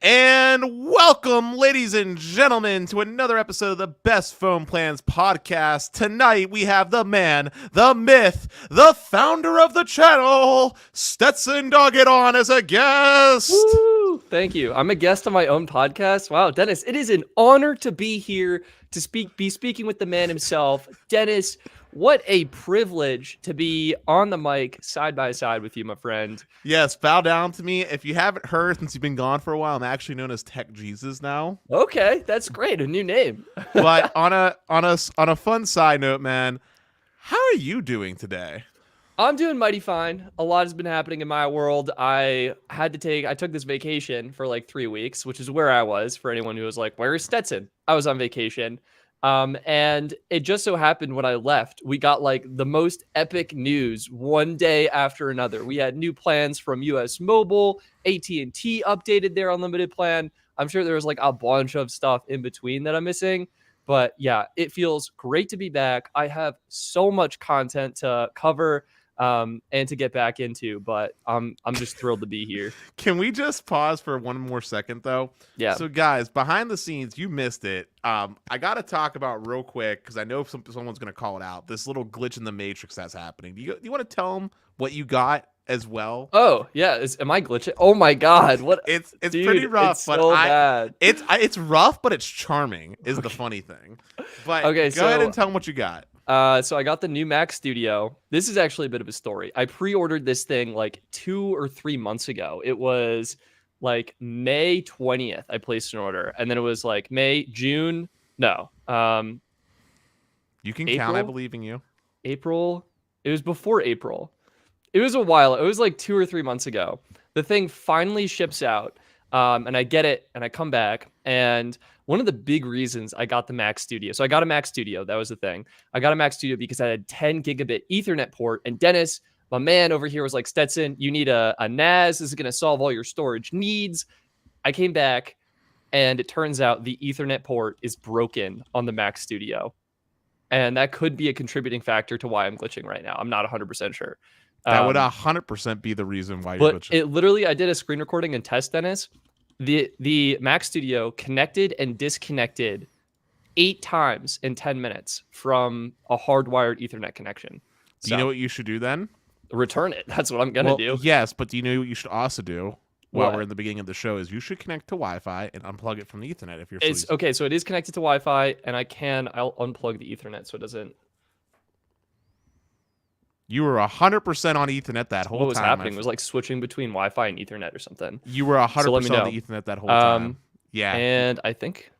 And welcome, ladies and gentlemen, to another episode of the Best Phone Plans Podcast. Tonight we have the man, the myth, the founder of the channel, Stetson Doggett on as a guest. Woo! Thank you. I'm a guest on my own podcast. Wow, Dennis, it is an honor to be here to be speaking with the man himself. Dennis, what a privilege to be on the mic side by side with you, my friend. Yes, bow down to me. If you haven't heard, since you've been gone for a while, I'm actually known as Tech Jesus now. Okay, that's great. A new name. But on a fun side note, man, how are you doing today? I'm doing mighty fine. A lot has been happening in my world. I took this vacation for like 3 weeks, which is where I was. For anyone who was like, where is Stetson? I was on vacation. And it just so happened when I left, we got like the most epic news one day after another. We had new plans from US Mobile, AT&T updated their unlimited plan. I'm sure there was like a bunch of stuff in between that I'm missing. But yeah, it feels great to be back. I have so much content to cover and to get back into, but I'm just thrilled to be here. Can we just pause for one more second though? Yeah. So guys, behind the scenes, you missed it. I got to talk about real quick because I know someone's going to call it out. This little glitch in the matrix that's happening. Do you want to tell them what you got as well? Oh yeah, am I glitching? Oh my god, what? It's Dude, pretty rough, it's but so bad. It's rough, but it's charming. Is the funny thing. But Okay, go ahead and tell them what you got. So I got the new Mac Studio. This is actually a bit of a story. I pre-ordered this thing like 2 or 3 months ago. It was like May 20th. I placed an order, and then it was like June. No, You can April? count. I believe in you. April. It was before April. It was a while. It was like 2 or 3 months ago. The thing finally ships out, and I get it, and I come back, and one of the big reasons I got the Mac Studio. So I got a Mac Studio. That was the thing. I got a Mac Studio because I had 10 gigabit Ethernet port. And Dennis, my man over here, was like, Stetson, you need a NAS. This is going to solve all your storage needs. I came back, and it turns out the Ethernet port is broken on the Mac Studio. And that could be a contributing factor to why I'm glitching right now. I'm not 100% sure. That would 100% be the reason why you're glitching. But it literally, I did a screen recording and test, Dennis. The Mac Studio connected and disconnected 8 times in 10 minutes from a hardwired Ethernet connection. Do you know what you should do then? Return it. That's what I'm going to do. Yes, but do you know what you should also do while What? we're in the beginning of the show is you should connect to Wi-Fi and unplug it from the Ethernet if you're Okay, so it is connected to Wi-Fi, and I'll unplug the Ethernet so it doesn't... You were 100% on Ethernet that whole time. What was happening? It was like switching between Wi-Fi and Ethernet or something. You were 100% on the Ethernet that whole time. Yeah. And I think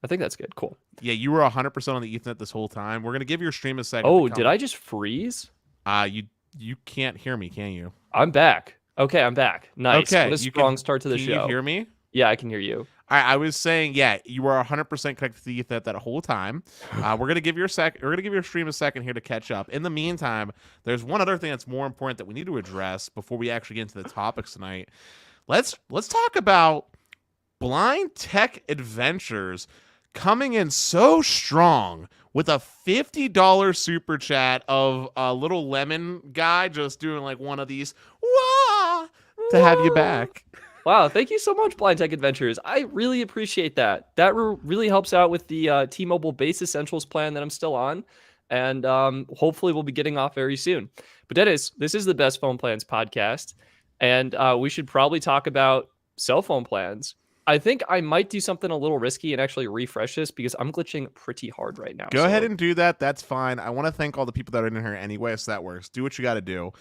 that's good. Cool. Yeah, you were 100% on the Ethernet this whole time. We're going to give your stream a second. Oh, did I just freeze? You can't hear me, can you? I'm back. Okay, I'm back. Nice. Okay, What a strong start to the show. Can you hear me? Yeah, I can hear you. I was saying, yeah, you were 100% connected to the Ethernet that whole time. We're gonna give your stream a second here to catch up. In the meantime, there's one other thing that's more important that we need to address before we actually get into the topics tonight. Let's talk about Blind Tech Adventures coming in so strong with a $50 super chat of a little lemon guy just doing like one of these wah to have you back. Wow, thank you so much, Blind Tech Adventures. I really appreciate that. That really helps out with the T-Mobile Base Essentials plan that I'm still on. And hopefully we'll be getting off very soon. But Dennis, this is the Best Phone Plans podcast. And we should probably talk about cell phone plans. I think I might do something a little risky and actually refresh this because I'm glitching pretty hard right now. Go ahead and do that. That's fine. I want to thank all the people that are in here anyway, so that works. Do what you got to do.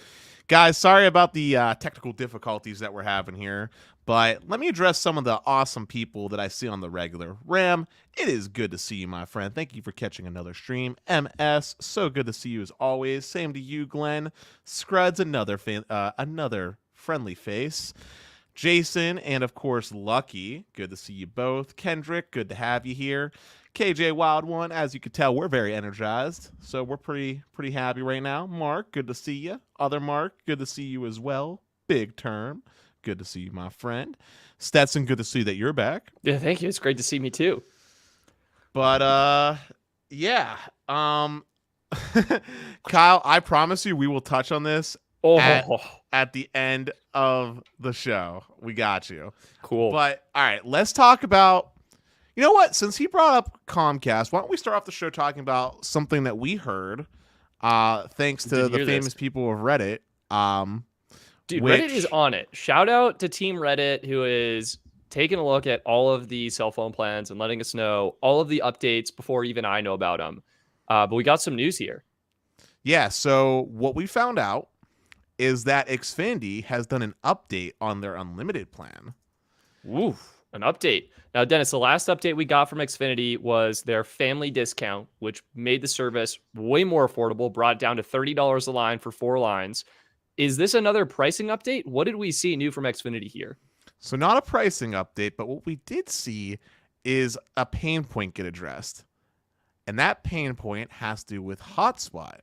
Guys, sorry about the technical difficulties that we're having here, but let me address some of the awesome people that I see on the regular. Ram, it is good to see you, my friend. Thank you for catching another stream. MS, so good to see you as always. Same to you, Glenn. Scruds, another friendly face. Jason, and of course, Lucky, good to see you both. Kendrick, good to have you here. KJ Wild One, as you can tell, we're very energized, so we're pretty happy right now. Mark, good to see you. Other Mark, good to see you as well. Big Term, good to see you, my friend. Stetson, good to see that you're back. Yeah, thank you. It's great to see me too. But yeah. Kyle, I promise you we will touch on this at the end of the show. We got you. Cool. But all right, let's talk about. You know what? Since he brought up Comcast, why don't we start off the show talking about something that we heard, thanks to the famous people of Reddit. Dude, Reddit is on it. Shout out to Team Reddit, who is taking a look at all of the cell phone plans and letting us know all of the updates before even I know about them. But we got some news here. Yeah, so what we found out is that Xfinity has done an update on their unlimited plan. Oof, an update. Now, Dennis, the last update we got from Xfinity was their family discount, which made the service way more affordable, brought it down to $30 a line for 4 lines. Is this another pricing update? What did we see new from Xfinity here? So not a pricing update, but what we did see is a pain point get addressed. And that pain point has to do with hotspot.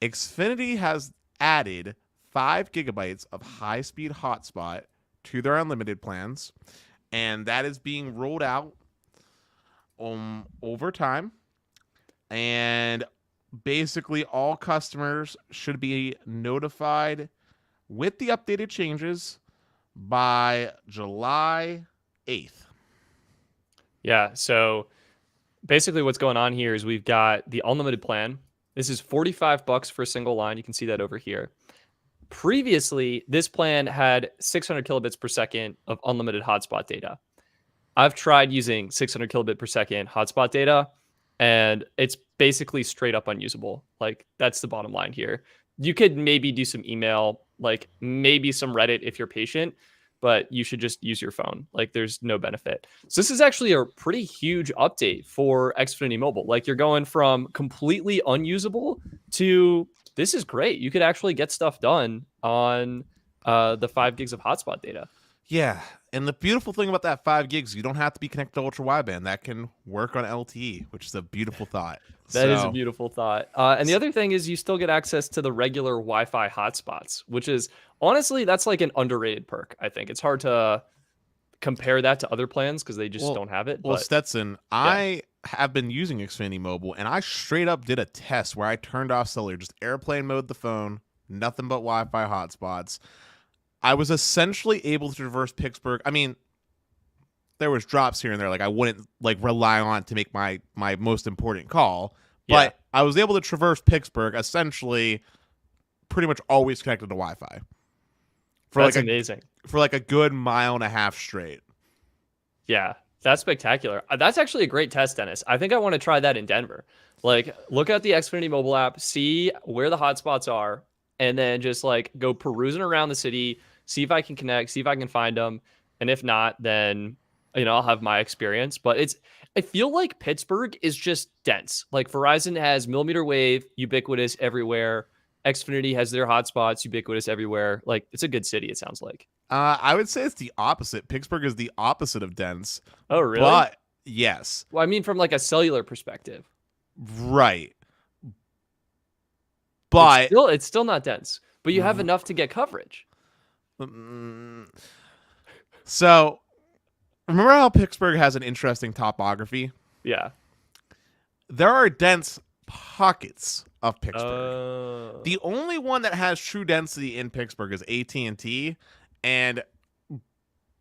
Xfinity has added 5 gigabytes of high-speed hotspot to their unlimited plans, and that is being rolled out over time. And basically all customers should be notified with the updated changes by July 8th. Yeah, so basically what's going on here is we've got the unlimited plan. This is $45 for a single line. You can see that over here. Previously, this plan had 600 kilobits per second of unlimited hotspot data. I've tried using 600 kilobit per second hotspot data, and it's basically straight up unusable. Like, that's the bottom line here. You could maybe do some email, like maybe some Reddit if you're patient, but you should just use your phone. Like, there's no benefit. So this is actually a pretty huge update for Xfinity Mobile. Like, you're going from completely unusable to this is great. You could actually get stuff done on the 5 gigs of hotspot data. Yeah, and the beautiful thing about that 5 gigs, you don't have to be connected to ultra wideband. That can work on LTE, which is a beautiful thought. That is a beautiful thought. And the other thing is you still get access to the regular Wi-Fi hotspots, which is honestly, that's like an underrated perk. I think it's hard to compare that to other plans because they just don't have it. Well, Stetson, I have been using Xfinity Mobile, and I straight up did a test where I turned off cellular, just airplane mode the phone, nothing but Wi-Fi hotspots. I was essentially able to traverse Pittsburgh. I mean, there was drops here and there, like I wouldn't like rely on to make my most important call, but I was able to traverse Pittsburgh essentially pretty much always connected to Wi-Fi. That's amazing. For like a good mile and a half straight. Yeah, that's spectacular. That's actually a great test, Dennis. I think I want to try that in Denver. Like, look at the Xfinity mobile app, see where the hotspots are, and then just like go perusing around the city, see if I can connect, see if I can find them. And if not, then, you know, I'll have my experience. But I feel like Pittsburgh is just dense. Like, Verizon has millimeter wave, ubiquitous everywhere. Xfinity has their hotspots, ubiquitous everywhere. Like, it's a good city, it sounds like. I would say it's the opposite. Pittsburgh is the opposite of dense. Oh, really? But yes. Well, I mean, from like a cellular perspective. Right. But it's still not dense, but you have enough to get coverage. So, remember how Pittsburgh has an interesting topography? Yeah. There are dense pockets of Pittsburgh. The only one that has true density in Pittsburgh is AT&T, and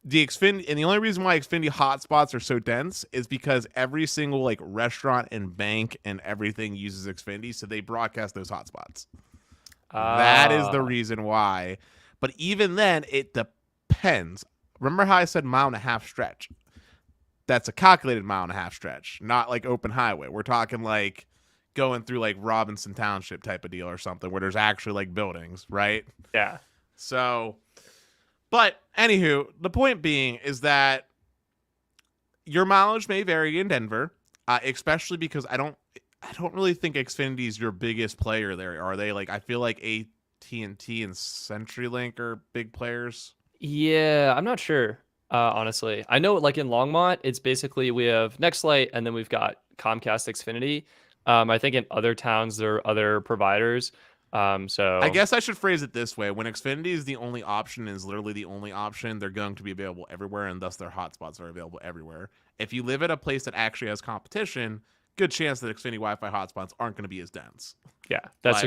the only reason why Xfinity hotspots are so dense is because every single like restaurant and bank and everything uses Xfinity, so they broadcast those hotspots. That is the reason why. But even then, it depends. Remember how I said mile and a half stretch? That's a calculated mile and a half stretch, not like open highway. We're talking like going through like Robinson Township type of deal or something where there's actually like buildings, right? Yeah. So, but anywho, the point being is that your mileage may vary in Denver, especially because I don't really think Xfinity is your biggest player there. Are they? Like, I feel like AT&T and CenturyLink are big players. Yeah, I'm not sure, honestly. I know, like, in Longmont, it's basically we have Nextlight and then we've got Comcast Xfinity. I think in other towns there are other providers. So I guess I should phrase it this way: when Xfinity is the only option, is literally the only option, they're going to be available everywhere, and thus their hotspots are available everywhere. If you live at a place that actually has competition, good chance that Xfinity Wi-Fi hotspots aren't going to be as dense. Yeah, that is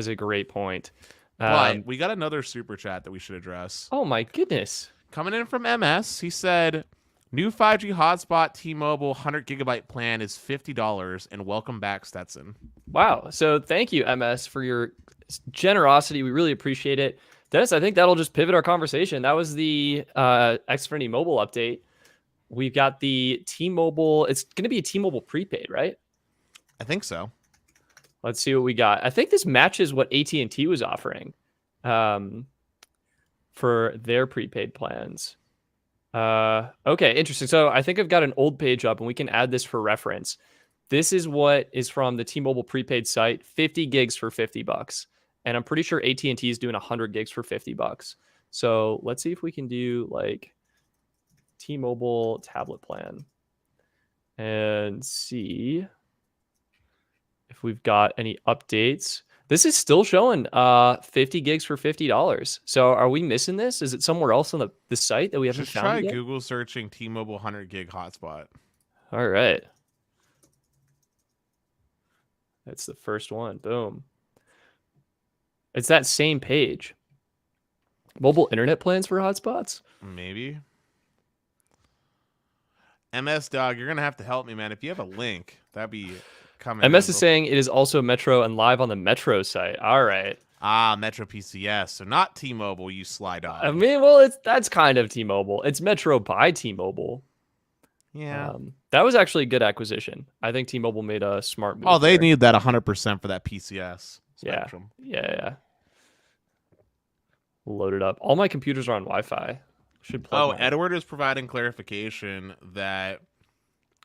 a great point. But we got another super chat that we should address. Oh my goodness. Coming in from MS, he said, new 5G hotspot T-Mobile 100 gigabyte plan is $50, and welcome back, Stetson. Wow. So thank you, MS, for your generosity. We really appreciate it. Dennis, I think that'll just pivot our conversation. That was the Xfinity mobile update. We've got the T-Mobile. It's going to be a T-Mobile prepaid, right? I think so. Let's see what we got. I think this matches what AT&T was offering for their prepaid plans. Okay, interesting. So I think I've got an old page up, and we can add this for reference. This is what is from the T-Mobile prepaid site, 50 gigs for $50. And I'm pretty sure AT&T is doing 100 gigs for $50. So let's see if we can do like T-Mobile tablet plan and see if we've got any updates. This is still showing 50 gigs for $50. So are we missing this? Is it somewhere else on the site that we haven't found Just try yet? Google searching T-Mobile 100 gig hotspot. All right. That's the first one. Boom. It's that same page. Mobile internet plans for hotspots? Maybe. MS Dog, you're going to have to help me, man. If you have a link, that'd be coming. MS is saying it is also Metro and live on the Metro site. All right. Metro PCS. So not T-Mobile, you sly dog. I mean, well, that's kind of T-Mobile. It's Metro by T-Mobile. Yeah. That was actually a good acquisition. I think T-Mobile made a smart move. Oh, they there. need that 100% for that PCS spectrum. Yeah. Load it up. All my computers are on Wi-Fi. Should plug mine. Edward is providing clarification that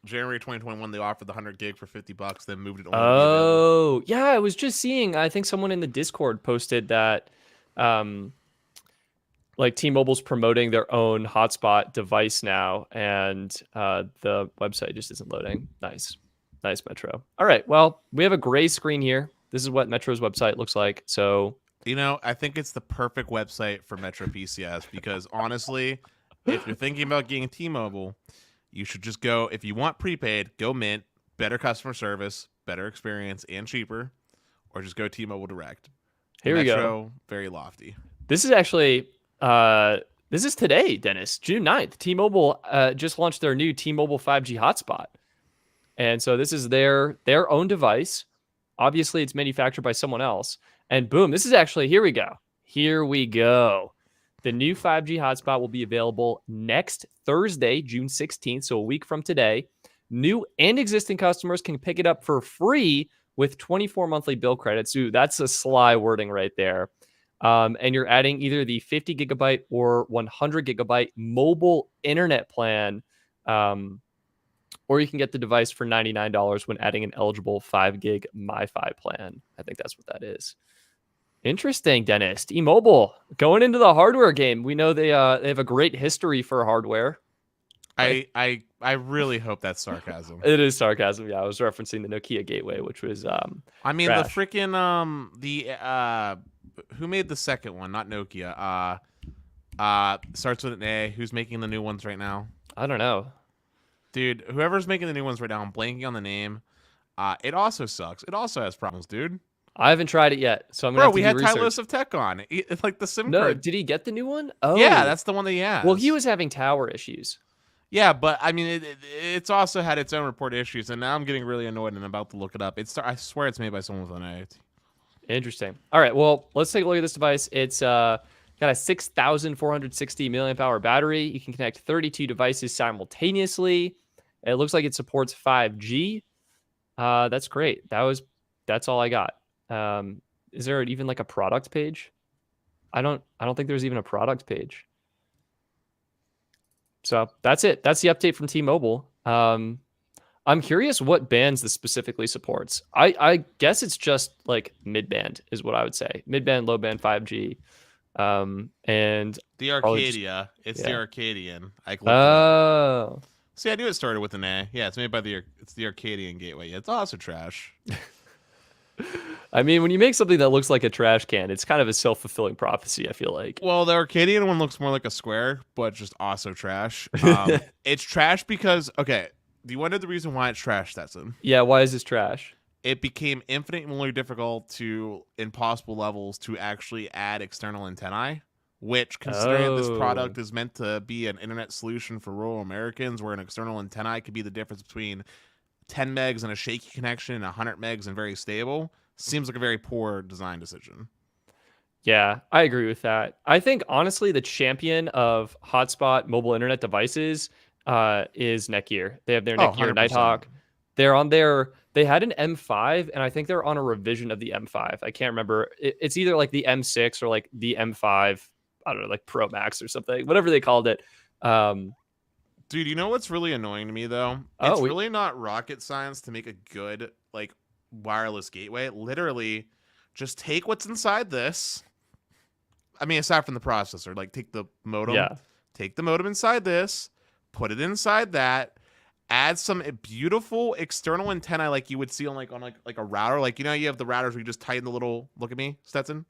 January 2021 they offered the 100 gig for $50, then moved it over. Oh, yeah. I was just seeing. I think someone in the Discord posted that, like T-Mobile's promoting their own hotspot device now, and the website just isn't loading. Nice, Metro. All right. Well, we have a gray screen here. This is what Metro's website looks like. So. I think it's the perfect website for Metro PCS because honestly, if you're thinking about getting T-Mobile, you should just go, if you want prepaid, go Mint, better customer service, better experience, and cheaper, or just go T-Mobile Direct. Here we go. Very lofty. This is actually, this is today, Dennis, June 9th. T-Mobile just launched their new T-Mobile 5G hotspot. And so this is their own device. Obviously, it's manufactured by someone else. And boom, this is actually, here we go. The new 5G hotspot will be available next Thursday, June 16th, so a week from today. New and existing customers can pick it up for free with 24 monthly bill credits. Ooh, that's a sly wording right there. And you're adding either the 50 gigabyte or 100 gigabyte mobile internet plan, or you can get the device for $99 when adding an eligible 5 gig MiFi plan. I think that's what that is. Interesting, Dennis. T-Mobile going into the hardware game. We know they have a great history for hardware. Right? I really hope that's sarcasm. It is sarcasm. Yeah, I was referencing the Nokia Gateway, which was I mean trash. The freaking who made the second one? Not Nokia. Starts with an A. Who's making the new ones right now? I don't know. Dude, whoever's making the new ones right now, I'm blanking on the name. It also sucks. It also has problems, dude. I haven't tried it yet, so I'm gonna have to we do had research. Tylus of Tech on. It's like the SIM No, card. did he get the new one? Oh, yeah, that's the one that he has. Well, he was having tower issues. Yeah, but I mean, it's also had its own report issues, and now I'm getting really annoyed and about to look it up. I swear it's made by someone with an A. Interesting. All right, well, let's take a look at this device. It's got a 6,460 milliamp hour battery. You can connect 32 devices simultaneously. It looks like it supports 5G. That's great. That's all I got. Is there even like a product page? I don't think there's even a product page. So that's it. That's the update from T-Mobile. I'm curious what bands this specifically supports. I guess it's just like mid-band is what I would say. Mid-band, low-band 5G. And the Arcadia. It's the Arcadian. Oh. See, I knew it started with an A. Yeah, it's made by the Arcadian Gateway. Yeah, it's also trash. I mean, when you make something that looks like a trash can, it's kind of a self-fulfilling prophecy, I feel like. Well, the Arcadian one looks more like a square, but just also trash. It's trash because, okay, do you want to know the reason why it's trash, Stetson? Yeah, why is this trash? it became infinitely more difficult to impossible levels to actually add external antennae, which, considering that this product Oh, is meant to be an internet solution for rural Americans, where an external antennae could be the difference between 10 megs and a shaky connection and 100 megs and very stable, seems like a very poor design decision. yeah, I agree with that. I think honestly, the champion of hotspot mobile internet devices is Netgear. They have their Oh, Netgear 100%. Nighthawk. They're on their. They had an M5, and I think they're on a revision of the M5. I can't remember. It's either like the M6 or like the M5. I don't know, like Pro Max or something, whatever they called it. Um, Dude, you know what's really annoying to me though? oh, It's we, really not rocket science to make a good like wireless gateway. Literally, just take what's inside this. I mean, aside from the processor, like yeah, take the modem inside this, put it inside that, add some beautiful external antennae like you would see on like a router. Like, you know, you have the routers where you just tighten the little, look at me, Stetson.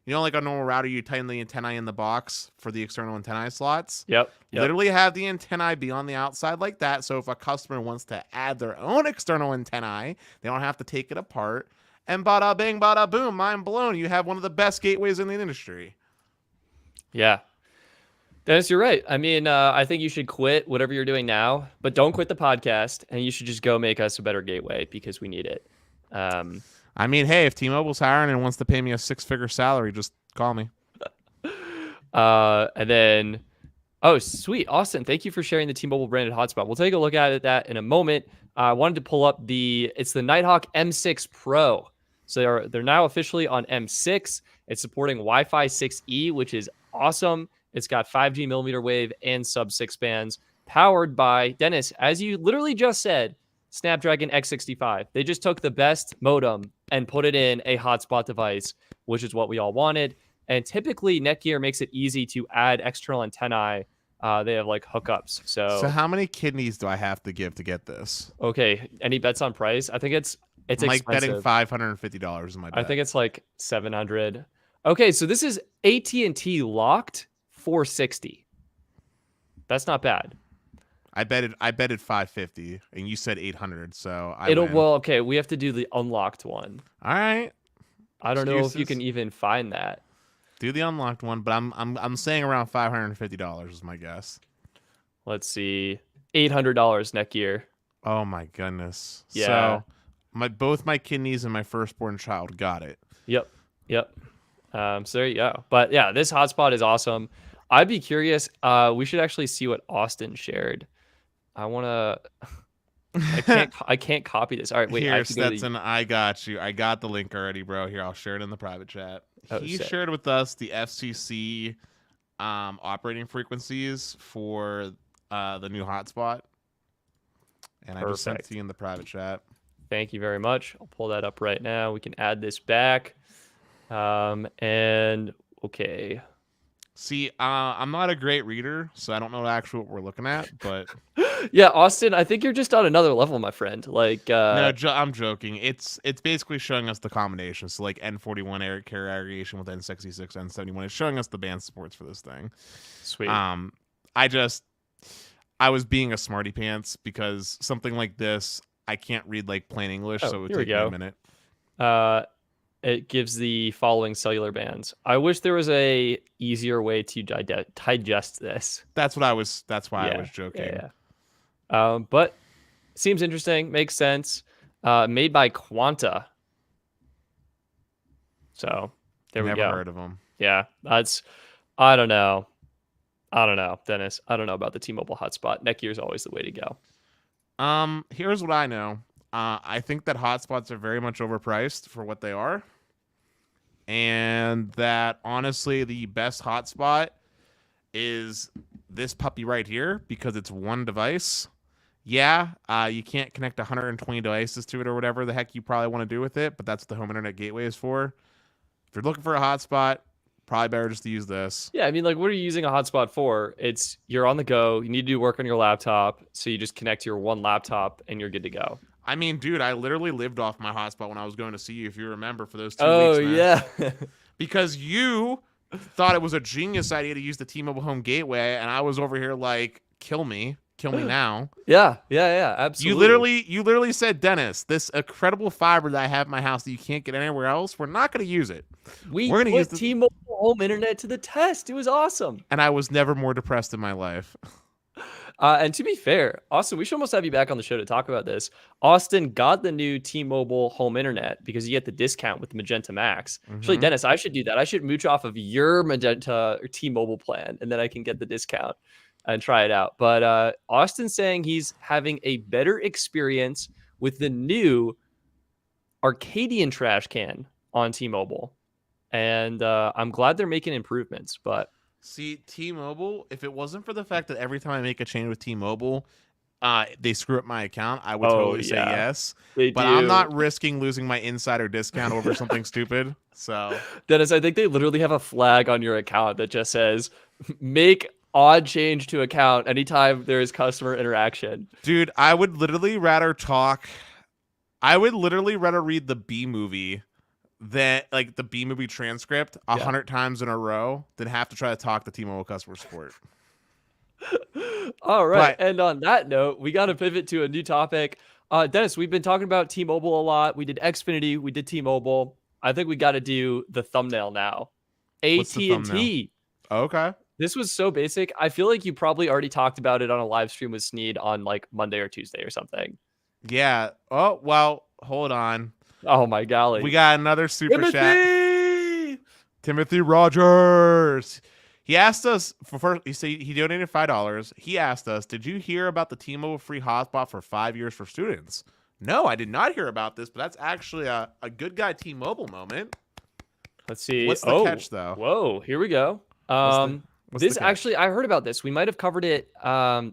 You know, like a normal router, you tighten the antennae in the box for the external antennae slots. yep. Literally have the antennae be on the outside like that. So if a customer wants to add their own external antennae, they don't have to take it apart. And bada bing, bada boom, mind blown. You have one of the best gateways in the industry. Yeah. Dennis, you're right. I mean, I think you should quit whatever you're doing now, but don't quit the podcast, and you should just go make us a better gateway because we need it. Um, I mean, hey, if T-Mobile's hiring and wants to pay me a 6-figure salary, just call me. and then, oh, sweet, Austin, thank you for sharing the T-Mobile branded hotspot. We'll take a look at that in a moment. I wanted to pull up it's the Nighthawk M6 Pro. So they're now officially on M6. It's supporting Wi-Fi 6E, which is awesome. It's got 5G millimeter wave and sub-6 bands, powered by, Dennis, as you literally just said, Snapdragon X65. They just took the best modem and put it in a hotspot device, which is what we all wanted. And typically, Netgear makes it easy to add external antennae. They have like hookups. So how many kidneys do I have to give to get this? Okay, any bets on price? I think it's I'm like expensive. betting $550 in my bet. I think it's like 700. Okay, so this is AT&T locked 460. That's not bad. I betted 550 and you said 800, so I win. Well, okay, we have to do the unlocked one. All right. I don't know if you can even find that. Do the unlocked one, but I'm saying around $550 is my guess. Let's see. $800 Netgear. Oh my goodness. Yeah. So both my kidneys and my firstborn child got it. Yep. So there you go. But yeah, this hotspot is awesome. I'd be curious. We should actually see what Austin shared. I want to. I can't copy this. All right, wait. Here, Stetson, I got you. I got the link already, bro. Here, I'll share it in the private chat. He shared with us the FCC operating frequencies for the new hotspot, and I just sent it to you in the private chat. Thank you very much. I'll pull that up right now. We can add this back. And okay. See, I'm not a great reader, so I don't know actually what we're looking at, but yeah, Austin, I think you're just on another level, my friend. Like, no, I'm joking. It's basically showing us the combination. So like N41 carrier aggregation with N66, N71. It's showing us the band supports for this thing. Sweet. I was being a smarty pants because something like this, I can't read like plain English, so it would take me a minute. It gives the following cellular bands. I wish there was a easier way to digest this. That's why I was joking. Yeah. But seems interesting. Makes sense. Made by Quanta. So there we go. Never heard of them. Yeah, I don't know, Dennis. I don't know about the T-Mobile hotspot. Netgear is always the way to go. Here's what I know. I think that hotspots are very much overpriced for what they are. And that honestly, the best hotspot is this puppy right here because it's one device. Yeah, you can't connect 120 devices to it or whatever the heck you probably want to do with it, but that's what the home internet gateway is for. If you're looking for a hotspot, probably better just to use this. Yeah, I mean, like, what are you using a hotspot for? You're on the go. You need to do work on your laptop, so you just connect to your one laptop and you're good to go. I mean, dude, I literally lived off my hotspot when I was going to see you, if you remember, for those 2 weeks, man. Yeah. Because you thought it was a genius idea to use the T-Mobile Home Gateway, and I was over here like, kill me. Kill me now. Yeah, absolutely. You literally said, Dennis, this incredible fiber that I have in my house that you can't get anywhere else, we're not going to use it. We We're going to use put this. T-Mobile home internet to the test. It was awesome. And I was never more depressed in my life. And to be fair, Austin, we should almost have you back on the show to talk about this. Austin got the new T-Mobile home internet because you get the discount with Magenta Max. Actually, Dennis, I should do that. I should mooch off of your Magenta or T-Mobile plan, and then I can get the discount and try it out. But Austin's saying he's having a better experience with the new Arcadian trash can on T-Mobile. And I'm glad they're making improvements, but see, T-Mobile, if it wasn't for the fact that every time I make a change with T-Mobile, they screw up my account, I would totally say yes. But I'm not risking losing my insider discount over something stupid. So, Dennis, I think they literally have a flag on your account that just says, make odd change to account anytime there is customer interaction. Dude, I would literally rather read the B movie that like the B movie transcript 100 times in a row than have to try to talk to T-Mobile customer support. All right. And on that note, we got to pivot to a new topic. Dennis, we've been talking about T-Mobile a lot. We did Xfinity. We did T-Mobile. I think we got to do the thumbnail now. AT&T. Okay. This was so basic. I feel like you probably already talked about it on a live stream with Sneed on like Monday or Tuesday or something. Yeah. Oh, well, hold on. Oh my golly. We got another super chat. Timothy Rogers. He asked us he said he donated $5. He asked us, "Did you hear about the T-Mobile free hotspot for 5 years for students?" No, I did not hear about this, but that's actually a good guy T-Mobile moment. Let's see. What's the catch though? Whoa, here we go. This actually, I heard about this. We might have covered it.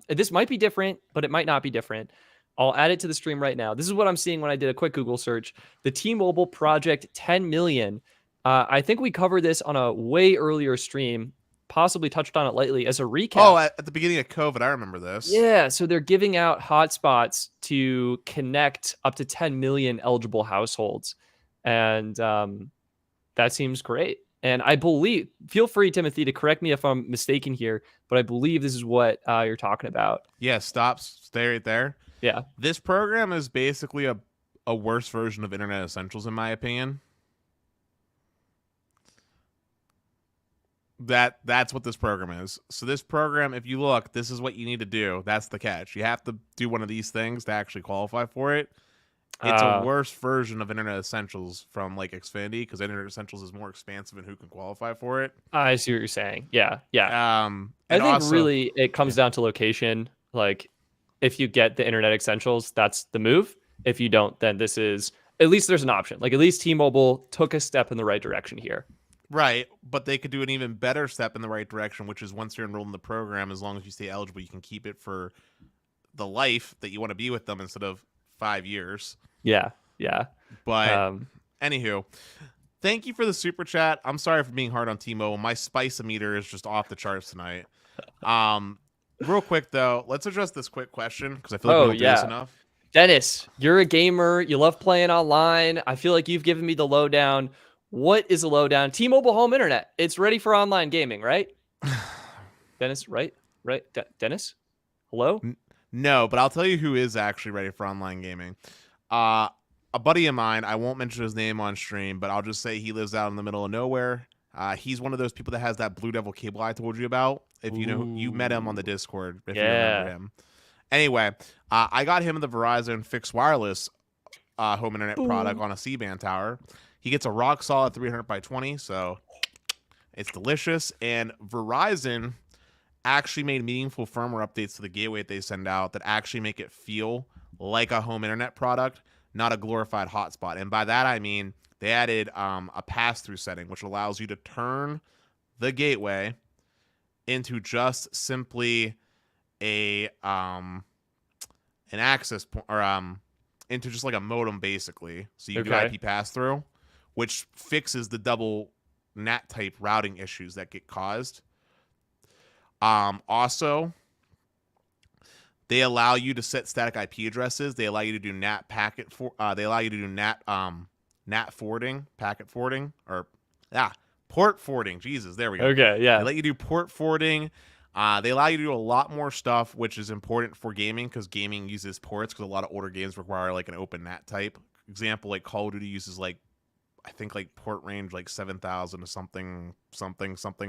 This might be different, but it might not be different. I'll add it to the stream right now. This is what I'm seeing when I did a quick Google search. The T-Mobile Project 10 million. I think we covered this on a way earlier stream, possibly touched on it lightly as a recap. Oh, at the beginning of COVID, I remember this. Yeah, so they're giving out hotspots to connect up to 10 million eligible households. And that seems great. And I believe, feel free, Timothy, to correct me if I'm mistaken here, but I believe this is what you're talking about. Yeah, stay right there. Yeah. This program is basically a worse version of Internet Essentials, in my opinion. That's what this program is. So this program, if you look, this is what you need to do. That's the catch. You have to do one of these things to actually qualify for it. It's a worse version of Internet Essentials from like Xfinity, because Internet Essentials is more expansive in who can qualify for it. I see what you're saying. Yeah. I think also, really it comes down to location. Like, if you get the Internet Essentials, that's the move. If you don't, then this is, at least there's an option. Like, at least T-Mobile took a step in the right direction here. Right, but they could do an even better step in the right direction, which is once you're enrolled in the program, as long as you stay eligible, you can keep it for the life that you want to be with them instead of 5 years. Yeah. But anywho, thank you for the super chat. I'm sorry for being hard on T-Mobile. My spice-o-meter is just off the charts tonight. Real quick, though, let's address this quick question, because I feel like we don't do this enough. Dennis, you're a gamer. You love playing online. I feel like you've given me the lowdown. What is the lowdown? T-Mobile home internet. It's ready for online gaming, right? Dennis, right? Dennis? Hello? No, but I'll tell you who is actually ready for online gaming. A buddy of mine, I won't mention his name on stream, but I'll just say he lives out in the middle of nowhere. He's one of those people that has that Blue Devil cable I told you about. If you know, you met him on the Discord, if you remember him. Anyway, I got him the Verizon fixed wireless home internet product on a C-band tower. He gets a rock solid 300 by 20, so it's delicious. And Verizon actually made meaningful firmware updates to the gateway they send out that actually make it feel like a home internet product, not a glorified hotspot. And by that I mean they added a pass-through setting, which allows you to turn the gateway into just simply an access point, or into just like a modem, basically. So you do IP pass-through, which fixes the double NAT type routing issues that get caused. Also, they allow you to set static IP addresses. They allow you to do NAT NAT forwarding, packet forwarding, or port forwarding. Jesus, there we go. Okay, yeah. They let you do port forwarding. They allow you to do a lot more stuff, which is important for gaming because gaming uses ports because a lot of older games require like an open NAT type. Example, like Call of Duty uses like I think like port range like 7,000 to something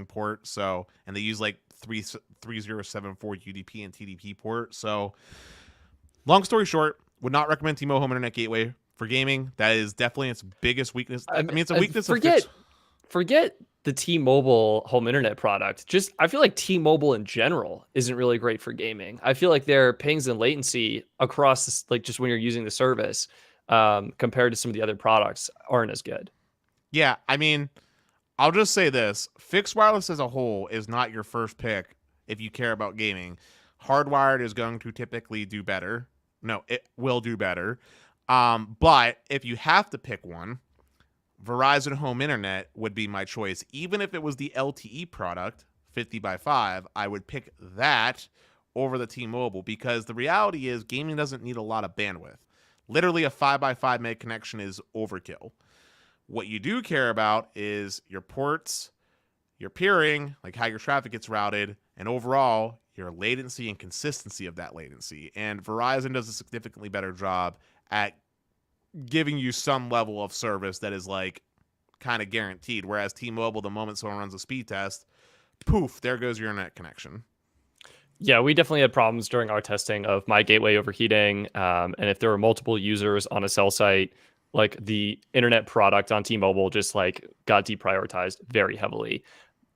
port. So and they use like 3074 UDP and TDP port. So long story short, would not recommend T-Mobile Home Internet Gateway for gaming. That is definitely its biggest weakness. I mean, it's a weakness. Forget the T-Mobile home internet product. Just I feel like T-Mobile in general isn't really great for gaming. I feel like their pings and latency across this, like just when you're using the service compared to some of the other products aren't as good. Yeah, I mean, I'll just say this. Fixed wireless as a whole is not your first pick if you care about gaming. Hardwired is going to typically do better. No, it will do better. But if you have to pick one, Verizon Home Internet would be my choice. Even if it was the LTE product, 50x5, I would pick that over the T-Mobile because the reality is gaming doesn't need a lot of bandwidth. Literally a 5x5 meg connection is overkill. What you do care about is your ports, your peering, like how your traffic gets routed, and overall your latency and consistency of that latency. And Verizon does a significantly better job at giving you some level of service that is like kind of guaranteed. Whereas T-Mobile, the moment someone runs a speed test, poof, there goes your internet connection. Yeah, we definitely had problems during our testing of my gateway overheating. And if there were multiple users on a cell site, like the internet product on T-Mobile just like got deprioritized very heavily.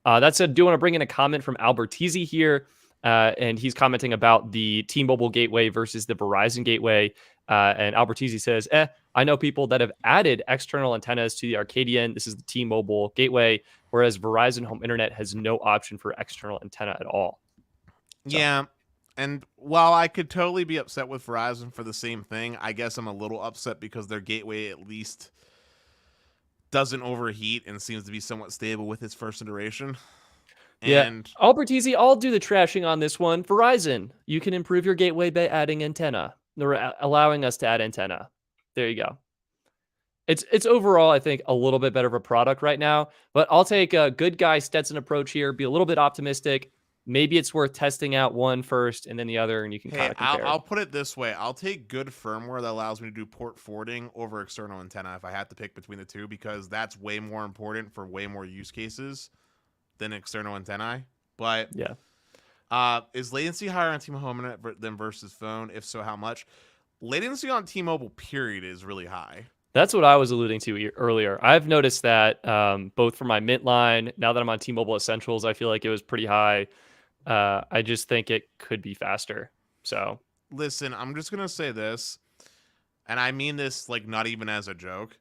That said, do want to bring in a comment from Albertizzi here. And he's commenting about the T-Mobile gateway versus the Verizon gateway. And Albertizzi says, I know people that have added external antennas to the Arcadian. This is the T-Mobile gateway, whereas Verizon Home Internet has no option for external antenna at all. So. Yeah. And while I could totally be upset with Verizon for the same thing, I guess I'm a little upset because their gateway at least doesn't overheat and seems to be somewhat stable with its first iteration. And yeah, Albertizzi, I'll do the trashing on this one. Verizon, you can improve your gateway by adding antenna. They're allowing us to add antenna. There you go. It's overall, I think, a little bit better of a product right now. But I'll take a good guy Stetson approach here, be a little bit optimistic. Maybe it's worth testing out one first and then the other, and you can kind of compare. I'll put it this way. I'll take good firmware that allows me to do port forwarding over external antenna if I have to pick between the two, because that's way more important for way more use cases than external antennae. But yeah, is latency higher on T-Mobile Home Internet than versus phone? If so, how much? Latency on T-Mobile period is really high. That's what I was alluding to earlier. I've noticed that both for my Mint line, now that I'm on T-Mobile Essentials, I feel like it was pretty high. I just think it could be faster. So listen, I'm just going to say this, and I mean this like not even as a joke.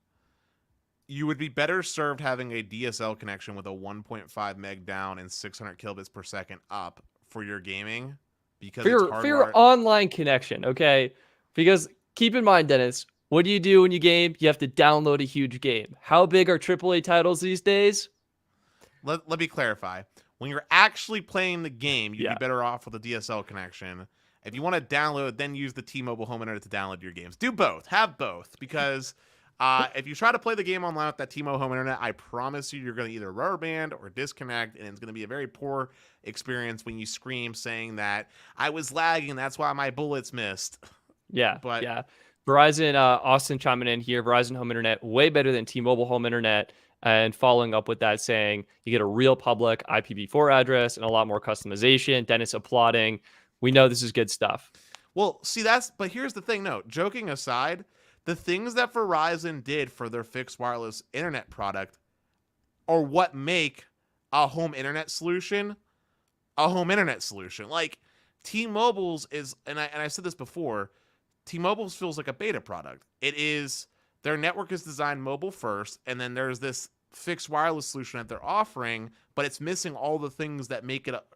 You would be better served having a DSL connection with a 1.5 meg down and 600 kilobits per second up for your gaming, because for your online connection, okay? Because keep in mind, Dennis, what do you do when you game? You have to download a huge game. How big are AAA titles these days? Let me clarify. When you're actually playing the game, you'd be better off with a DSL connection. If you want to download, then use the T-Mobile Home Internet to download your games. Do both. Have both. Because if you try to play the game online with that T-Mobile Home Internet, I promise you're going to either rubber band or disconnect, and it's going to be a very poor experience when you scream saying that, I was lagging, that's why my bullets missed. Yeah, Verizon, Austin chiming in here, Verizon Home Internet, way better than T-Mobile Home Internet. And following up with that, saying you get a real public IPv4 address and a lot more customization. Dennis applauding. We know this is good stuff. Well, see, but here's the thing. No, joking aside, the things that Verizon did for their fixed wireless internet product are what make a home internet solution a home internet solution. Like T-Mobile's is, and I said this before, T-Mobile's feels like a beta product. It is. Their network is designed mobile first, and then there's this fixed wireless solution that they're offering, but it's missing all the things that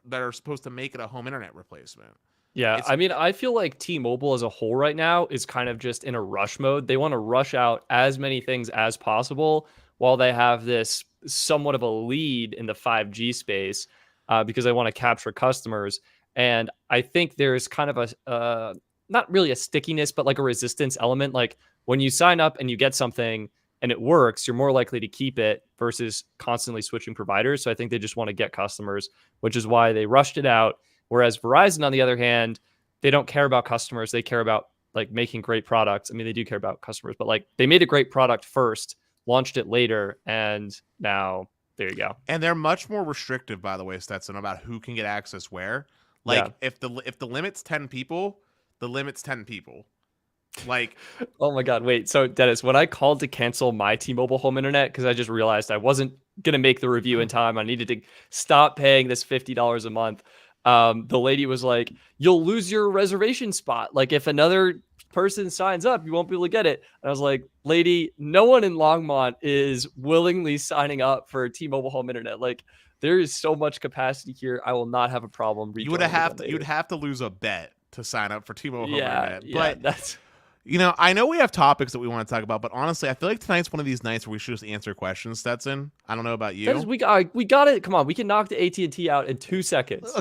that are supposed to make it a home internet replacement. Yeah, I mean, I feel like T-Mobile as a whole right now is kind of just in a rush mode. They want to rush out as many things as possible while they have this somewhat of a lead in the 5G space because they want to capture customers. And I think there's kind of a not really a stickiness, but like a resistance element. Like when you sign up and you get something, and it works, you're more likely to keep it versus constantly switching providers. So I think they just want to get customers, which is why they rushed it out. Whereas Verizon, on the other hand, they don't care about customers. They care about like making great products. I mean, they do care about customers, but like they made a great product first, launched it later, and now there you go. And they're much more restrictive, by the way, Stetson, about who can get access where. Like if the limit's 10 people, the limit's 10 people. Like, oh my God, wait. So Dennis, when I called to cancel my T-Mobile home internet, because I just realized I wasn't going to make the review in time, I needed to stop paying this $50 a month. The lady was like, you'll lose your reservation spot. Like if another person signs up, you won't be able to get it. And I was like, lady, no one in Longmont is willingly signing up for T-Mobile home internet. Like there is so much capacity here. I will not have a problem. You'd have to lose a bet to sign up for T-Mobile home internet. Yeah, but that's... You know, I know we have topics that we want to talk about, but honestly, I feel like tonight's one of these nights where we should just answer questions, Stetson. I don't know about you. We got it. Come on, we can knock the AT&T out in 2 seconds.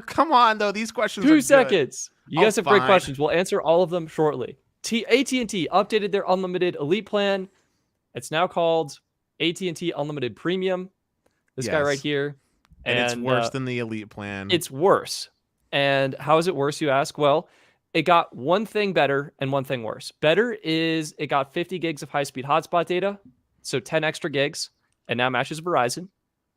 Come on, though. These questions 2 are seconds. Good. You guys have great questions. We'll answer all of them shortly. AT&T updated their unlimited elite plan. It's now called AT&T Unlimited Premium. This guy right here. And it's worse than the elite plan. It's worse. And how is it worse, you ask? Well, it got one thing better and one thing worse. Better is it got 50 gigs of high-speed hotspot data, so 10 extra gigs, and now matches Verizon.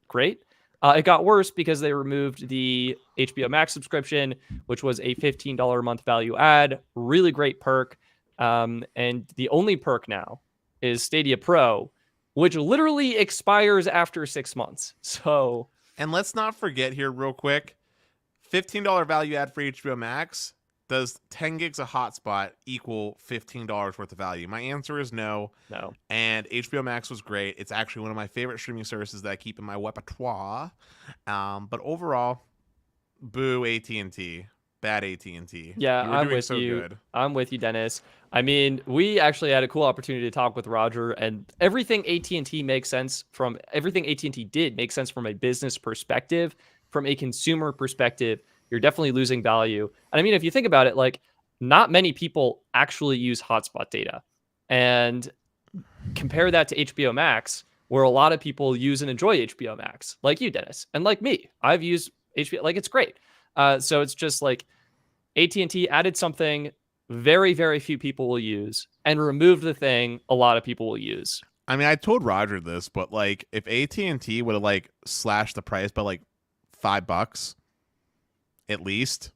Great. It got worse because they removed the HBO Max subscription, which was a $15 a month value add. Really great perk. And the only perk now is Stadia Pro, which literally expires after 6 months. So, and let's not forget here real quick, $15 value add for HBO Max. Does 10 gigs of hotspot equal $15 worth of value? My answer is no. No. And HBO Max was great. It's actually one of my favorite streaming services that I keep in my repertoire. But overall, boo AT&T. Bad AT&T. Yeah, I'm with you. Good. I'm with you, Dennis. I mean, we actually had a cool opportunity to talk with Roger, and everything AT&T makes sense from everything AT&T did make sense from a business perspective, from a consumer perspective. You're definitely losing value. And I mean, if you think about it, like not many people actually use hotspot data. And compare that to HBO Max, where a lot of people use and enjoy HBO Max, like you, Dennis, and like me. I've used HBO, like it's great. So it's just like AT&T added something very, very few people will use and removed the thing a lot of people will use. I mean, I told Roger this, but like if AT&T would have like slashed the price by like $5 at least,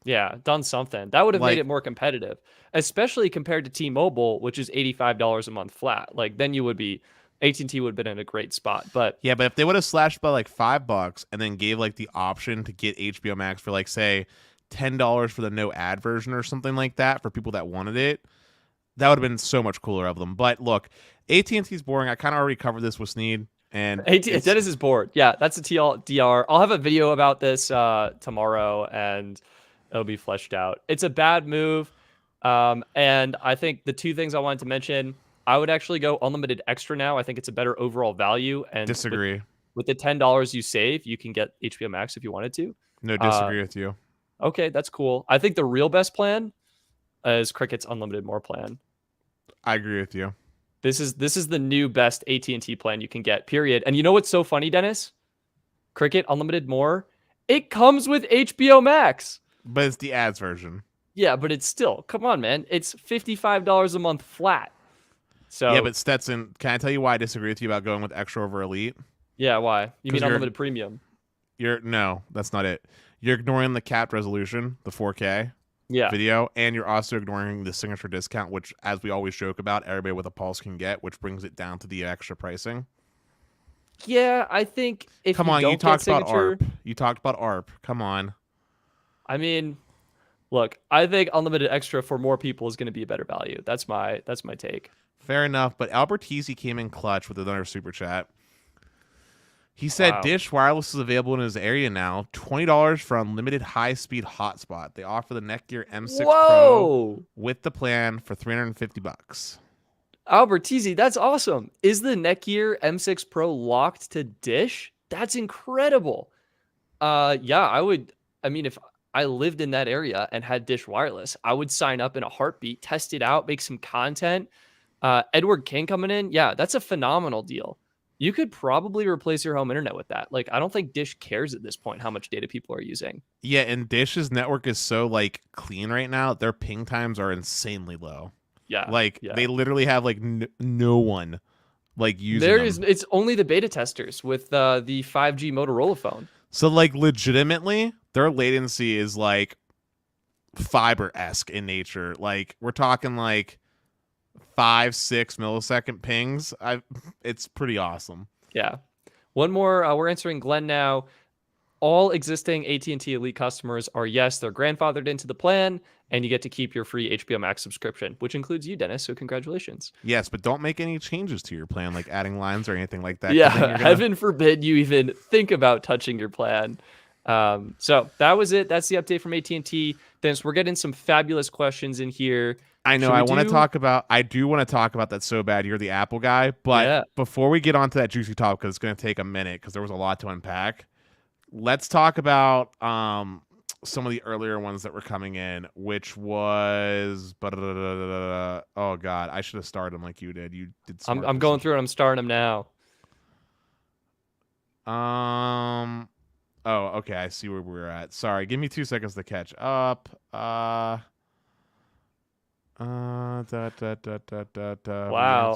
yeah, done something that would have made it more competitive, especially compared to T-Mobile, which is $85 a month flat. Like then you would be AT&T would have been in a great spot. But yeah, but if they would have slashed by like $5 and then gave like the option to get HBO Max for like say $10 for the no ad version or something like that for people that wanted it, that would have been so much cooler of them. But look, AT&T's boring. I kind of already covered this with Sneed. And Dennis is bored. Yeah, that's a TLDR. I'll have a video about this tomorrow, and it'll be fleshed out. It's a bad move, and I think the two things I wanted to mention, I would actually go unlimited extra now. I think it's a better overall value. And disagree. With the $10 you save, you can get HBO Max if you wanted to. No, disagree with you. Okay, that's cool. I think the real best plan is Cricket's Unlimited More plan. I agree with you. This is the new best AT&T plan you can get, period. And you know what's so funny, Dennis? Cricket Unlimited More, it comes with HBO Max. But it's the ads version. Yeah, but it's still, come on, man. It's $55 a month flat. So yeah, but Stetson, can I tell you why I disagree with you about going with extra over elite? Yeah, why? You mean unlimited premium? No, that's not it. You're ignoring the capped resolution, the 4K. Video, and you're also ignoring the signature discount, which, as we always joke about, everybody with a pulse can get, which brings it down to the extra pricing. Yeah, I think if you talked about ARP. You talked about ARP. Come on. I mean, look, I think unlimited extra for more people is going to be a better value. That's my take. Fair enough, but Albertese came in clutch with another super chat. He said Dish Wireless is available in his area now. $20 for unlimited high-speed hotspot. They offer the Netgear M6 Pro with the plan for $350. Albertese, that's awesome. Is the Netgear M6 Pro locked to Dish? That's incredible. Yeah, I would. I mean, if I lived in that area and had Dish Wireless, I would sign up in a heartbeat, test it out, make some content. Edward King coming in. Yeah, that's a phenomenal deal. You could probably replace your home internet with that. Like, I don't think Dish cares at this point how much data people are using. Yeah, and Dish's network is so like clean right now. Their ping times are insanely low. Yeah, Like yeah. they literally have like no one like using them. It's only the beta testers with the 5G Motorola phone. So like legitimately, their latency is like fiber-esque in nature. Like we're talking like 5-6 millisecond pings. It's pretty awesome. Yeah. One more. We're answering Glenn now. All existing AT&T Elite customers are, yes, they're grandfathered into the plan, and you get to keep your free HBO Max subscription, which includes you, Dennis. So congratulations. Yes, but don't make any changes to your plan, like adding lines or anything like that. Yeah, heaven forbid you even think about touching your plan. So that was it. That's the update from AT&T. Dennis, we're getting some fabulous questions in here. I know. I do want to talk about that so bad. You're the Apple guy, but before we get onto that juicy topic, because it's going to take a minute, because there was a lot to unpack. Let's talk about some of the earlier ones that were coming in, which was oh god, I should have started them like you did. You did. I'm going through it. I'm starting them now. Oh, okay. I see where we're at. Sorry, give me 2 seconds to catch up. Wow,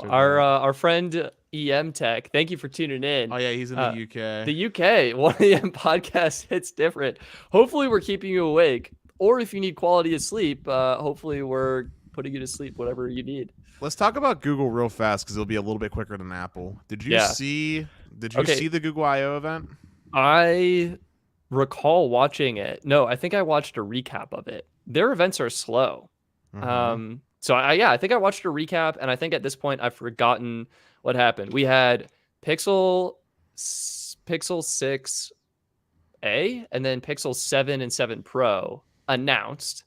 our friend EM Tech. Thank you for tuning in. Oh yeah, he's in the UK. The UK 1 a.m. podcast hits different. Hopefully, we're keeping you awake, or if you need quality of sleep, hopefully we're putting you to sleep. Whatever you need. Let's talk about Google real fast because it'll be a little bit quicker than Apple. Did you see the Google I/O event? I recall watching it. No, I think I watched a recap of it. Their events are slow. Mm-hmm. So I think I watched a recap, and I think at this point I've forgotten what happened. We had Pixel 6a and then Pixel 7 and 7 Pro announced.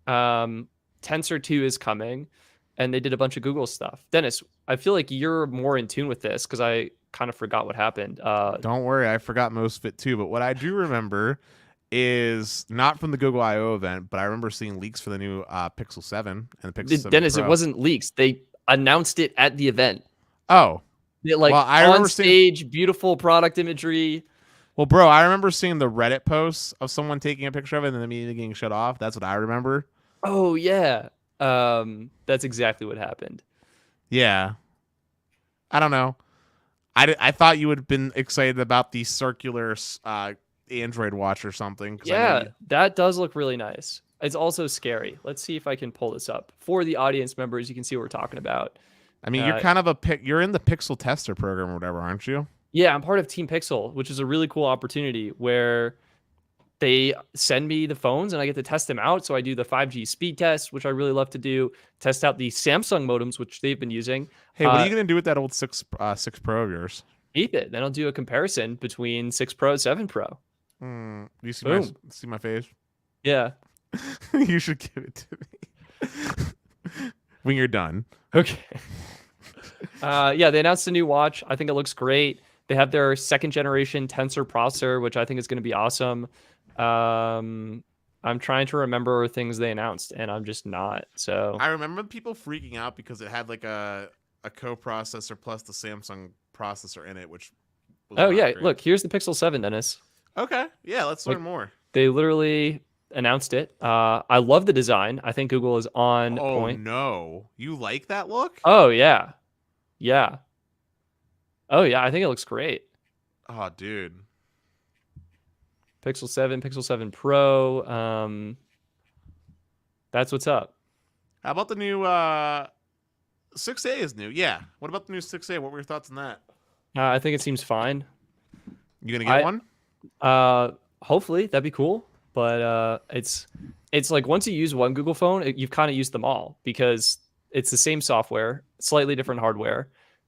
Tensor 2 is coming, and they did a bunch of Google stuff. Dennis, I feel like you're more in tune with this because I kind of forgot what happened. Don't worry, I forgot most of it too. But what I do remember is not from the Google I/O event, but I remember seeing leaks for the new Pixel 7 and the Pixel 7 Dennis, Pro. It wasn't leaks. They announced it at the event. Oh. I on stage, beautiful product imagery. Well, bro, I remember seeing the Reddit posts of someone taking a picture of it and then immediately getting shut off. That's what I remember. Oh, yeah. That's exactly what happened. Yeah. I don't know. I thought you would have been excited about the circular Android watch or something. Yeah, that does look really nice. It's also scary. Let's see if I can pull this up. For the audience members, you can see what we're talking about. I mean, you're kind of you're in the Pixel tester program or whatever, aren't you? Yeah, I'm part of Team Pixel, which is a really cool opportunity where they send me the phones and I get to test them out. So I do the 5G speed test, which I really love to do, test out the Samsung modems, which they've been using. Hey, what are you going to do with that old 6 Pro of yours? Keep it. Then I'll do a comparison between 6 Pro and 7 Pro. Do you see my face? Yeah. You should give it to me when you're done. Okay. Yeah, they announced a new watch. I think it looks great. They have their 2nd generation Tensor processor, which I think is going to be awesome. I'm trying to remember things they announced, and I'm just not. So I remember people freaking out because it had like a co-processor plus the Samsung processor in it, which was great. Look, here's the Pixel 7, Dennis. Okay, yeah, let's learn more. They literally announced it. I love the design. I think Google is on point. Oh no, you like that look? Oh yeah. Oh yeah, I think it looks great. Oh dude. Pixel 7, Pixel 7 Pro. That's what's up. How about the new 6A is new? Yeah. What about the new 6A? What were your thoughts on that? I think it seems fine. You gonna get one? Hopefully, that'd be cool. But it's like once you use one Google phone, you've kind of used them all because it's the same software, slightly different hardware.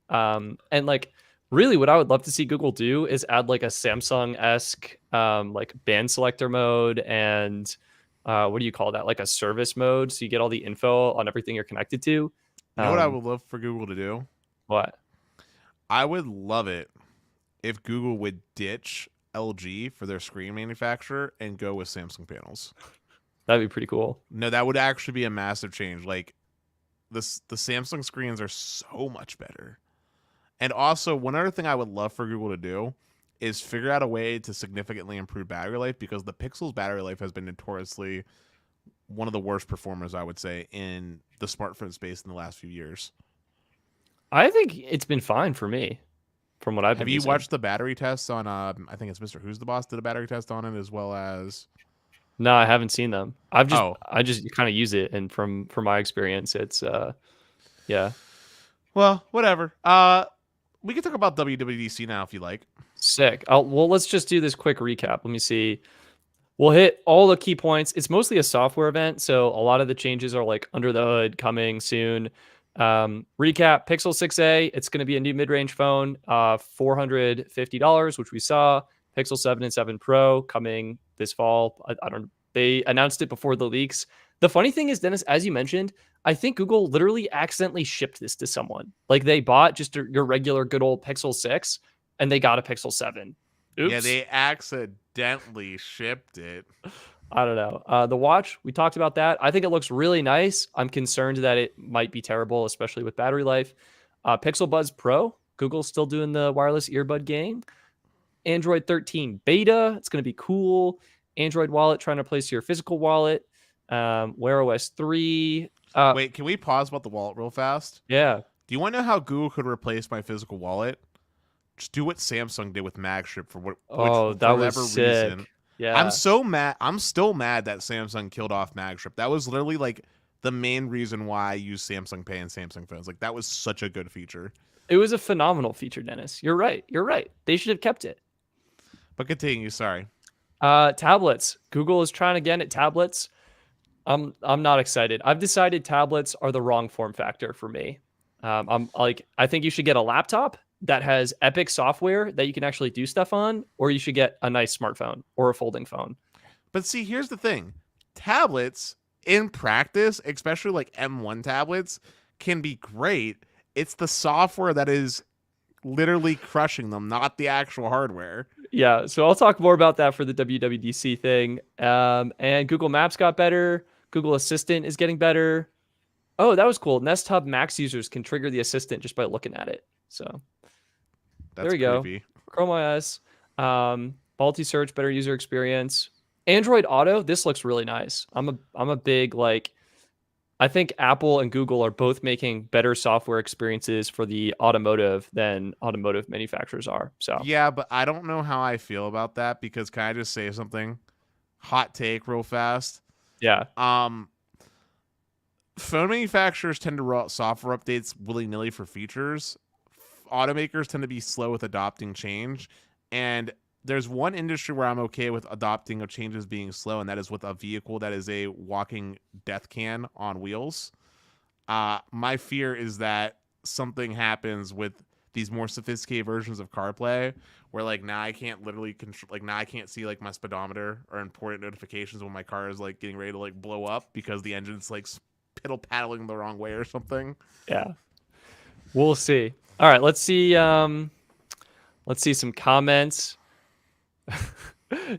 And like really what I would love to see Google do is add like a Samsung-esque like band selector mode and what do you call that? Like a service mode. So you get all the info on everything you're connected to. You know what I would love for Google to do? What? I would love it if Google would ditch LG for their screen manufacturer and go with Samsung panels. That'd be pretty cool. No, that would actually be a massive change. Like the Samsung screens are so much better. And also, one other thing I would love for Google to do is figure out a way to significantly improve battery life, because the Pixel's battery life has been notoriously one of the worst performers, I would say, in the smartphone space in the last few years. I think it's been fine for me, from what I've been Have you using. watched the battery tests on? I think it's Mr. Who's the Boss did a battery test on it, as well as. No, I haven't seen them. I just kind of use it, and from my experience, it's yeah. Well, whatever. We can talk about WWDC now if you like. Sick. Well, let's just do this quick recap. Let me see. We'll hit all the key points. It's mostly a software event, so a lot of the changes are like under the hood, coming soon. Recap: Pixel 6a. It's going to be a new mid-range phone, $450, which we saw. Pixel 7 and 7 Pro coming this fall. I don't. They announced it before the leaks. The funny thing is, Dennis, as you mentioned, I think Google literally accidentally shipped this to someone. Like they bought just your regular good old Pixel 6 and they got a Pixel 7. Oops. Yeah, they accidentally shipped it. I don't know. The watch, we talked about that. I think it looks really nice. I'm concerned that it might be terrible, especially with battery life. Pixel Buds Pro, Google's still doing the wireless earbud game. Android 13 beta, it's going to be cool. Android Wallet trying to replace your physical wallet. Wear OS 3. Wait, can we pause about the wallet real fast? Yeah. Do you want to know how Google could replace my physical wallet? Just do what Samsung did with MagStrip for whatever sick. reason. Yeah. I'm so mad. I'm still mad that Samsung killed off MagStrip. That was literally like the main reason why I use Samsung Pay and Samsung phones. Like that was such a good feature. It was a phenomenal feature, Dennis. You're right. They should have kept it. But continue. Sorry. Tablets. Google is trying again at tablets. I'm not excited. I've decided tablets are the wrong form factor for me. I think you should get a laptop that has epic software that you can actually do stuff on, or you should get a nice smartphone or a folding phone. But see, here's the thing. Tablets in practice, especially like M1 tablets, can be great. It's the software that is literally crushing them, not the actual hardware. Yeah, so I'll talk more about that for the WWDC thing. And Google Maps got better. Google Assistant is getting better. Oh, that was cool. Nest Hub Max users can trigger the Assistant just by looking at it. So That's there we creepy. go. Chrome OS, multi-search, better user experience. Android Auto, this looks really nice. I'm a big I think Apple and Google are both making better software experiences for the automotive than automotive manufacturers are. So yeah, but I don't know how I feel about that, because can I just say something? Hot take real fast. Yeah. Phone manufacturers tend to roll out software updates willy-nilly for features. Automakers tend to be slow with adopting change. And there's one industry where I'm okay with adopting of changes being slow, and that is with a vehicle that is a walking death can on wheels. My fear is that something happens with these more sophisticated versions of CarPlay, where like now I can't literally control, like now I can't see like my speedometer or important notifications when my car is like getting ready to like blow up because the engine's like piddle paddling the wrong way or something. Yeah. We'll see. All right, let's see some comments.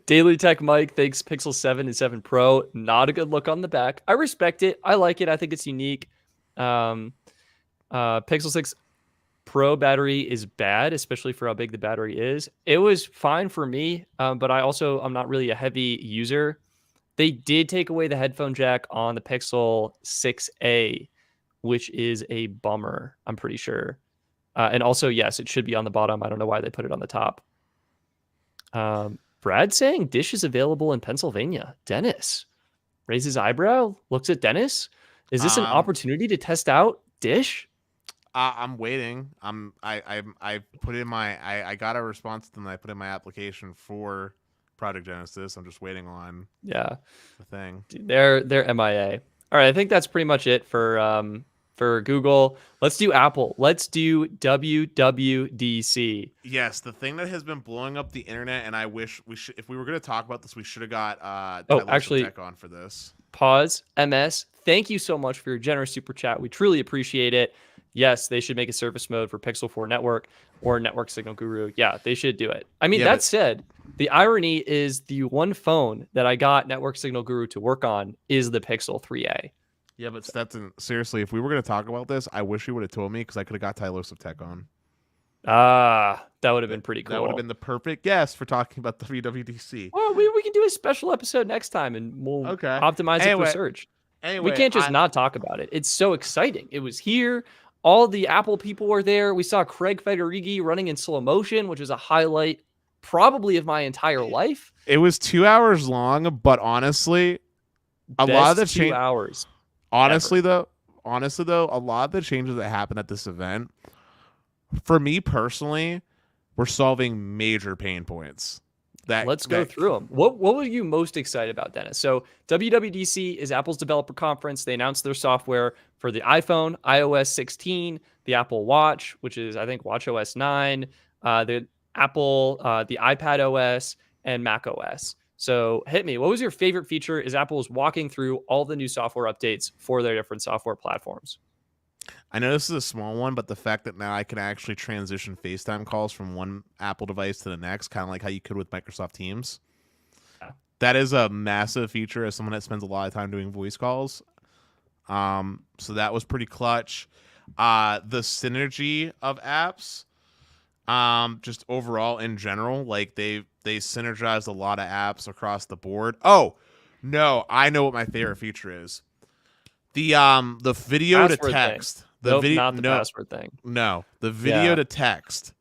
Daily Tech Mike thinks Pixel 7 and 7 Pro not a good look on the back. I respect it. I like it. I think it's unique. Pixel 6 Pro battery is bad, especially for how big the battery is. It was fine for me, but I'm not really a heavy user. They did take away the headphone jack on the Pixel 6a, which is a bummer, I'm pretty sure. And also, yes, it should be on the bottom. I don't know why they put it on the top. Brad saying Dish is available in Pennsylvania. Dennis raises eyebrow, looks at Dennis. Is this an opportunity to test out Dish? I'm waiting. I put in I got a response to them. I put in my application for Project Genesis. I'm just waiting on the thing. They're MIA. All right, I think that's pretty much it for Google. Let's do Apple. Let's do WWDC. Yes, the thing that has been blowing up the internet, and I wish we should, if we were going to talk about this, we should have got actually Tech on for this. Pause. MS, thank you so much for your generous super chat. We truly appreciate it. Yes, they should make a service mode for Pixel 4 Network or Network Signal Guru. Yeah, they should do it. I mean, that said, the irony is the one phone that I got Network Signal Guru to work on is the Pixel 3a. Yeah, but Stetson, seriously, if we were going to talk about this, I wish you would have told me because I could have got Tylosive Tech on. That would have been pretty That would have cool. been the perfect guest for talking about the WWDC. Well, we can do a special episode next time, and we'll Okay. optimize it for search. We can't just not talk about it. It's so exciting. It was here. All the Apple people were there. We saw Craig Federighi running in slow motion, which is a highlight probably of my entire life. It was 2 hours long, but honestly, a lot of the 2 hours. Honestly though, a lot of the changes that happened at this event, for me personally, were solving major pain points. Let's go through them. What were you most excited about, Dennis? So WWDC is Apple's developer conference. They announced their software for the iPhone, iOS 16, the Apple Watch, which is I think WatchOS 9, the Apple, the iPad OS, and Mac OS. So hit me. What was your favorite feature as Apple was walking through all the new software updates for their different software platforms? I know this is a small one, but the fact that now I can actually transition FaceTime calls from one Apple device to the next, kind of like how you could with Microsoft Teams. Yeah. That is a massive feature as someone that spends a lot of time doing voice calls. So that was pretty clutch. The synergy of apps, just overall in general, like they synergized a lot of apps across the board. Oh, no, I know what my favorite feature is. The video Password to text. Thing. Not the password thing. No, the video to text.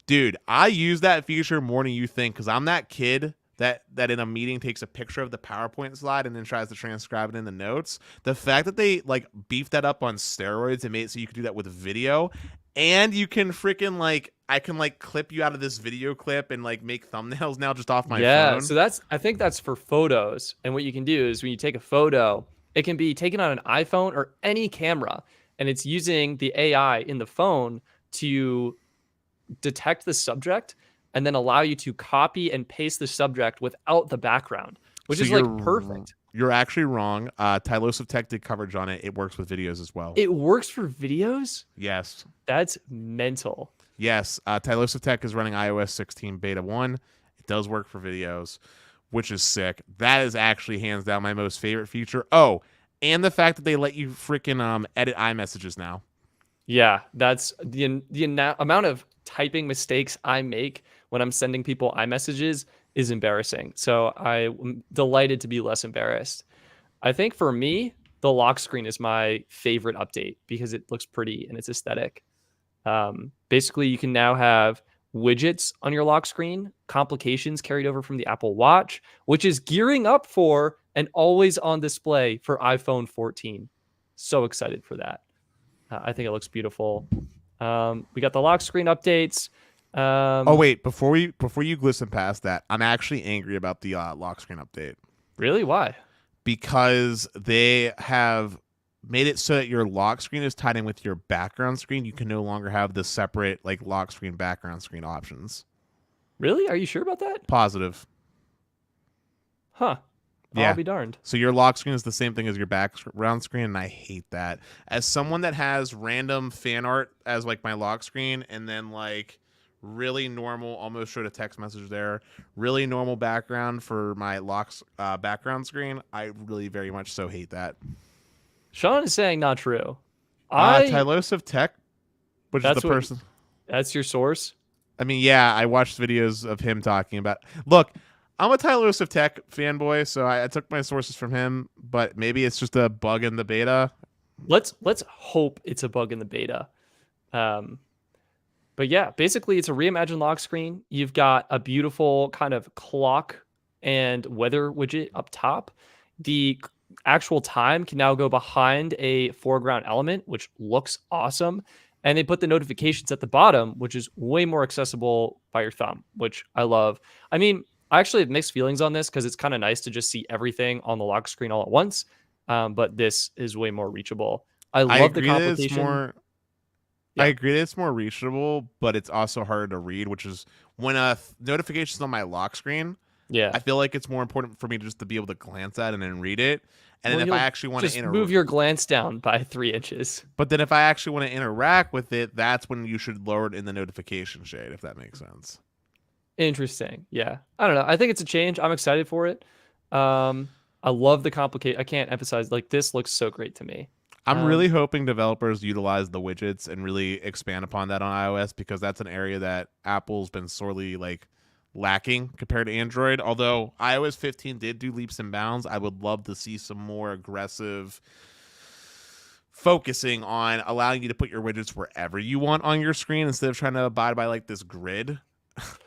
Dude, I use that feature more than you think because I'm that kid that in a meeting takes a picture of the PowerPoint slide and then tries to transcribe it in the notes. The fact that they like beefed that up on steroids and made it so you could do that with video, and you can freaking like I can like clip you out of this video clip and like make thumbnails now just off my phone. Yeah, so I think that's for photos. And what you can do is when you take a photo, it can be taken on an iPhone or any camera, and it's using the AI in the phone to detect the subject and then allow you to copy and paste the subject without the background, which is like perfect. You're actually wrong. Tylosive Tech did coverage on it. It works with videos as well. It works for videos? Yes. That's mental. Yes. Tylosive Tech is running iOS 16 Beta 1. It does work for videos, which is sick. That is actually hands down my most favorite feature. Oh, and the fact that they let you freaking edit iMessages now. Yeah, that's the amount of typing mistakes I make when I'm sending people iMessages is embarrassing. So I'm delighted to be less embarrassed. I think for me, the lock screen is my favorite update because it looks pretty and it's aesthetic. Basically, you can now have widgets on your lock screen, complications carried over from the Apple Watch, which is gearing up for an always on display for iPhone 14. So excited for that. I think it looks beautiful. We got the lock screen updates. Oh wait, before you glisten past that, I'm actually angry about the lock screen update. Really? Why? Because they have made it so that your lock screen is tied in with your background screen. You can no longer have the separate like lock screen, background screen options. Really? Are you sure about that? Positive. Huh. Yeah. I'll be darned. So your lock screen is the same thing as your background screen, and I hate that. As someone that has random fan art as like my lock screen, and then like really normal, almost showed a text message there, really normal background for my locks background screen, I really very much so hate that. Sean is saying not true. Tylosive Tech, which is the person. That's your source? I mean, yeah, I watched videos of him talking about. Look, I'm a Tylosive Tech fanboy, so I took my sources from him, but maybe it's just a bug in the beta. Let's hope it's a bug in the beta. But yeah, basically it's a reimagined lock screen. You've got a beautiful kind of clock and weather widget up top. The actual time can now go behind a foreground element, which looks awesome. And they put the notifications at the bottom, which is way more accessible by your thumb, which I love. I mean, I actually have mixed feelings on this because it's kind of nice to just see everything on the lock screen all at once. But this is way more reachable. I love the complication. I agree that it's more reachable, but it's also harder to read, which is when a notification is on my lock screen. Yeah, I feel like it's more important for me just to be able to glance at it and then read it. And then if I actually want to move your glance down by 3 inches. But then if I actually want to interact with it, that's when you should lower it in the notification shade, if that makes sense. Interesting. Yeah. I don't know. I think it's a change. I'm excited for it. I'm I love the complicate. I can't emphasize, like, this looks so great to me. I'm really hoping developers utilize the widgets and really expand upon that on iOS, because that's an area that Apple's been sorely like lacking compared to Android. Although iOS 15 did do leaps and bounds, I would love to see some more aggressive focusing on allowing you to put your widgets wherever you want on your screen instead of trying to abide by like this grid.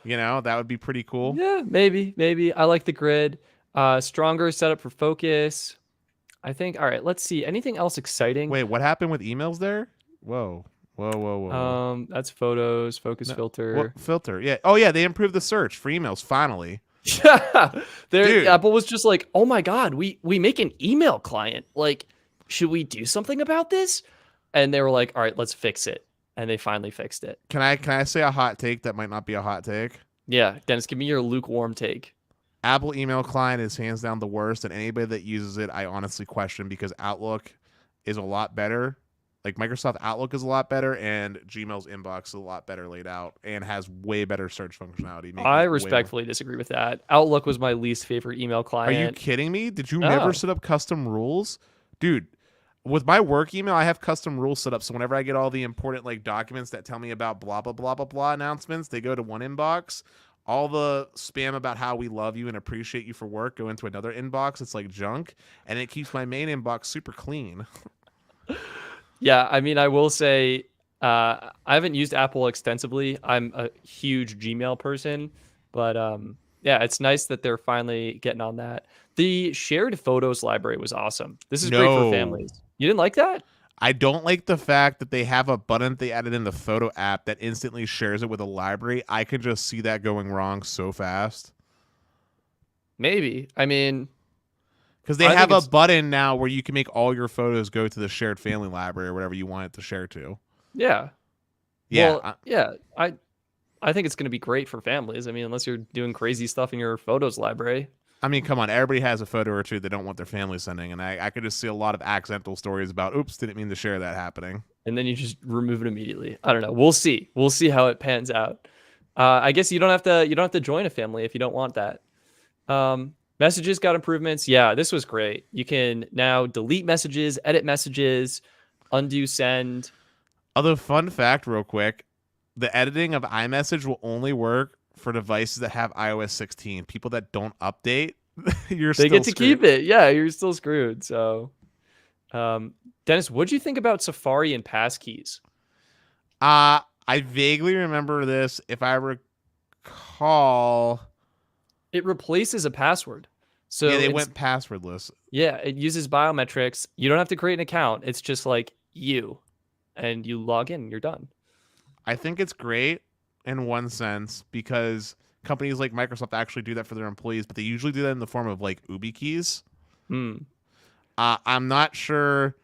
That would be pretty cool. Yeah, maybe. I like the grid. Stronger setup for focus. I think. All right, let's see. Anything else exciting? Wait, what happened with emails there? Whoa. That's photos, focus filter. Filter. Yeah. Oh yeah, they improved the search for emails finally. Yeah. Apple was just like, "Oh my god, we make an email client. Like, should we do something about this?" And they were like, "All right, let's fix it." And they finally fixed it. Can I say a hot take that might not be a hot take? Yeah, Dennis, give me your lukewarm take. Apple email client is hands down the worst, and anybody that uses it, I honestly question, because Outlook is a lot better. Like Microsoft Outlook is a lot better, and Gmail's inbox is a lot better laid out and has way better search functionality. I respectfully disagree with that. Outlook was my least favorite email client. Are you kidding me? Did you never set up custom rules? Dude, with my work email, I have custom rules set up, so whenever I get all the important like documents that tell me about blah, blah, blah, blah, blah announcements, they go to one inbox. All the spam about how we love you and appreciate you for work go into another inbox. It's like junk, and it keeps my main inbox super clean. Yeah, I mean, I will say I haven't used Apple extensively. I'm a huge Gmail person, but yeah, it's nice that they're finally getting on that. The shared photos library was awesome. This is great for families. You didn't like that? I don't like the fact that they have a button they added in the photo app that instantly shares it with a library. I can just see that going wrong so fast. Maybe. I mean, because they have a button now where you can make all your photos go to the shared family library or whatever you want it to share to. Yeah. Yeah. Well, I think it's going to be great for families. I mean, unless you're doing crazy stuff in your photos library. I mean, come on. Everybody has a photo or two they don't want their family sending. And I could just see a lot of accidental stories about, oops, didn't mean to share that happening. And then you just remove it immediately. I don't know. We'll see. We'll see how it pans out. I guess you don't have to join a family if you don't want that. Messages got improvements. Yeah, this was great. You can now delete messages, edit messages, undo send. Although, fun fact real quick, the editing of iMessage will only work for devices that have iOS 16. People that don't update, they get to keep it. Yeah, you're still screwed. So, Dennis, what'd you think about Safari and passkeys? I vaguely remember this. If I recall, it replaces a password. So yeah, they went passwordless. Yeah, it uses biometrics. You don't have to create an account. It's just like you, and you log in. You're done. I think it's great in one sense because companies like Microsoft actually do that for their employees, but they usually do that in the form of like Ubi keys. I'm not sure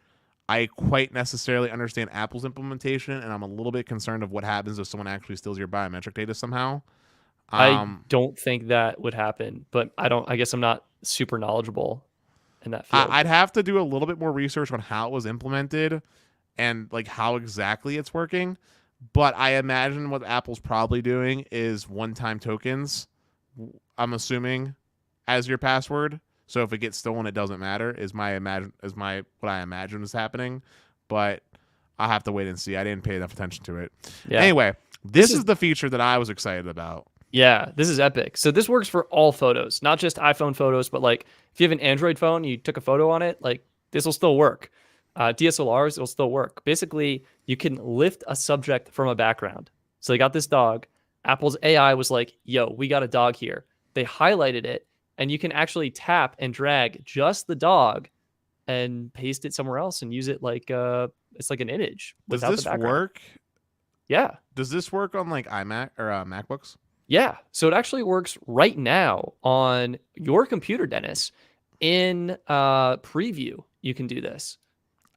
I quite necessarily understand Apple's implementation, and I'm a little bit concerned of what happens if someone actually steals your biometric data somehow. I don't think that would happen, but I guess I'm not super knowledgeable in that field. I'd have to do a little bit more research on how it was implemented and like how exactly it's working. But I imagine what Apple's probably doing is one-time tokens, I'm assuming, as your password. So if it gets stolen, it doesn't matter. What I imagine is happening. But I'll have to wait and see. I didn't pay enough attention to it. Yeah. Anyway, this is the feature that I was excited about. Yeah, this is epic. So this works for all photos, not just iPhone photos, but like if you have an Android phone, you took a photo on it, like this will still work. DSLRs, it'll still work. Basically, you can lift a subject from a background. So they got this dog. Apple's AI was like, yo, we got a dog here. They highlighted it, and you can actually tap and drag just the dog and paste it somewhere else and use it like it's like an image. Does this work? Yeah. Does this work on like iMac or MacBooks? Yeah. So it actually works right now on your computer, Dennis. In preview, you can do this.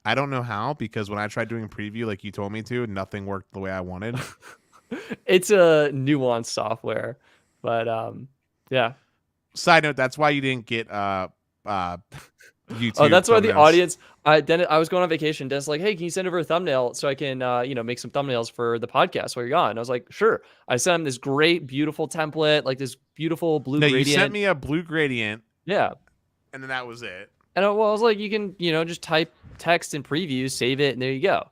I don't know how, because when I tried doing preview like you told me to, nothing worked the way I wanted. It's a nuanced software, but yeah. Side note, that's why you didn't get YouTube. Oh, that's why the audience. Then I was going on vacation. Dennis like, hey, can you send over a thumbnail so I can make some thumbnails for the podcast while you're gone? And I was like, sure. I sent him this great, beautiful template, like this beautiful blue gradient. You sent me a blue gradient. Yeah. and then that was it. And I was like, you can, just type text in preview, save it, and there you go.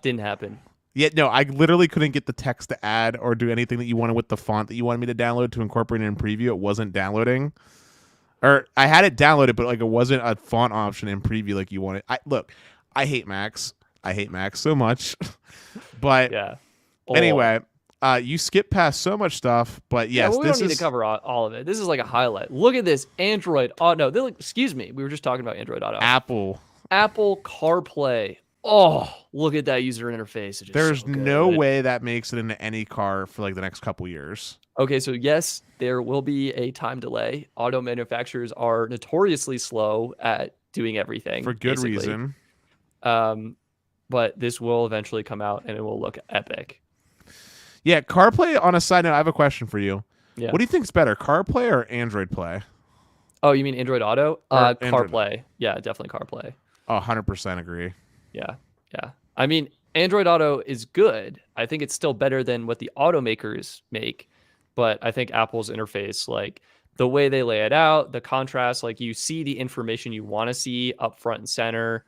Didn't happen. Yeah, no, I literally couldn't get the text to add or do anything that you wanted with the font that you wanted me to download to incorporate it in preview. It wasn't downloading. Or I had it downloaded, but like it wasn't a font option in preview like you wanted. I hate Macs. I hate Macs so much. But yeah. Anyway, you skip past so much stuff, but yes, we don't need to cover all of it. This is like a highlight. Look at this Android Auto. Excuse me, we were just talking about Android Auto. Apple CarPlay. Oh, look at that user interface. There's no way that makes it into any car for like the next couple years. Okay, so yes, there will be a time delay. Auto manufacturers are notoriously slow at doing everything. For good reason. But this will eventually come out and it will look epic. Yeah, CarPlay, on a side note, I have a question for you. Yeah. What do you think is better, CarPlay or Android Play? Oh, you mean Android Auto? Android. CarPlay. Yeah, definitely CarPlay. 100% agree. Yeah. I mean, Android Auto is good. I think it's still better than what the automakers make. But I think Apple's interface, like the way they lay it out, the contrast, like you see the information you want to see up front and center.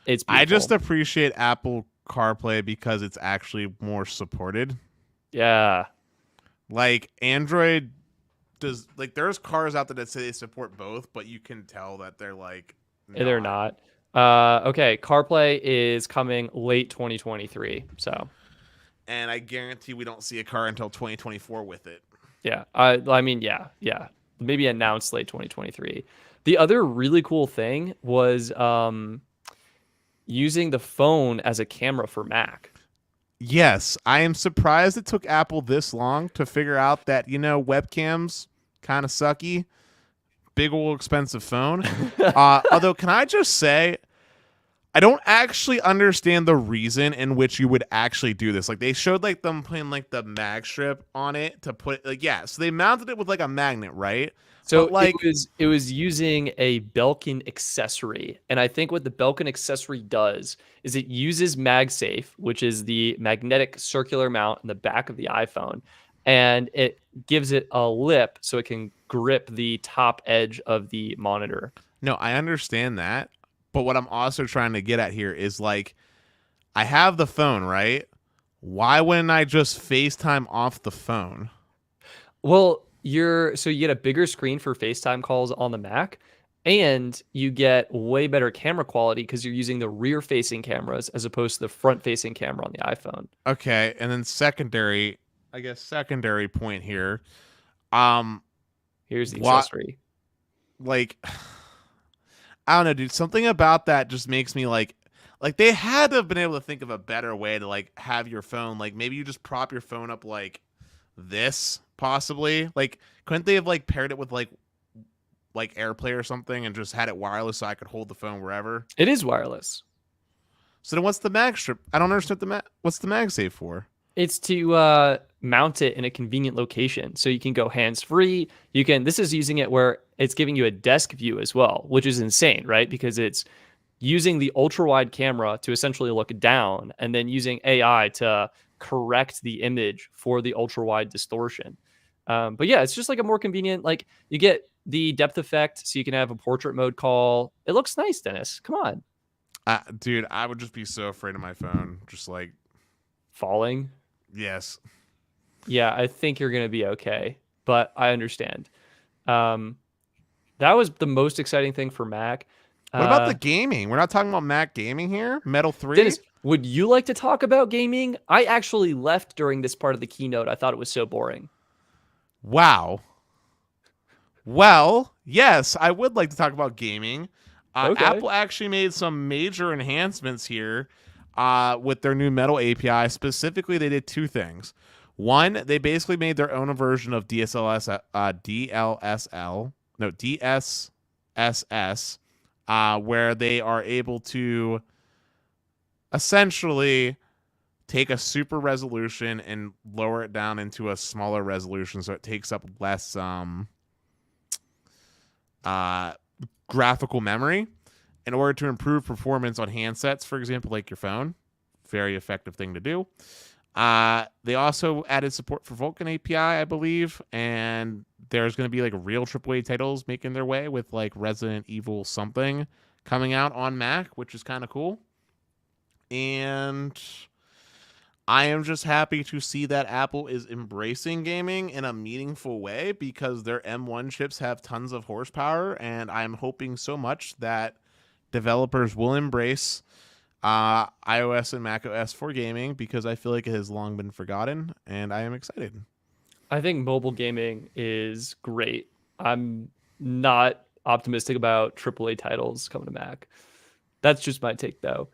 It's beautiful. I just appreciate Apple CarPlay because it's actually more supported. Yeah. Like Android does, like there's cars out there that say they support both, but you can tell that they're like they're not. Okay, CarPlay is coming late 2023. So, and I guarantee we don't see a car until 2024 with it. Yeah. I mean, yeah. Maybe announced late 2023. The other really cool thing was using the phone as a camera for Mac. Yes, I am surprised it took Apple this long to figure out that, webcams kind of sucky. Big old expensive phone. Although, can I just say, I don't actually understand the reason in which you would actually do this. Like, they showed like them putting like the mag strip on it to put so they mounted it with like a magnet, right? So like it was using a Belkin accessory, and I think what the Belkin accessory does is it uses MagSafe, which is the magnetic circular mount in the back of the iPhone, and it gives it a lip so it can grip the top edge of the monitor. No, I understand that, but what I'm also trying to get at here is like, I have the phone, right? Why wouldn't I just FaceTime off the phone? Well, you get a bigger screen for FaceTime calls on the Mac, and you get way better camera quality because you're using the rear-facing cameras as opposed to the front-facing camera on the iPhone. Okay, and then secondary point here. Here's the accessory. Like, I don't know, dude. Something about that just makes me like they had to have been able to think of a better way to like have your phone. Like maybe you just prop your phone up like this. Possibly, like, couldn't they have like paired it with like AirPlay or something and just had it wireless so I could hold the phone wherever? It is wireless. So then what's the mag strip? I don't understand what's the MagSafe for? It's to mount it in a convenient location so you can go hands-free. This is using it where it's giving you a desk view as well, which is insane, right? Because it's using the ultra-wide camera to essentially look down and then using AI to correct the image for the ultra-wide distortion. But yeah, it's just like a more convenient, like you get the depth effect so you can have a portrait mode call. It looks nice, Dennis. Come on. Dude, I would just be so afraid of my phone. Just like falling. Yes. Yeah, I think you're going to be okay, but I understand. That was the most exciting thing for Mac. What about the gaming? We're not talking about Mac gaming here? Metal 3? Dennis, would you like to talk about gaming? I actually left during this part of the keynote. I thought it was so boring. Wow. Well, yes, I would like to talk about gaming. Okay. Apple actually made some major enhancements here with their new Metal API. Specifically, they did two things. One, they basically made their own version of DSSS, where they are able to essentially take a super resolution and lower it down into a smaller resolution so it takes up less graphical memory in order to improve performance on handsets, for example, like your phone. Very effective thing to do. They also added support for Vulkan API, I believe, and there's going to be like real AAA titles making their way with like Resident Evil something coming out on Mac, which is kind of cool. And I am just happy to see that Apple is embracing gaming in a meaningful way because their M1 chips have tons of horsepower, and I'm hoping so much that developers will embrace iOS and macOS for gaming because I feel like it has long been forgotten, and I am excited. I think mobile gaming is great. I'm not optimistic about AAA titles coming to Mac. That's just my take, though.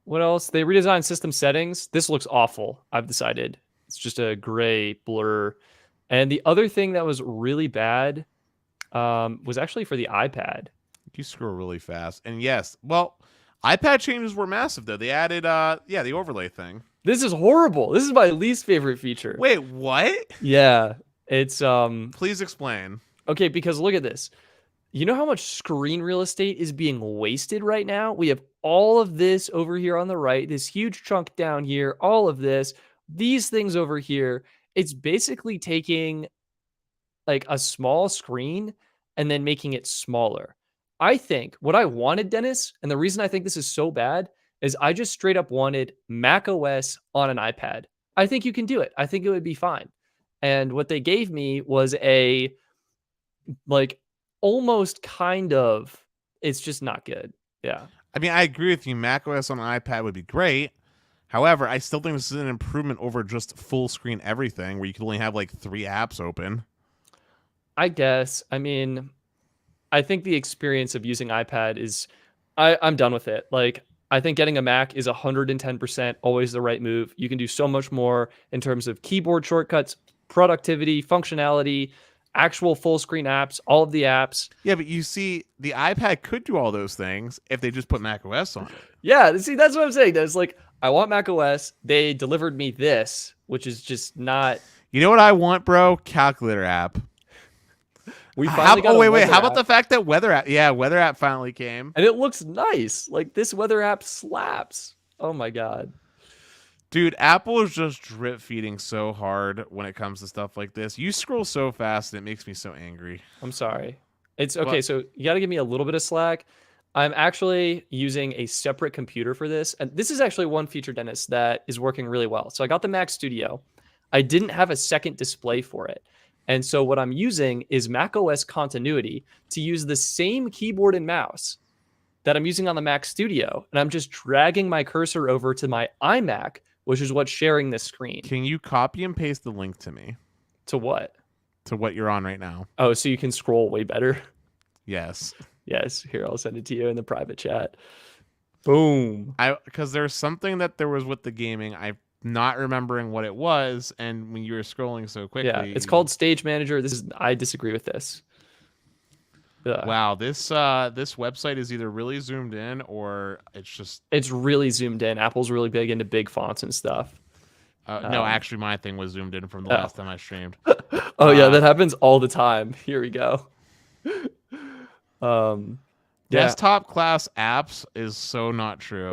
What else? They redesigned system settings. This looks awful, I've decided. It's just a gray blur. And the other thing that was really bad was actually for the iPad. You scroll really fast. And yes, well, iPad changes were massive, though. They added, the overlay thing. This is horrible. This is my least favorite feature. Wait, what? Yeah, it's... Please explain. Okay, because look at this. You know how much screen real estate is being wasted right now? We have all of this over here on the right, this huge chunk down here, all of this, these things over here. It's basically taking like a small screen and then making it smaller. I think what I wanted, Dennis, and the reason I think this is so bad is I just straight up wanted Mac OS on an iPad. I think you can do it. I think it would be fine. And what they gave me was a like almost kind of, it's just not good. Yeah. I mean, I agree with you. macOS on an iPad would be great. However, I still think this is an improvement over just full screen everything where you can only have like 3 apps open. I guess. I mean, I think the experience of using iPad is, I'm done with it. Like, I think getting a Mac is 110% always the right move. You can do so much more in terms of keyboard shortcuts, productivity, functionality, actual full screen apps, all of the apps. Yeah, but you see, the iPad could do all those things if they just put macOS on it. Yeah, see, that's what I'm saying. That's like, I want macOS. They delivered me this, which is just not. You know what I want, bro? Calculator app. We finally got wait. How about the fact that weather app finally came? And it looks nice. Like, this weather app slaps. Oh my God. Dude, Apple is just drip feeding so hard when it comes to stuff like this. You scroll so fast and it makes me so angry. I'm sorry. It's okay. So you got to give me a little bit of slack. I'm actually using a separate computer for this. And this is actually one feature, Dennis, that is working really well. So I got the Mac Studio. I didn't have a second display for it. And so what I'm using is macOS Continuity to use the same keyboard and mouse that I'm using on the Mac Studio. And I'm just dragging my cursor over to my iMac, which is what's sharing this screen. Can you copy and paste the link to me? To what? To what you're on right now. Oh, so you can scroll way better? Yes. Yes. Here, I'll send it to you in the private chat. Boom. Because there's something that there was with the gaming. I'm not remembering what it was. And when you were scrolling so quickly. Yeah, it's called Stage Manager. I disagree with this. Ugh. Wow, this website is either really zoomed in or it's really zoomed in. Apple's really big into big fonts and stuff. No, actually, my thing was zoomed in from the last time I streamed. Oh yeah, that happens all the time. Here we go. Desktop class apps is so not true.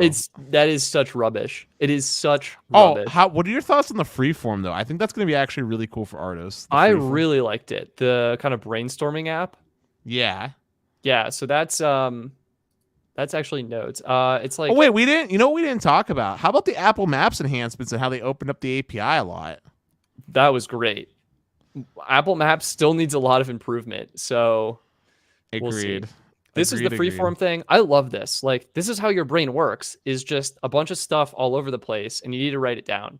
That is such rubbish. It is such rubbish. What are your thoughts on the freeform though? I think that's going to be actually really cool for artists. I really liked it. The kind of brainstorming app. Yeah. Yeah, so that's actually Notes. It's like, oh wait, we didn't talk about. How about the Apple Maps enhancements and how they opened up the API a lot? That was great. Apple Maps still needs a lot of improvement, so agreed. This is the freeform thing. I love this. Like, this is how your brain works, is just a bunch of stuff all over the place, and you need to write it down.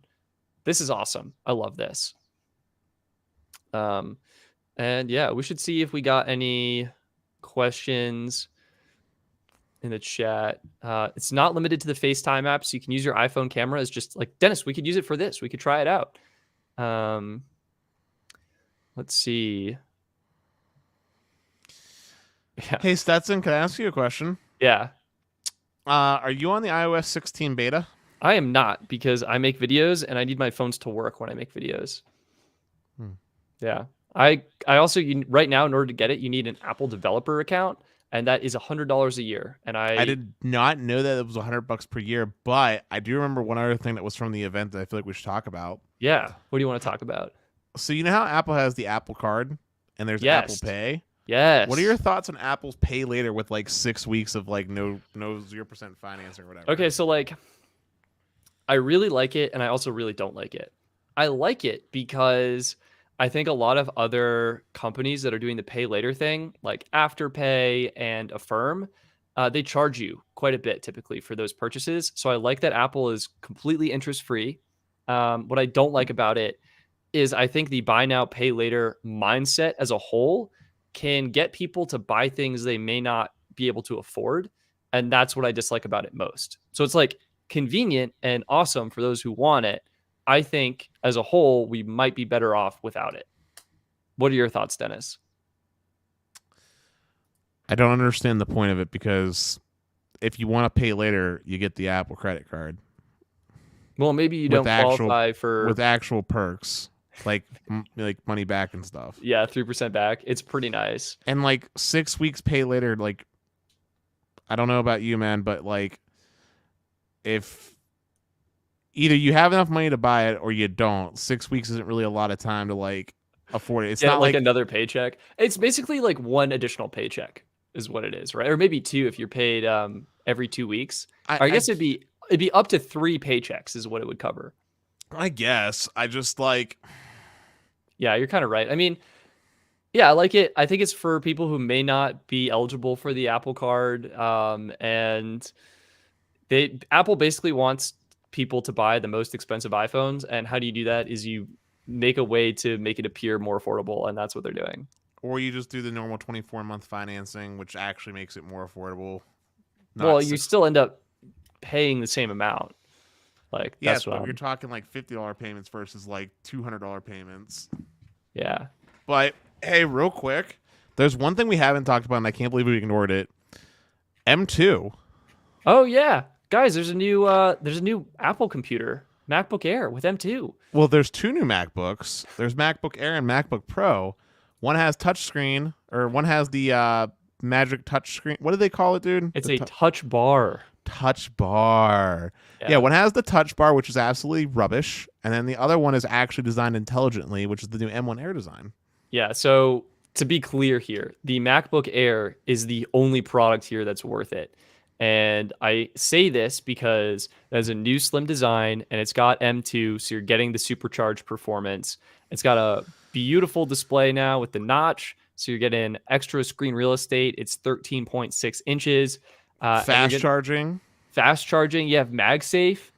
This is awesome. I love this. And yeah, we should see if we got any questions in the chat. It's not limited to the FaceTime app, so you can use your iPhone camera as just like, Dennis, we could use it for this. We could try it out. Let's see. Yeah. Hey, Stetson, can I ask you a question? Yeah. Are you on the iOS 16 beta? I am not, because I make videos and I need my phones to work when I make videos. Yeah. I also, right now, in order to get it, you need an Apple developer account. and that is $100 a year. And I did not know that it was $100 per year, but I do remember one other thing that was from the event that I feel like we should talk about. Yeah. What do you want to talk about? So you know how Apple has the Apple Card and there's Apple Pay? Yes. What are your thoughts on Apple's Pay Later with like 6 weeks of like no 0% financing or whatever? Okay, so like I really like it and I also really don't like it. I like it because I think a lot of other companies that are doing the pay later thing, like Afterpay and Affirm, they charge you quite a bit typically for those purchases. So I like that Apple is completely interest free. What I don't like about it is I think the buy now, pay later mindset as a whole can get people to buy things they may not be able to afford. And that's what I dislike about it most. So it's like convenient and awesome for those who want it. I think as a whole, we might be better off without it. What are your thoughts, Dennis? I don't understand the point of it because if you want to pay later, you get the Apple credit card. Well, maybe you don't qualify for with actual perks like money back and stuff. Yeah, 3% back. It's pretty nice. And like 6 weeks pay later, like I don't know about you, man, but like if either you have enough money to buy it or you don't, 6 weeks isn't really a lot of time to like afford it. It's not like another paycheck. It's basically like one additional paycheck is what it is, right? Or maybe two if you're paid every 2 weeks. I guess it'd be up to 3 paychecks is what it would cover. I guess. I just like Yeah, you're kind of right. I mean, yeah, I like it. I think it's for people who may not be eligible for the Apple Card, and Apple basically wants people to buy the most expensive iPhones. And how do you do that? Is you make a way to make it appear more affordable, and that's what they're doing. Or you just do the normal 24-month financing, which actually makes it more affordable. Well, you still end up paying the same amount. Like that's what you're talking like $50 payments versus like $200 payments. Yeah. But hey, real quick, there's one thing we haven't talked about, and I can't believe we ignored it. M2. Oh yeah, guys, there's a new Apple computer, MacBook Air with M2. Well, there's 2 new MacBooks. There's MacBook Air and MacBook Pro. One has touchscreen, or one has the Magic touchscreen. What do they call it, dude? It's a touch bar. Touch bar. Yeah, one has the touch bar, which is absolutely rubbish, and then the other one is actually designed intelligently, which is the new M1 Air design. Yeah, so to be clear here, the MacBook Air is the only product here that's worth it. And I say this because it has a new slim design and it's got M2, so you're getting the supercharged performance. It's got a beautiful display now with the notch, so you're getting extra screen real estate. It's 13.6 inches. Fast charging. You have MagSafe.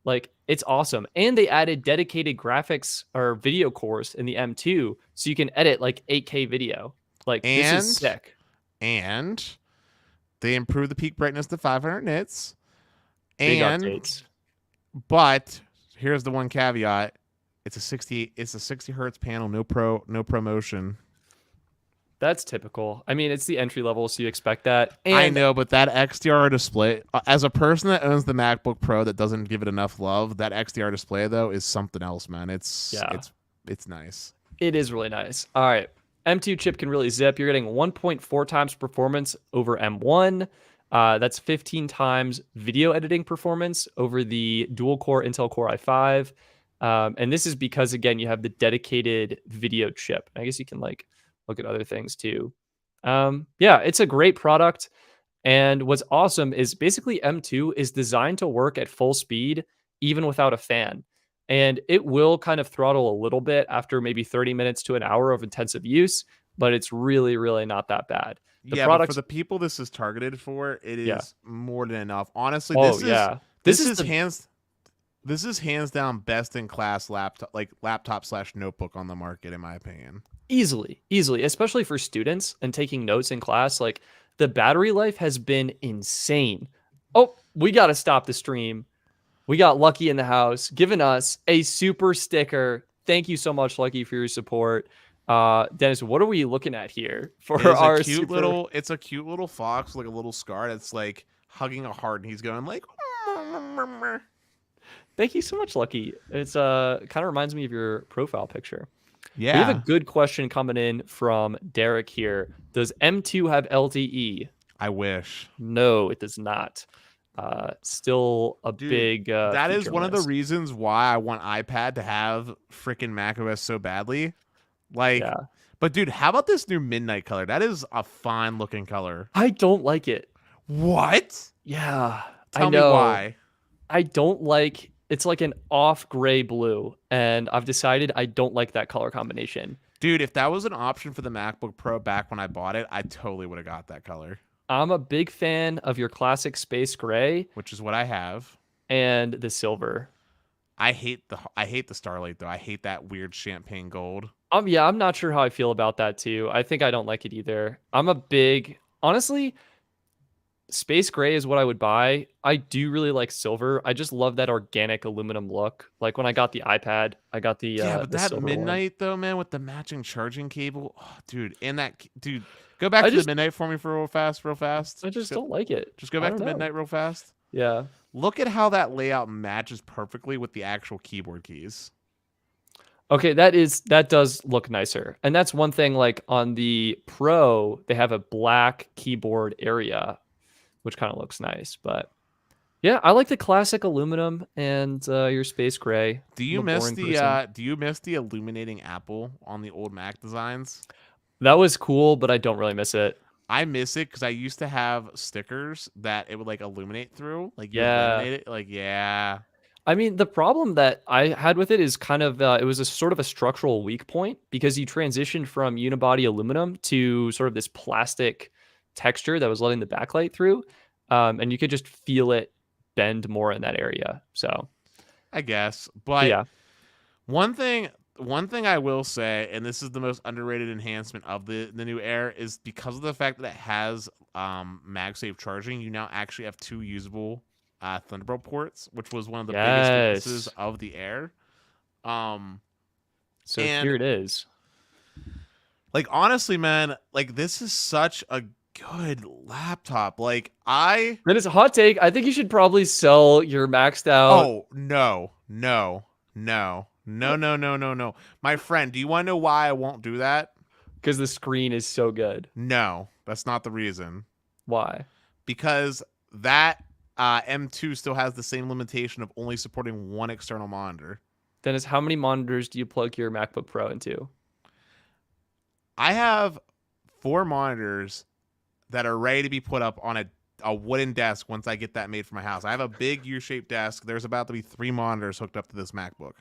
Like, it's awesome. And they added dedicated graphics or video cores in the M2, so you can edit like 8K video. Like, this is sick. And they improved the peak brightness to 500 nits. Big updates. But here's the one caveat: it's a 60 hertz panel, no ProMotion. That's typical. I mean, it's the entry level, so you expect that. And I know, but that XDR display, as a person that owns the MacBook Pro that doesn't give it enough love, that XDR display though is something else, man. It's nice. It is really nice. All right. M2 chip can really zip. You're getting 1.4 times performance over M1. That's 15 times video editing performance over the dual-core Intel Core i5. And this is because, again, you have the dedicated video chip. I guess you can like look at other things too. Yeah, it's a great product. And what's awesome is basically M2 is designed to work at full speed, even without a fan. And it will kind of throttle a little bit after maybe 30 minutes to an hour of intensive use, but it's really, really not that bad. But for the people this is targeted for, it is more than enough. Honestly, this is hands down best in class laptop/notebook on the market, in my opinion. Easily, especially for students and taking notes in class. Like, the battery life has been insane. Oh, we got to stop the stream. We got Lucky in the house giving us a super sticker. Thank you so much, Lucky, for your support. Dennis, what are we looking at here for our cute it's a cute little fox with like a little scar that's like hugging a heart, and he's going like Thank you so much, Lucky. It's kind of reminds me of your profile picture. Yeah. We have a good question coming in from Derek here. Does M2 have LTE? I wish. No, it does not. Still a Dude, big that is feature one of the miss. reasons why I want iPad to have freaking macOS so badly. Like, Yeah. but dude, how about this new midnight color? That is a fine looking color. I don't like it. What? Yeah, I Tell me know. why. I don't like it's like an off gray blue, and I've decided I don't like that color combination. Dude, if that was an option for the MacBook Pro back when I bought it, I totally would have got that color, I'm a big fan of your classic space gray which is what I have. and the silver. I hate the Starlight though. I hate that weird champagne gold. Yeah, I'm not sure how I feel about that too. I think I don't like it either. I'm a big honestly, space gray is what I would buy. I do really like silver. I just love that organic aluminum look. Like when I got the iPad, I got Yeah, but the that silver one. midnight though, man, with the matching charging cable, oh, dude, and dude, go back I to the just midnight for me for real fast, real fast. I just don't like it. Just go I back don't to know. midnight real fast. Yeah. Look at how that layout matches perfectly with the actual keyboard keys. Okay, that does look nicer. And that's one thing like on the Pro, they have a black keyboard area, which kind of looks nice, but yeah, I like the classic aluminum and your space gray. Do I'm you a miss boring person. the illuminating apple on the old Mac designs? That was cool, but I don't really miss it. I miss it because I used to have stickers that it would like illuminate through. Like you would Yeah. laminate it. Like, yeah. I mean, the problem that I had with it is kind of it was a sort of a structural weak point because you transitioned from unibody aluminum to sort of this plastic texture that was letting the backlight through, and you could just feel it bend more in that area. So I guess. but But yeah, one thing I will say, and this is the most underrated enhancement of the new Air, is because of the fact that it has MagSafe charging, you now actually have two usable Thunderbolt ports, which was one of the biggest weaknesses yes. of the Air. Um, So and here it is. like honestly, man, like this is such a good laptop. Like I Then it's a hot take. I think you should probably sell your maxed out. Oh, no, no, no, no, no, no, no, no. My friend, do you want to know why I won't do that? Because the screen is so good. No, that's not the reason. Why? Because that M2 still has the same limitation of only supporting one external monitor. Dennis, how many monitors do you plug your MacBook Pro into? I have 4 monitors that are ready to be put up on a wooden desk once I get that made for my house. I have a big U-shaped desk. There's about to be 3 monitors hooked up to this MacBook.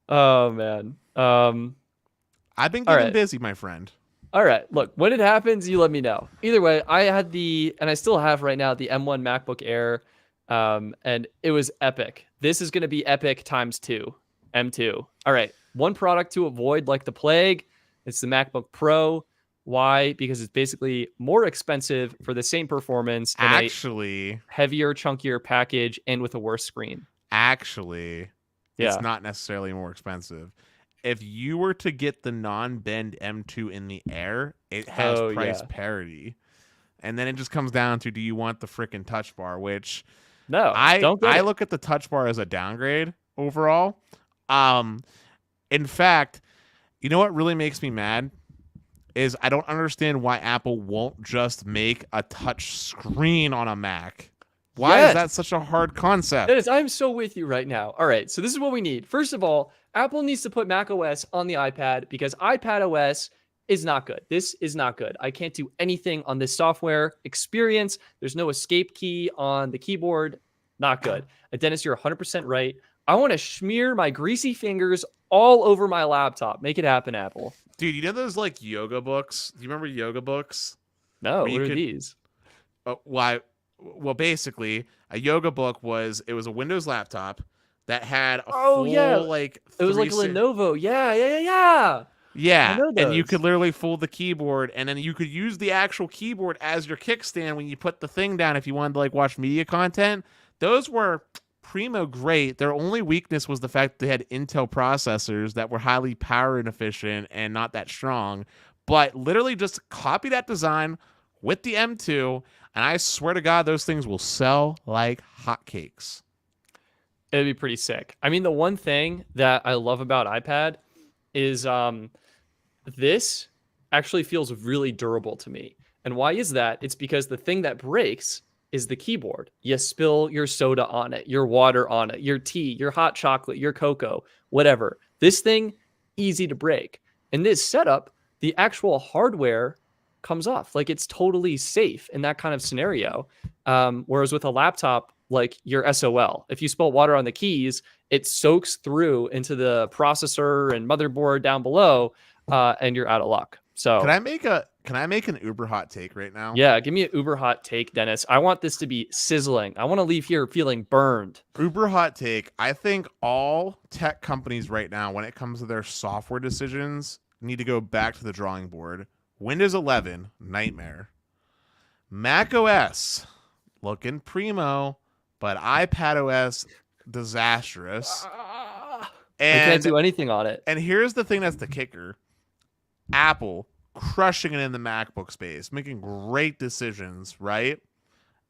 Oh man. I've been All getting right. busy, my friend. All right. Look, when it happens, you let me know. Either way, I had and I still have right now, the M1 MacBook Air, and it was epic. This is going to be epic times 2, M2. All right. One product to avoid like the plague. It's the MacBook Pro. Why? Because it's basically more expensive for the same performance in a heavier, chunkier package and with a worse screen. Actually, Yeah. it's not necessarily more expensive. If you were to get the non-bend M2 in the Air, it has price parity. And then it just comes down to, do you want the freaking touch bar, which No, I look at the touch bar as a downgrade overall. In fact, you know what really makes me mad is I don't understand why Apple won't just make a touch screen on a Mac. Why is that such a hard concept? Dennis, I'm so with you right now. All right, so this is what we need. First of all, Apple needs to put macOS on the iPad because iPadOS is not good. This is not good. I can't do anything on this software experience. There's no escape key on the keyboard. Not good. Dennis, you're 100% right. I want to smear my greasy fingers all over my laptop. Make it happen, Apple. Dude, you know those like yoga books? Do you remember yoga books? No, what are these? Well, basically, a yoga book was a Windows laptop that had a full like it was like Lenovo. Yeah. Yeah, and you could literally fold the keyboard, and then you could use the actual keyboard as your kickstand when you put the thing down if you wanted to like watch media content. Those were primo great. Their only weakness was the fact that they had Intel processors that were highly power inefficient and not that strong. But literally just copy that design with the M2, and I swear to God, those things will sell like hotcakes. It'd be pretty sick. I mean, the one thing that I love about iPad is this actually feels really durable to me. And why is that? It's because the thing that breaks is the keyboard. You spill your soda on it, your water on it, your tea, your hot chocolate, your cocoa, whatever. This thing, easy to break. In this setup, the actual hardware comes off. Like, it's totally safe in that kind of scenario. Whereas with a laptop, like, your SOL, if you spill water on the keys, it soaks through into the processor and motherboard down below, and you're out of luck. So Can I make an uber hot take right now? yeah, give me an uber hot take, Dennis. I want this to be sizzling. I want to leave here feeling burned. Uber hot take. I think all tech companies right now, when it comes to their software decisions, need to go back to the drawing board. Windows 11, nightmare. Mac OS, looking primo, but iPad OS, disastrous. I And can't do anything on it. And here's the thing that's the kicker. Apple crushing it in the MacBook space, making great decisions, right?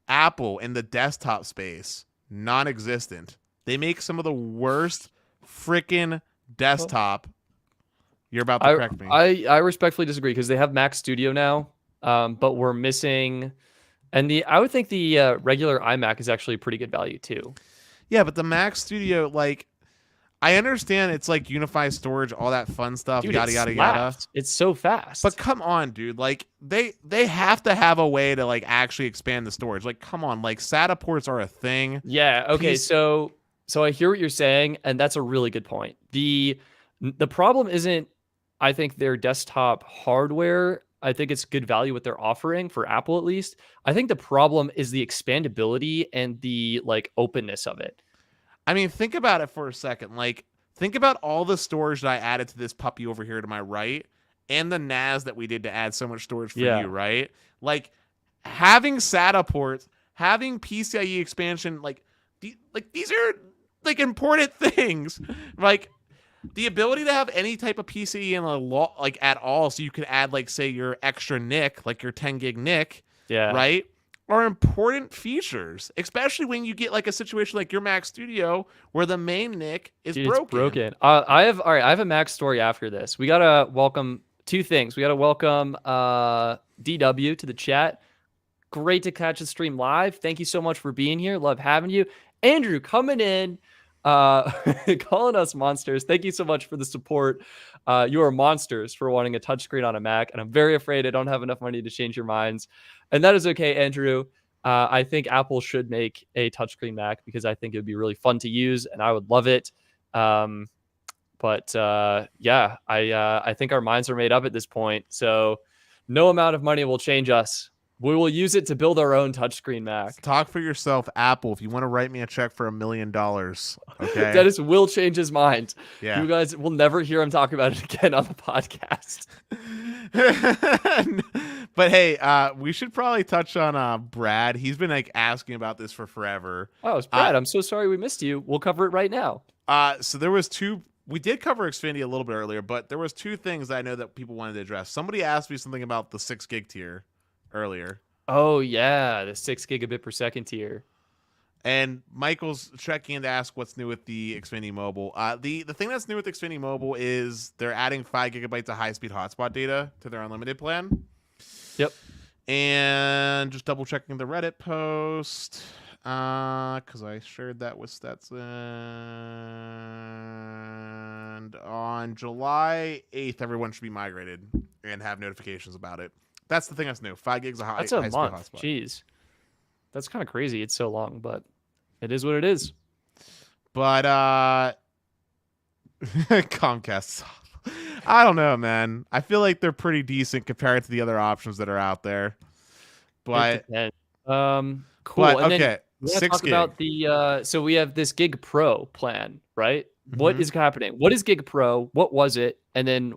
Apple in the desktop space, non-existent. They make some of the worst freaking desktop. You're about to correct me. I respectfully disagree because they have Mac Studio now, but we're missing. And I would think the regular iMac is actually pretty good value too. Yeah, but the Mac Studio, like, I understand it's like unified storage, all that fun stuff, Dude, yada yada yada. It's so fast. But come on, dude. Like, they have to have a way to like actually expand the storage. Like, come on, like SATA ports are a thing. Yeah. Okay. So I hear what you're saying, and that's a really good point. The problem isn't, I think, their desktop hardware. I think it's good value what they're offering for Apple, at least. I think the problem is the expandability and the like openness of it. I mean, think about it for a second. Like, think about all the storage that I added to this puppy over here to my right, and the NAS that we did to add so much storage for you, right? Like, having SATA ports, having PCIe expansion, like these are like important things. Like, the ability to have any type of PCIe in like at all, so you could add, like, say, your extra NIC, like your 10 gig NIC, right? Are important features, especially when you get like a situation like your Mac Studio where the main NIC is broken. It's broken. I have a Mac story after this. We gotta welcome two things. We gotta welcome DW to the chat. Great to catch the stream live. Thank you so much for being here. Love having you. Andrew coming in, calling us monsters. Thank you so much for the support. You are monsters for wanting a touchscreen on a Mac, and I'm very afraid I don't have enough money to change your minds. And that is okay, Andrew. I think Apple should make a touchscreen Mac because I think it would be really fun to use, and I would love it. I think our minds are made up at this point. So no amount of money will change us. We will use it to build our own touchscreen Mac. Talk for yourself, Apple. If you want to write me a check for $1 million, okay? Dennis will change his mind. Yeah. You guys will never hear him talk about it again on the podcast. But hey, we should probably touch on Brad. He's been like asking about this for forever. Oh, it's Brad. I'm so sorry we missed you. We'll cover it right now. So there was we did cover Xfinity a little bit earlier, but there was two things I know that people wanted to address. Somebody asked me something about the 6 gig tier earlier. Oh yeah, the 6 gigabit per second tier. And Michael's checking in to ask what's new with the Xfinity Mobile. The thing that's new with Xfinity Mobile is they're adding 5 gigabytes of high-speed hotspot data to their unlimited plan. Yep. And just double checking the Reddit post because I shared that with Stetson. And on July 8th, everyone should be migrated and have notifications about it. That's the thing that's new. 5 gigs of high-speed hotspot. Jeez. That's kind of crazy. It's so long, but it is what it is. But Comcast, I don't know, man. I feel like they're pretty decent compared to the other options that are out there. But cool. But, and okay, then 6 talk gig. about the so we have this Gig Pro plan, right? Mm-hmm. What is happening? What is Gig Pro? What was it? And then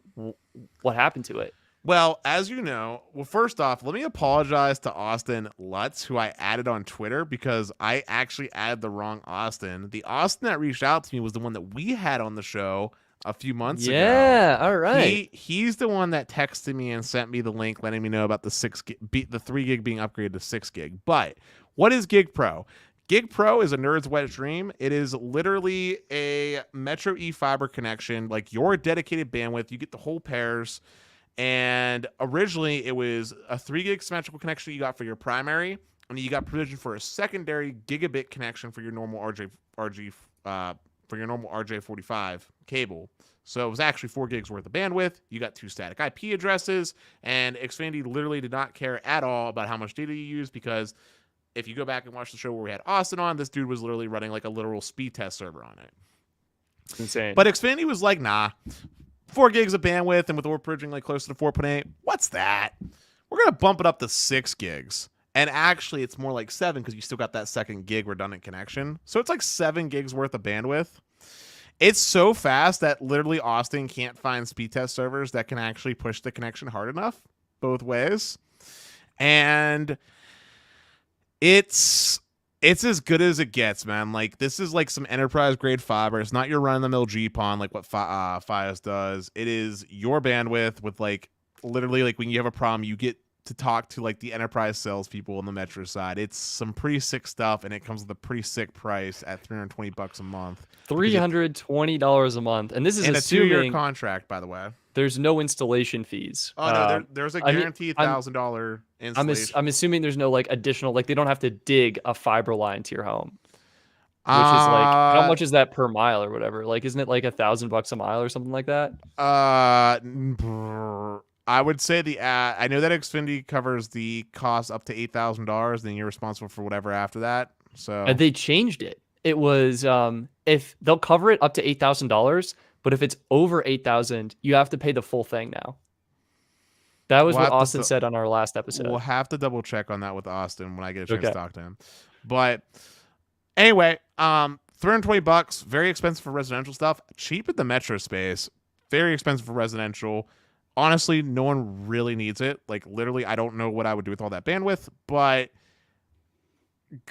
what happened to it? Well, as you know, first off, let me apologize to Austin Lutz, who I added on Twitter because I actually added the wrong Austin. The Austin that reached out to me was the one that we had on the show a few months ago. Yeah, all right. He's the one that texted me and sent me the link letting me know about the 3 gig being upgraded to 6 gig. But what is Gig Pro? Gig Pro is a nerd's wet dream. It is literally a Metro E fiber connection, like your dedicated bandwidth. You get the whole pairs. And originally, it was a 3 gig symmetrical connection you got for your primary, and you got provision for a secondary gigabit connection for your normal RJ45 cable. So it was actually 4 gigs worth of bandwidth. You got 2 static IP addresses, and Xfinity literally did not care at all about how much data you used, because if you go back and watch the show where we had Austin on, this dude was literally running like a literal speed test server on it. It's insane. But Xfinity was like, nah, 4 gigs of bandwidth, and with the bridging like close to 4.8, what's that? We're going to bump it up to 6 gigs. And actually, it's more like 7 because you still got that second gig redundant connection. So it's like 7 gigs worth of bandwidth. It's so fast that literally Austin can't find speed test servers that can actually push the connection hard enough both ways. And it's as good as it gets, man. Like, this is like some enterprise grade fiber. It's not your run-of-the-mill GPON like what Fios does. It is your bandwidth with like literally like when you have a problem, you get to talk to like the enterprise salespeople on the Metro side. It's some pretty sick stuff, and it comes with a pretty sick price at $320 a month. $320 a month, and this is and assuming a 2-year contract, by the way. There's no installation fees. Oh no, there's a guaranteed $1,000 installation. I'm assuming there's no like additional, like they don't have to dig a fiber line to your home. Which is like, how much is that per mile or whatever? Like, isn't it like $1,000 a mile or something like that? I would say I know that Xfinity covers the cost up to $8,000, then you're responsible for whatever after that. So and they changed it. It was if they'll cover it up to $8,000, but if it's over $8,000, you have to pay the full thing now. That was what Austin said on our last episode. We'll have to double check on that with Austin when I get a chance to talk to him. But anyway, $320, very expensive for residential stuff. Cheap in the metro space, very expensive for residential. Honestly, no one really needs it. Like, literally, I don't know what I would do with all that bandwidth, but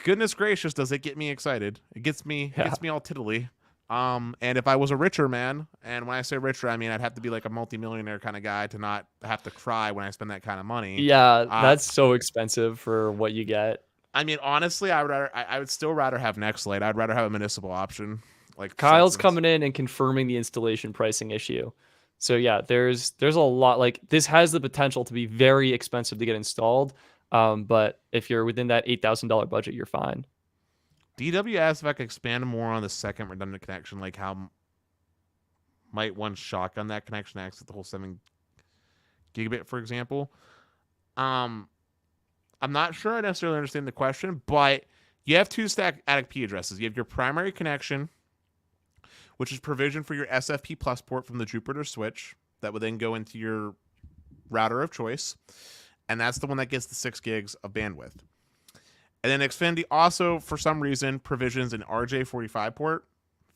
goodness gracious, does it get me excited. It gets me all tiddly. And if I was a richer man, and when I say richer, I mean I'd have to be like a multimillionaire kind of guy to not have to cry when I spend that kind of money. Yeah, that's so expensive for what you get. I mean, honestly, I would still rather have Nextlight. I'd rather have a municipal option. Like Kyle's coming in and confirming the installation pricing issue. So yeah, there's a lot, like this has the potential to be very expensive to get installed. But if you're within that $8,000 budget, you're fine. DW asked if I could expand more on the second redundant connection, like how might one shotgun that connection access the whole 7 gigabit, for example. I'm not sure I necessarily understand the question, but you have 2 static IP addresses. You have your primary connection, which is provision for your SFP Plus port from the Jupiter switch that would then go into your router of choice. And that's the one that gets the 6 gigs of bandwidth. And then Xfinity also, for some reason, provisions an RJ45 port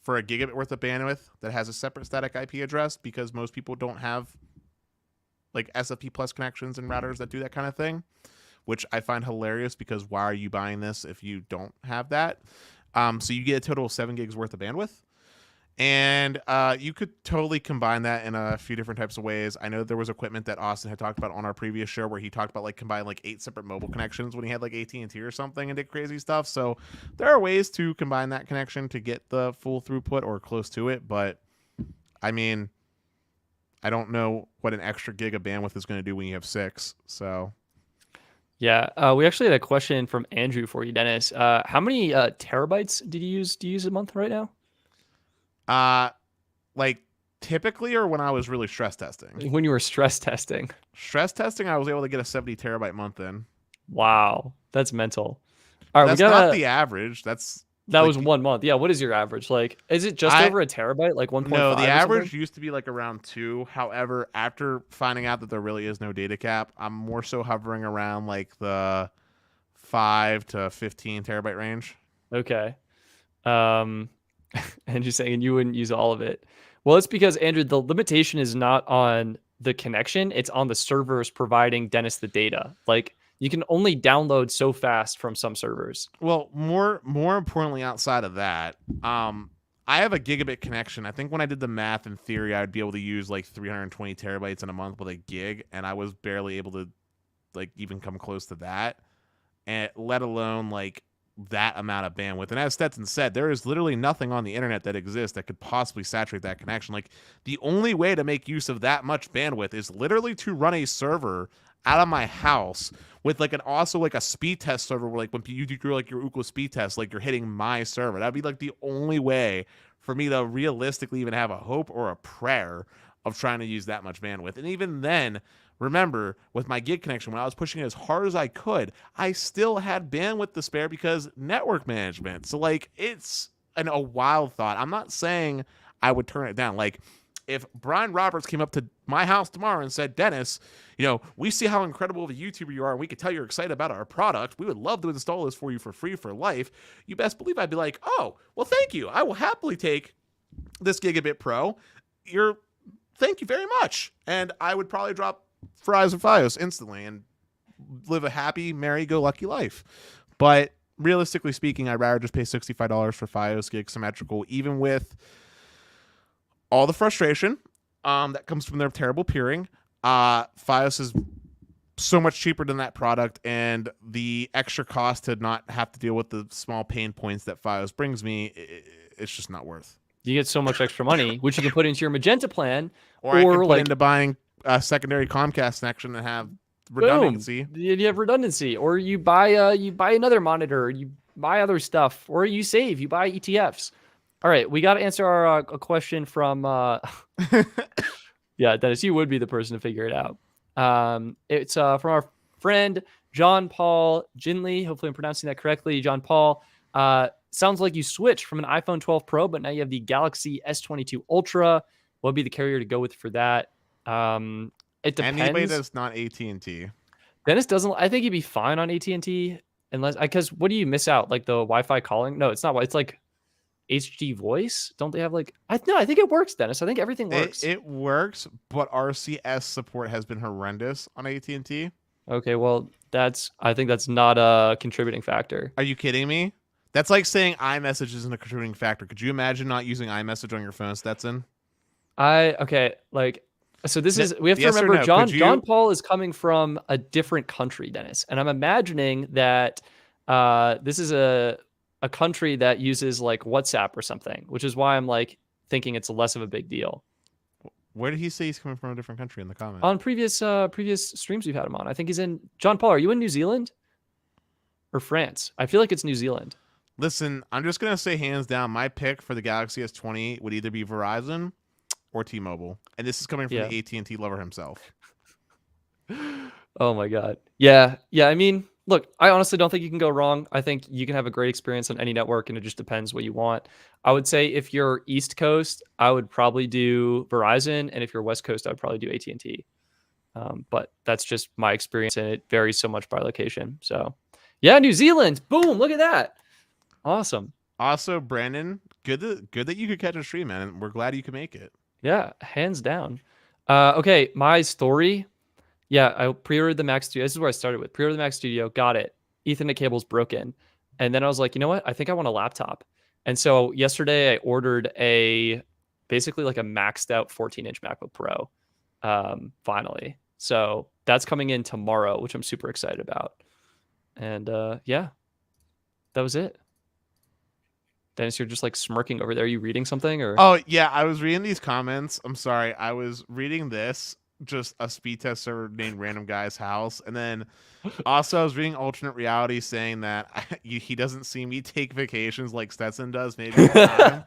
for a gigabit worth of bandwidth that has a separate static IP address, because most people don't have like SFP Plus connections and routers that do that kind of thing, which I find hilarious, because why are you buying this if you don't have that? So you get a total of 7 gigs worth of bandwidth. And you could totally combine that in a few different types of ways. I know there was equipment that Austin had talked about on our previous show where he talked about like combining like 8 separate mobile connections when he had like AT&T or something and did crazy stuff. So there are ways to combine that connection to get the full throughput or close to it. But I mean, I don't know what an extra gig of bandwidth is going to do when you have 6. So yeah, we actually had a question from Andrew for you, Dennis. How many terabytes do you use a month right now? Like typically, or when I was really stress testing? When you were stress testing. Stress testing, I was able to get a 70 terabyte month in. Wow, that's mental. All right, that's not the average. That like, was 1 month. Yeah, what is your average? Like, is it just over a terabyte? Like 1.5? No, the average used to be like around 2. However, after finding out that there really is no data cap, I'm more so hovering around like the 5 to 15 terabyte range. Okay. Andrew's saying you wouldn't use all of it. Well, it's because, Andrew, the limitation is not on the connection. It's on the servers providing Dennis the data. Like, you can only download so fast from some servers. Well, more importantly, outside of that, I have a gigabit connection. I think when I did the math, in theory, I'd be able to use like 320 terabytes in a month with a gig, and I was barely able to like even come close to that, and let alone like that amount of bandwidth. And as Stetson said, there is literally nothing on the internet that exists that could possibly saturate that connection. Like, the only way to make use of that much bandwidth is literally to run a server out of my house with like a speed test server where like when you do like your Ookla speed test, like you're hitting my server. That'd be like the only way for me to realistically even have a hope or a prayer of trying to use that much bandwidth. And even then, remember, with my gig connection, when I was pushing it as hard as I could, I still had bandwidth to spare because network management. So like, it's a wild thought. I'm not saying I would turn it down. Like, if Brian Roberts came up to my house tomorrow and said, Dennis, we see how incredible of a YouTuber you are, and we could tell you're excited about our product. We would love to install this for you for free for life. You best believe I'd be like, oh, well, thank you. I will happily take this Gigabit Pro. Thank you very much. And I would probably drop fries and Fios instantly and live a happy, merry-go-lucky life. But realistically speaking, I'd rather just pay $65 for Fios gig symmetrical, even with all the frustration that comes from their terrible peering. Fios is so much cheaper than that product, and the extra cost to not have to deal with the small pain points that Fios brings me, it's just not worth. You get so much extra money, which you can put into your Magenta plan, or I can put into buying a secondary Comcast connection and have redundancy. Boom. You have redundancy, or you buy another monitor, you buy other stuff, or you save, you buy ETFs. All right, we got to answer a question from yeah, Dennis, you would be the person to figure it out. It's from our friend John Paul Ginley. Hopefully I'm pronouncing that correctly. John Paul, sounds like you switched from an iPhone 12 Pro, but now you have the Galaxy S22 Ultra. What would be the carrier to go with for that? It depends. Anybody that's not AT&T. Dennis doesn't. I think he'd be fine on AT&T because what do you miss out? Like the Wi-Fi calling? No, it's not. It's like HD voice. Don't they have like? I think it works, Dennis. I think everything works. It works, but RCS support has been horrendous on AT&T. Okay, well I think that's not a contributing factor. Are you kidding me? That's like saying iMessage isn't a contributing factor. Could you imagine not using iMessage on your phone, Stetson? So this is, we have to remember, no? John Paul is coming from a different country, Dennis. And I'm imagining that this is a country that uses like WhatsApp or something, which is why I'm like thinking it's less of a big deal. Where did he say he's coming from a different country in the comments? On previous streams we've had him on. I think he's in, John Paul, are you in New Zealand or France? I feel like it's New Zealand. Listen, I'm just going to say hands down, my pick for the Galaxy S20 would either be Verizon or T-Mobile. And this is coming from the AT&T lover himself. Oh my God. Yeah. I mean, look, I honestly don't think you can go wrong. I think you can have a great experience on any network, and it just depends what you want. I would say if you're East Coast, I would probably do Verizon. And if you're West Coast, I would probably do AT&T. But that's just my experience, and it varies so much by location. So yeah, New Zealand. Boom. Look at that. Awesome. Also, Brandon, good that you could catch a stream, man. And we're glad you could make it. Yeah, hands down. Okay, my story. Yeah, I pre-ordered the Mac Studio. This is where I started with. Pre-ordered the Mac Studio, got it. Ethernet cable's broken. And then I was like, you know what? I think I want a laptop. And so yesterday I ordered basically like a maxed out 14-inch MacBook Pro, finally. So that's coming in tomorrow, which I'm super excited about. And yeah, that was it. Dennis, you're just like smirking over there. Are you reading something or? Oh yeah, I was reading these comments. I'm sorry. I was reading this, just a speed test server named Random Guy's House. And then also I was reading Alternate Reality saying that he doesn't see me take vacations like Stetson does maybe all the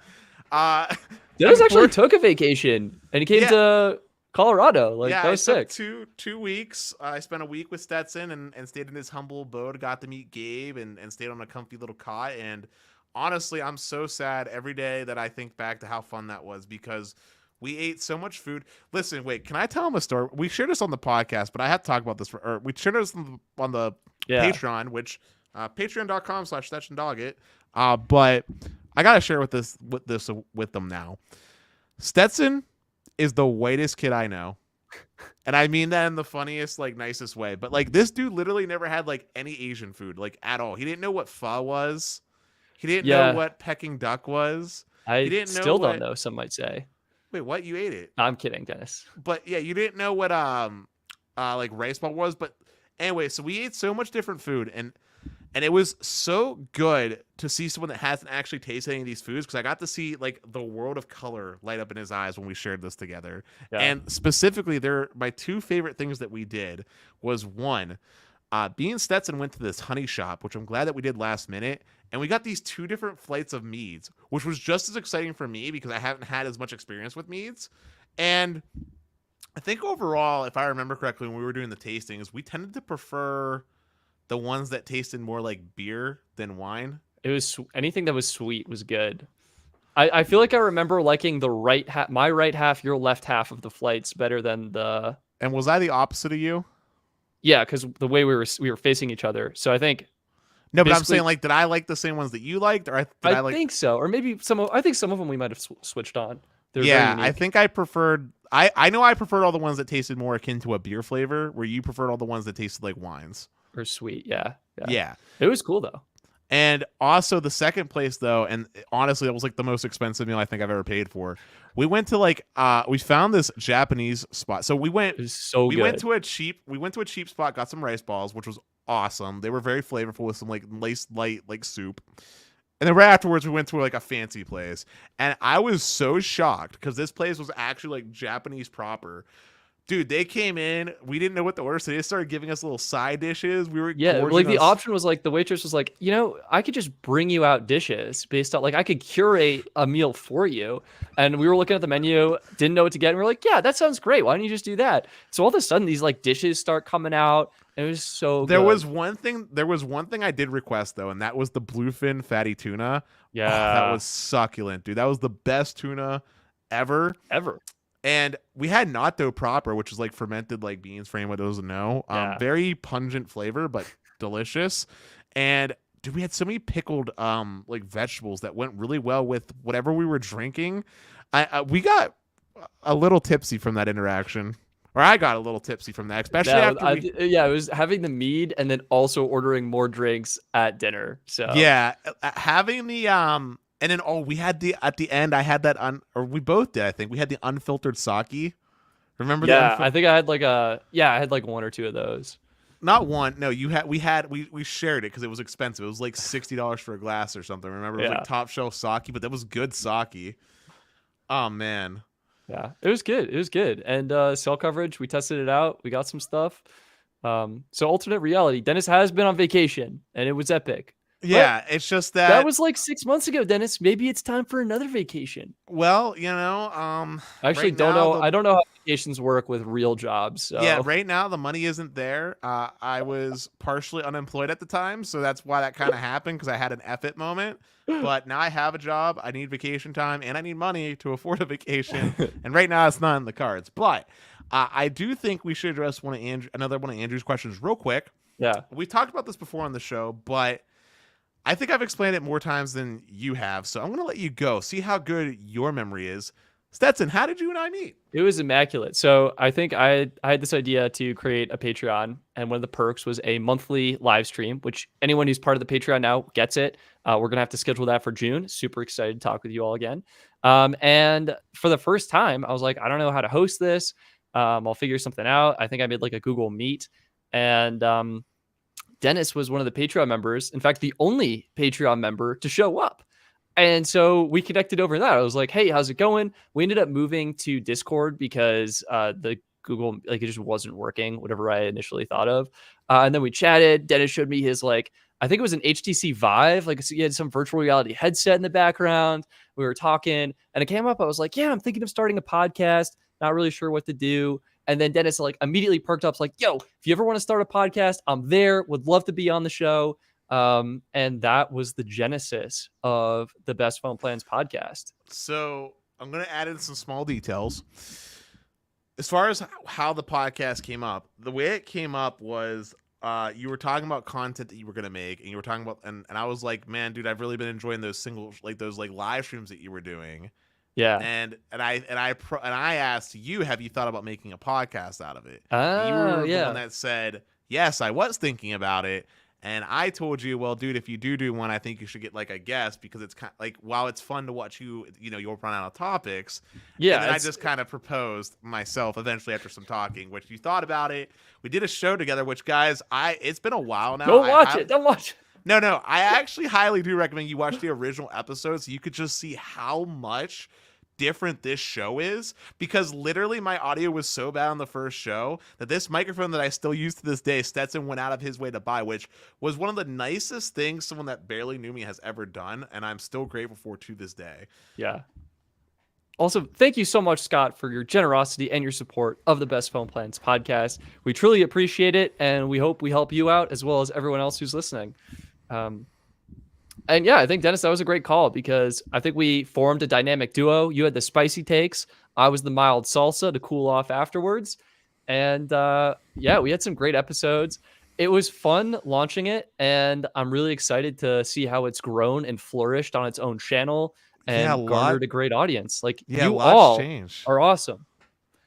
time. Dennis actually took a vacation and he came to Colorado. Like, that was sick. Two weeks. I spent a week with Stetson and stayed in his humble abode, got to meet Gabe and stayed on a comfy little cot. And honestly, I'm so sad every day that I think back to how fun that was because we ate so much food. Listen, wait, can I tell him a story? We shared this on the podcast, but I have to talk about this. We shared this on the Patreon, which patreon.com/Stetson Doggett. But I got to share with them now. Stetson is the whitest kid I know. And I mean that in the funniest, like, nicest way. But like, this dude literally never had like any Asian food, like, at all. He didn't know what pho was. He didn't know what Peking duck was. I still don't know, some might say. Wait, what? You ate it? No, I'm kidding, Dennis. But yeah, you didn't know what like rice ball was. But anyway, so we ate so much different food, and And it was so good to see someone that hasn't actually tasted any of these foods, because I got to see like the world of color light up in his eyes when we shared this together. Yeah. And specifically, my two favorite things that we did was one, me and Stetson went to this honey shop, which I'm glad that we did last minute. And we got these two different flights of meads, which was just as exciting for me because I haven't had as much experience with meads. And I think overall, if I remember correctly, when we were doing the tastings, we tended to prefer the ones that tasted more like beer than wine. It was anything that was sweet was good. I feel like I remember liking the my right half, your left half of the flights better than the. And was I the opposite of you? Yeah, because the way we were facing each other. So I think. No, but I'm saying, like, did I like the same ones that you liked, or I think so, or maybe I think some of them we might have switched on. Yeah, I think I preferred. I know I preferred all the ones that tasted more akin to a beer flavor, where you preferred all the ones that tasted like wines or sweet. Yeah. It was cool though. And also the second place though, and honestly, it was like the most expensive meal I think I've ever paid for. We went to like we found this Japanese spot. So we went. It was so good. We went to a cheap spot, got some rice balls, which was awesome. They were very flavorful with some like nice light like soup. And then right afterwards, we went to like a fancy place, and I was so shocked because this place was actually like Japanese proper. Dude, they came in. We didn't know what to order, so they started giving us little side dishes. We were like the option was like the waitress was like, I could just bring you out dishes based on like I could curate a meal for you. And we were looking at the menu, didn't know what to get, and we are like, yeah, that sounds great. Why don't you just do that? So all of a sudden, these like dishes start coming out. And it was so. There good. was one thing I did request though, and that was the bluefin fatty tuna. Yeah, that was succulent, dude. That was the best tuna ever. And we had natto proper, which is like fermented like beans for anyone who doesn't know. Very pungent flavor, but delicious. And dude, we had so many pickled like vegetables that went really well with whatever we were drinking. We got a little tipsy from that interaction. Or I got a little tipsy from that, especially after it was having the mead and then also ordering more drinks at dinner. So yeah, having the and then we had at the end I had that or we both did, I think we had the unfiltered sake. Remember that? Yeah, I think I had like one or two of those. Not one. No, we shared it because it was expensive. It was like $60 for a glass or something. Remember, it was like top shelf sake, but that was good sake. Oh man. Yeah, it was good. And cell coverage, we tested it out. We got some stuff. So alternate reality. Dennis has been on vacation, and it was epic. Yeah, but it's just that was like 6 months ago, Dennis. Maybe it's time for another vacation. Well, I actually don't know. I don't know how vacations work with real jobs. So. Yeah, right now the money isn't there. I was partially unemployed at the time, so that's why that kind of happened, because I had an F it moment. But now I have a job, I need vacation time, and I need money to afford a vacation. And right now it's not in the cards. But I do think we should address another one of Andrew's questions real quick. Yeah. We talked about this before on the show, but I think I've explained it more times than you have. So I'm going to let you go. See how good your memory is. Stetson, how did you and I meet? It was immaculate. So I think I had this idea to create a Patreon, and one of the perks was a monthly live stream, which anyone who's part of the Patreon now gets it. We're going to have to schedule that for June. Super excited to talk with you all again. And for the first time, I was like, I don't know how to host this. I'll figure something out. I think I made like a Google Meet, and Dennis was one of the Patreon members. In fact, the only Patreon member to show up. And so we connected over that. I was like, hey, how's it going? We ended up moving to Discord because the Google, like, it just wasn't working, whatever I initially thought of. And then we chatted. Dennis showed me his, like, I think it was an HTC Vive. Like, so he had some virtual reality headset in the background. We were talking, and it came up. I was like, yeah, I'm thinking of starting a podcast. Not really sure what to do. And then Dennis like immediately perked up. Like, yo, if you ever want to start a podcast, I'm there. Would love to be on the show. And that was the genesis of the Best Phone Plans podcast. So I'm going to add in some small details. As far as how the podcast came up, the way it came up was you were talking about content that you were going to make, and you were talking about, and I was like, man, dude, I've really been enjoying those those live streams that you were doing. Yeah. And I asked you, have you thought about making a podcast out of it? Oh, you were the one that said, yes, I was thinking about it. And I told you, well, dude, if you do one, I think you should get like a guest, because it's kind of like, while it's fun to watch you'll run out of topics. Yeah. And then I just kind of proposed myself eventually after some talking, which you thought about it. We did a show together, which, guys, it's been a while now. Don't watch it. No. I actually highly do recommend you watch the original episodes. So you could just see how much different this show is, because literally my audio was so bad on the first show that this microphone that I still use to this day, Stetson went out of his way to buy, which was one of the nicest things someone that barely knew me has ever done, and I'm still grateful for to this day. Yeah. Also, thank you so much, Scott, for your generosity and your support of the Best Phone Plans podcast. We truly appreciate it, and we hope we help you out as well as everyone else who's listening. And yeah, I think, Dennis, that was a great call, because I think we formed a dynamic duo. You had the spicy takes. I was the mild salsa to cool off afterwards. And yeah, we had some great episodes. It was fun launching it, and I'm really excited to see how it's grown and flourished on its own channel and garnered a great audience. Like, you all are awesome.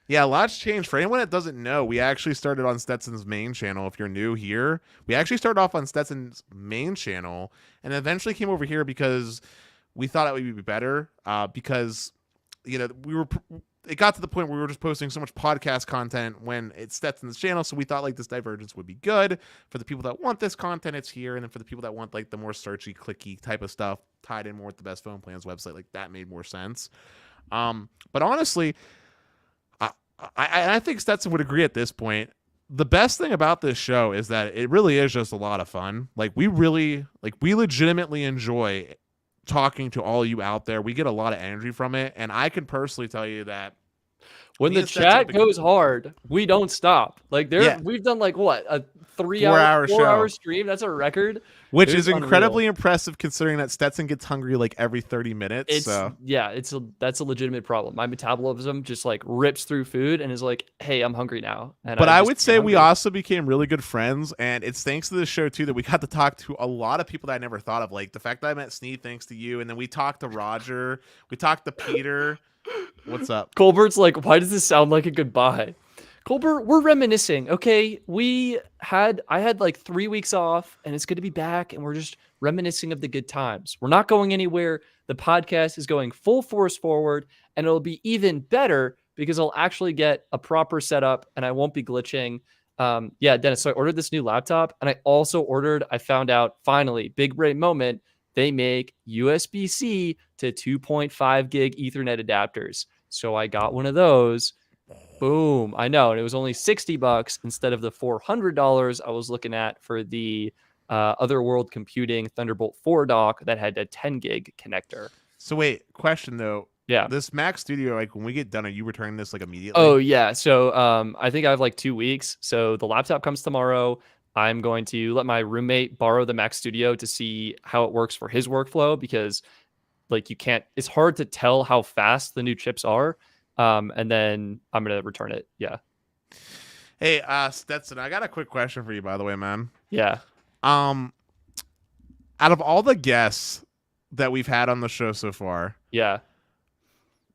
Yeah, a lot's changed. For anyone that doesn't know, we actually started on Stetson's main channel. If you're new here, we actually started off on Stetson's main channel and eventually came over here because we thought it would be better. Because, you know, it got to the point where we were just posting so much podcast content when it's Stetson's channel. So we thought like this divergence would be good for the people that want this content. It's here. And then for the people that want like the more searchy, clicky type of stuff tied in more with the Best Phone Plans website, like that made more sense. But honestly, I think Stetson would agree at this point. The best thing about this show is that it really is just a lot of fun. Like we legitimately enjoy talking to all you out there. We get a lot of energy from it. And I can personally tell you that when the chat goes hard, we don't stop. Like we've done like what, a 4-hour stream. That's a record, which is incredibly impressive considering that Stetson gets hungry like every 30 minutes. That's a legitimate problem. My metabolism just like rips through food and is like, hey, I'm hungry now. But I would say we also became really good friends, and it's thanks to this show too that we got to talk to a lot of people that I never thought of. Like the fact that I met Sneed thanks to you, and then we talked to Roger, we talked to Peter. What's up? Colbert's like, why does this sound like a goodbye? Colbert, we're reminiscing, okay? I had like 3 weeks off, and it's good to be back, and we're just reminiscing of the good times. We're not going anywhere. The podcast is going full force forward, and it'll be even better because I'll actually get a proper setup, and I won't be glitching. Yeah, Dennis, so I ordered this new laptop, and I found out, finally, big brain moment, they make USB-C to 2.5 gig Ethernet adapters. So I got one of those. Boom. I know. And it was only $60 instead of the $400 I was looking at for the Otherworld Computing Thunderbolt 4 dock that had a 10 gig connector. So wait, question though. Yeah. This Mac Studio, like when we get done, are you returning this like immediately? Oh yeah. So I think I have like 2 weeks. So the laptop comes tomorrow. I'm going to let my roommate borrow the Mac Studio to see how it works for his workflow, because like it's hard to tell how fast the new chips are. And then I'm going to return it. Yeah. Hey, Stetson, I got a quick question for you, by the way, man. Yeah. Out of all the guests that we've had on the show so far, yeah,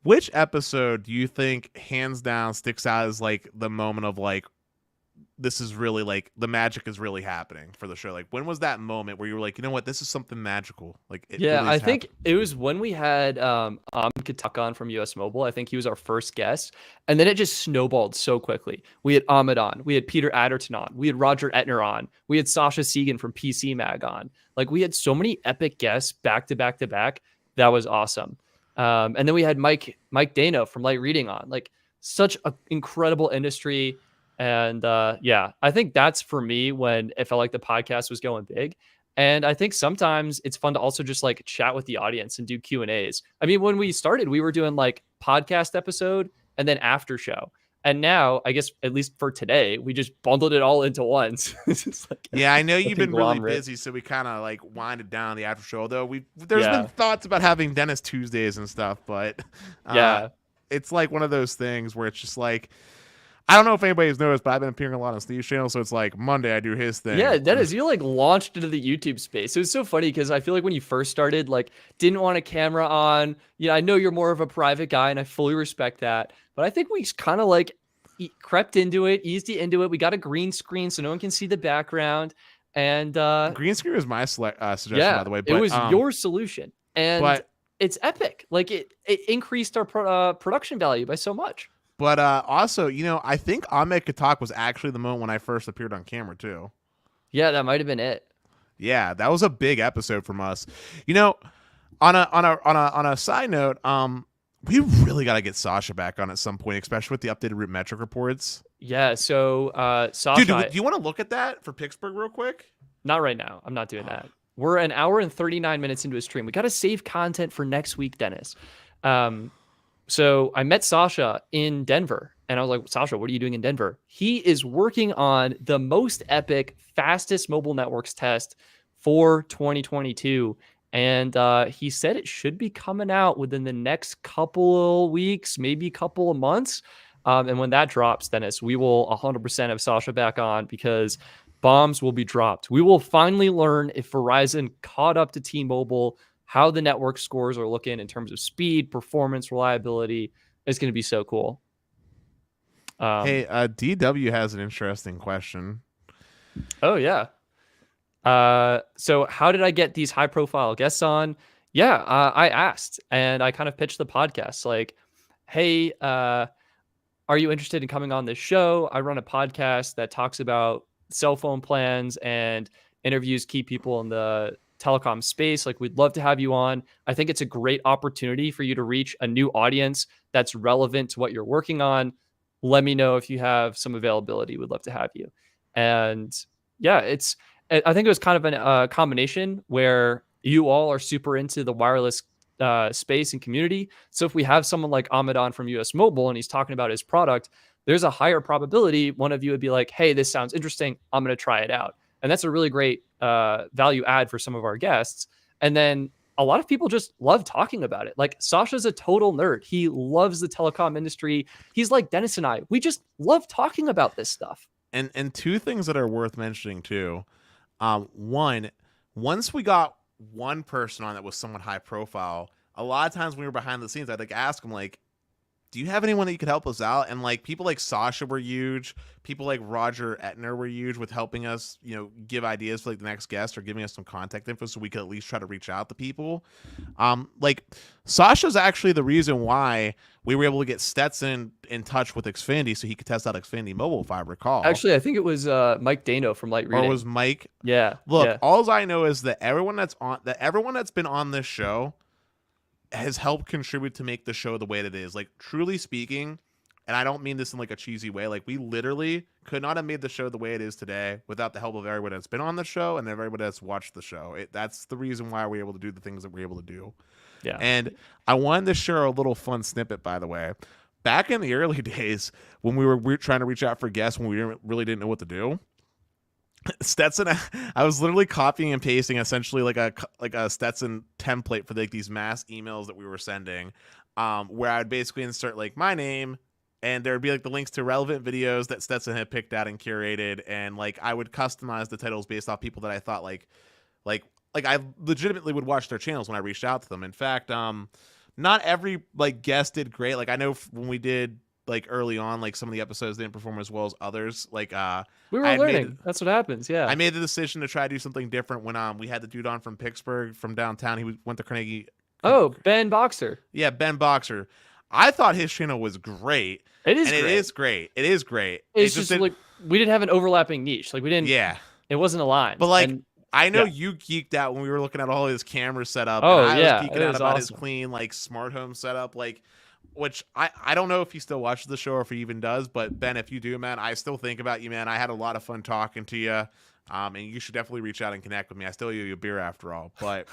which episode do you think hands down sticks out as like the moment of like, this is really like the magic is really happening for the show? Like, when was that moment where you were like, you know what, this is something magical? Like, I think it was when we had Katuk on from US Mobile. I think he was our first guest, and then it just snowballed so quickly. We had Ahmed on, we had Peter Adderton on, we had Roger Etner on, we had Sasha Segan from PC Mag on. Like, we had so many epic guests back to back to back. That was awesome. And then we had Mike Dano from Light Reading on. Like, such an incredible industry. And yeah, I think that's for me when it felt like the podcast was going big. And I think sometimes it's fun to also just like chat with the audience and do Q&As. I mean, when we started, we were doing like podcast episode and then after show. And now, I guess, at least for today, we just bundled it all into one. Yeah, I know you've been really busy, so we kind of like winded down the after show. Although there's been thoughts about having Dennis Tuesdays and stuff, but it's like one of those things where it's just like, I don't know if anybody's noticed, but I've been appearing a lot on Steve's channel, so it's like Monday I do his thing. Yeah, Dennis, you like launched into the YouTube space. It was so funny because I feel like when you first started, like didn't want a camera on. Yeah, I know you're more of a private guy, and I fully respect that. But I think we kind of like crept into it, eased into it. We got a green screen so no one can see the background. And green screen was my suggestion, by the way. But, it was your solution, and it's epic. Like it increased our production value by so much. But also, you know, I think Ahmed Katak was actually the moment when I first appeared on camera too. Yeah, that might have been it. Yeah, that was a big episode from us. You know, on a side note, we really got to get Sasha back on at some point, especially with the updated root metric reports. Yeah, so Dude, Sasha, do you want to look at that for Pittsburgh real quick? not right now. I'm not doing that. We're an hour and 39 minutes into a stream. We got to save content for next week, Dennis. So I met Sasha in Denver, and I was like, Sasha, what are you doing in Denver? He is working on the most epic, fastest mobile networks test for 2022. And he said it should be coming out within the next couple of weeks, maybe a couple of months. And when that drops, Dennis, we will 100% have Sasha back on, because bombs will be dropped. We will finally learn if Verizon caught up to T-Mobile, how the network scores are looking in terms of speed, performance, reliability. It's going to be so cool. Hey, DW has an interesting question. Oh, yeah. So how did I get these high profile guests on? Yeah, I asked, and I kind of pitched the podcast like, hey, are you interested in coming on this show? I run a podcast that talks about cell phone plans and interviews key people in the telecom space. Like, we'd love to have you on. I think it's a great opportunity for you to reach a new audience that's relevant to what you're working on. Let me know if you have some availability. We'd love to have you. And yeah, I think it was kind of a combination where you all are super into the wireless space and community. So if we have someone like Ahmed on from US Mobile and he's talking about his product, there's a higher probability one of you would be like, hey, this sounds interesting. I'm going to try it out. And that's a really great value add for some of our guests. And then a lot of people just love talking about it. Like, Sasha's a total nerd. He loves the telecom industry. He's like Dennis and I. We just love talking about this stuff. And two things that are worth mentioning too. One, once we got one person on that was somewhat high profile, a lot of times when we were behind the scenes, I'd like ask him like, do you have anyone that you could help us out? And like, people like Sasha were huge. People like Roger Ettner were huge with helping us, you know, give ideas for like the next guest or giving us some contact info so we could at least try to reach out to people. Like, Sasha's actually the reason why we were able to get Stetson in touch with Xfinity so he could test out Xfinity Mobile, if I recall. Actually, I think it was Mike Dano from Light Reading. Or was Mike? Yeah. Look, yeah. all I know is that everyone that's been on this show has helped contribute to make the show the way that it is. Like, truly speaking, and I don't mean this in like a cheesy way, like, we literally could not have made the show the way it is today without the help of everyone that's been on the show and everybody that's watched the show. That's the reason why we're able to do the things that we're able to do. Yeah. And I wanted to share a little fun snippet, by the way. Back in the early days when we were trying to reach out for guests when we really didn't know what to do, Stetson, I was literally copying and pasting essentially like a Stetson template for like these mass emails that we were sending, where I'd basically insert like my name, and there would be like the links to relevant videos that Stetson had picked out and curated, and like I would customize the titles based off people that I thought like I legitimately would watch their channels when I reached out to them. In fact, not every like guest did great. Like, I know when we did like early on, like some of the episodes didn't perform as well as others. Like, we were learning. That's what happens. Yeah. I made the decision to try to do something different when we had the dude on from Pittsburgh, from downtown. He went to Carnegie. Oh, Ben Boxer. Yeah, Ben Boxer. I thought his channel was great. It is. And great. it is great. It is great. It's just like we didn't have an overlapping niche. Like, we didn't. Yeah. It wasn't aligned. But like, I know you geeked out when we were looking at all his camera setup. Oh, and I was geeking out about awesome. his clean like smart home setup. Like, which I don't know if he still watches the show or if he even does, but Ben, if you do, man, I still think about you, man. I had a lot of fun talking to you, and you should definitely reach out and connect with me. I still owe you a beer after all, but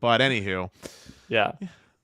anywho, yeah.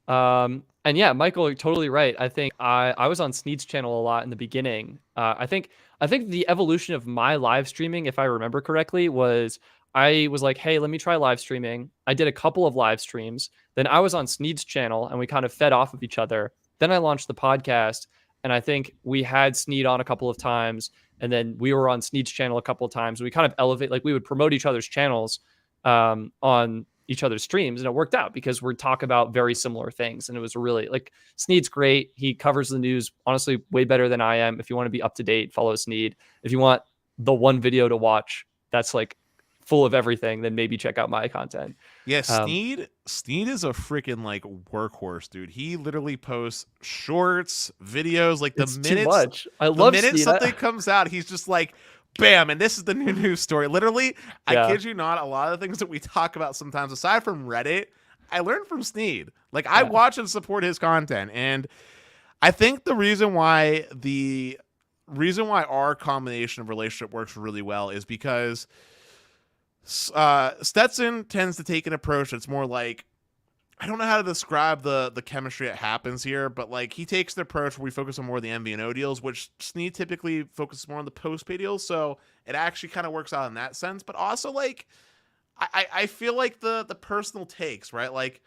And yeah, Michael, you're totally right. I think I was on Sneed's channel a lot in the beginning. I think the evolution of my live streaming, if I remember correctly, was I was like, hey, let me try live streaming. I did a couple of live streams. Then I was on Sneed's channel and we kind of fed off of each other. Then I launched the podcast, and I think we had Sneed on a couple of times, and then we were on Sneed's channel a couple of times. We kind of elevate, like we would promote each other's channels on each other's streams, and it worked out because we talk about very similar things. And it was really like, Sneed's great. He covers the news, honestly, way better than I am. If you want to be up to date, follow Sneed. If you want the one video to watch that's like full of everything, then maybe check out my content. Yeah, Sneed is a freaking like workhorse, dude. He literally posts shorts, videos, like the minutes. Too much. I love the minute Sneed. something comes out, he's just like, Bam, and this is the new news story. Literally, I Yeah. kid you not, a lot of the things that we talk about sometimes, aside from Reddit, I learned from Sneed. Like, I Yeah. watch and support his content, and I think the reason why our combination of relationship works really well is because Stetson tends to take an approach that's more like, I don't know how to describe the chemistry that happens here, but like he takes the approach where we focus on more of the MVNO deals, which Sneed typically focuses more on the postpay deals. So it actually kind of works out in that sense. But also, like, I feel like the personal takes, right? Like,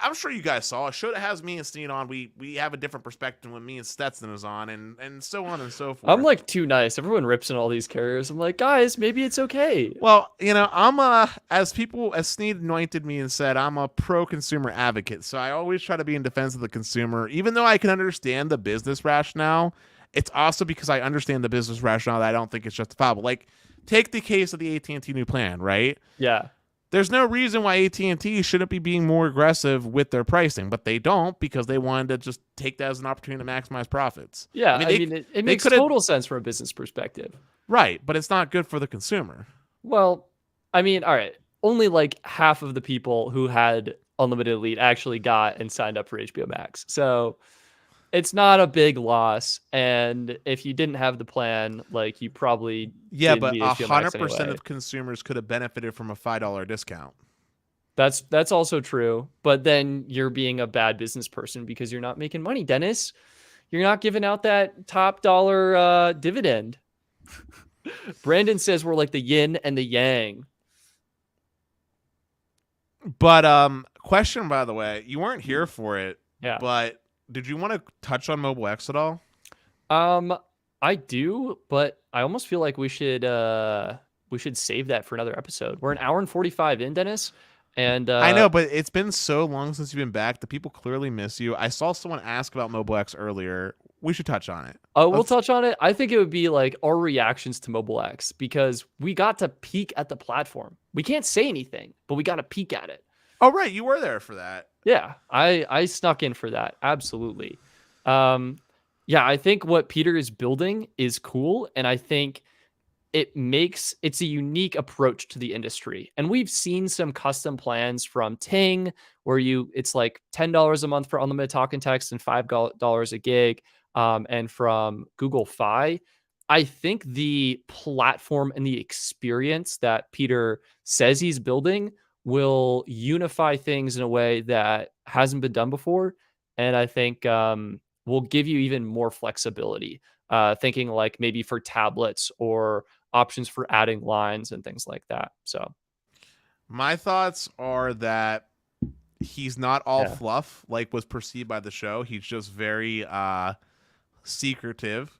I'm sure you guys saw a show that has me and Steen on. We have a different perspective when me and Stetson is on, and so on and so forth. I'm like too nice. Everyone rips in all these carriers. I'm like, guys, maybe it's okay. Well, I'm as Sneed anointed me and said, I'm a pro-consumer advocate. So I always try to be in defense of the consumer, even though I can understand the business rationale. It's also because I understand the business rationale that I don't think it's justifiable. Like, take the case of the AT&T new plan, right? Yeah. There's no reason why AT&T shouldn't be being more aggressive with their pricing, but they don't because they wanted to just take that as an opportunity to maximize profits. Yeah. It makes total sense from a business perspective. Right, but it's not good for the consumer. Well, I mean, all right. Only like half of the people who had Unlimited Elite actually got and signed up for HBO Max. So it's not a big loss. And if you didn't have the plan, like you probably didn't but need HBO Max 100% anyway. of consumers could have benefited from a $5 discount. That's also true. But then you're being a bad business person because you're not making money, Dennis. You're not giving out that top dollar dividend. Brandon says we're like the yin and the yang. But question, by the way, you weren't here for it. Yeah. But did you want to touch on Mobile X at all? I do, but I almost feel like we should save that for another episode. We're an hour and 45 in, Dennis. And I know, but it's been so long since you've been back. The people clearly miss you. I saw someone ask about Mobile X earlier. We should touch on it. We'll touch on it. I think it would be like our reactions to Mobile X because we got to peek at the platform. We can't say anything, but we got to peek at it. Oh, right. You were there for that. Yeah, I snuck in for that. Absolutely. Yeah, I think what Peter is building is cool. And I think it's a unique approach to the industry. And we've seen some custom plans from Ting where it's like $10 a month for unlimited talk and text and $5 a gig. And from Google Fi, I think the platform and the experience that Peter says he's building will unify things in a way that hasn't been done before. And I think will give you even more flexibility, thinking like maybe for tablets or options for adding lines and things like that. So my thoughts are that he's not all fluff like was perceived by the show. He's just very secretive.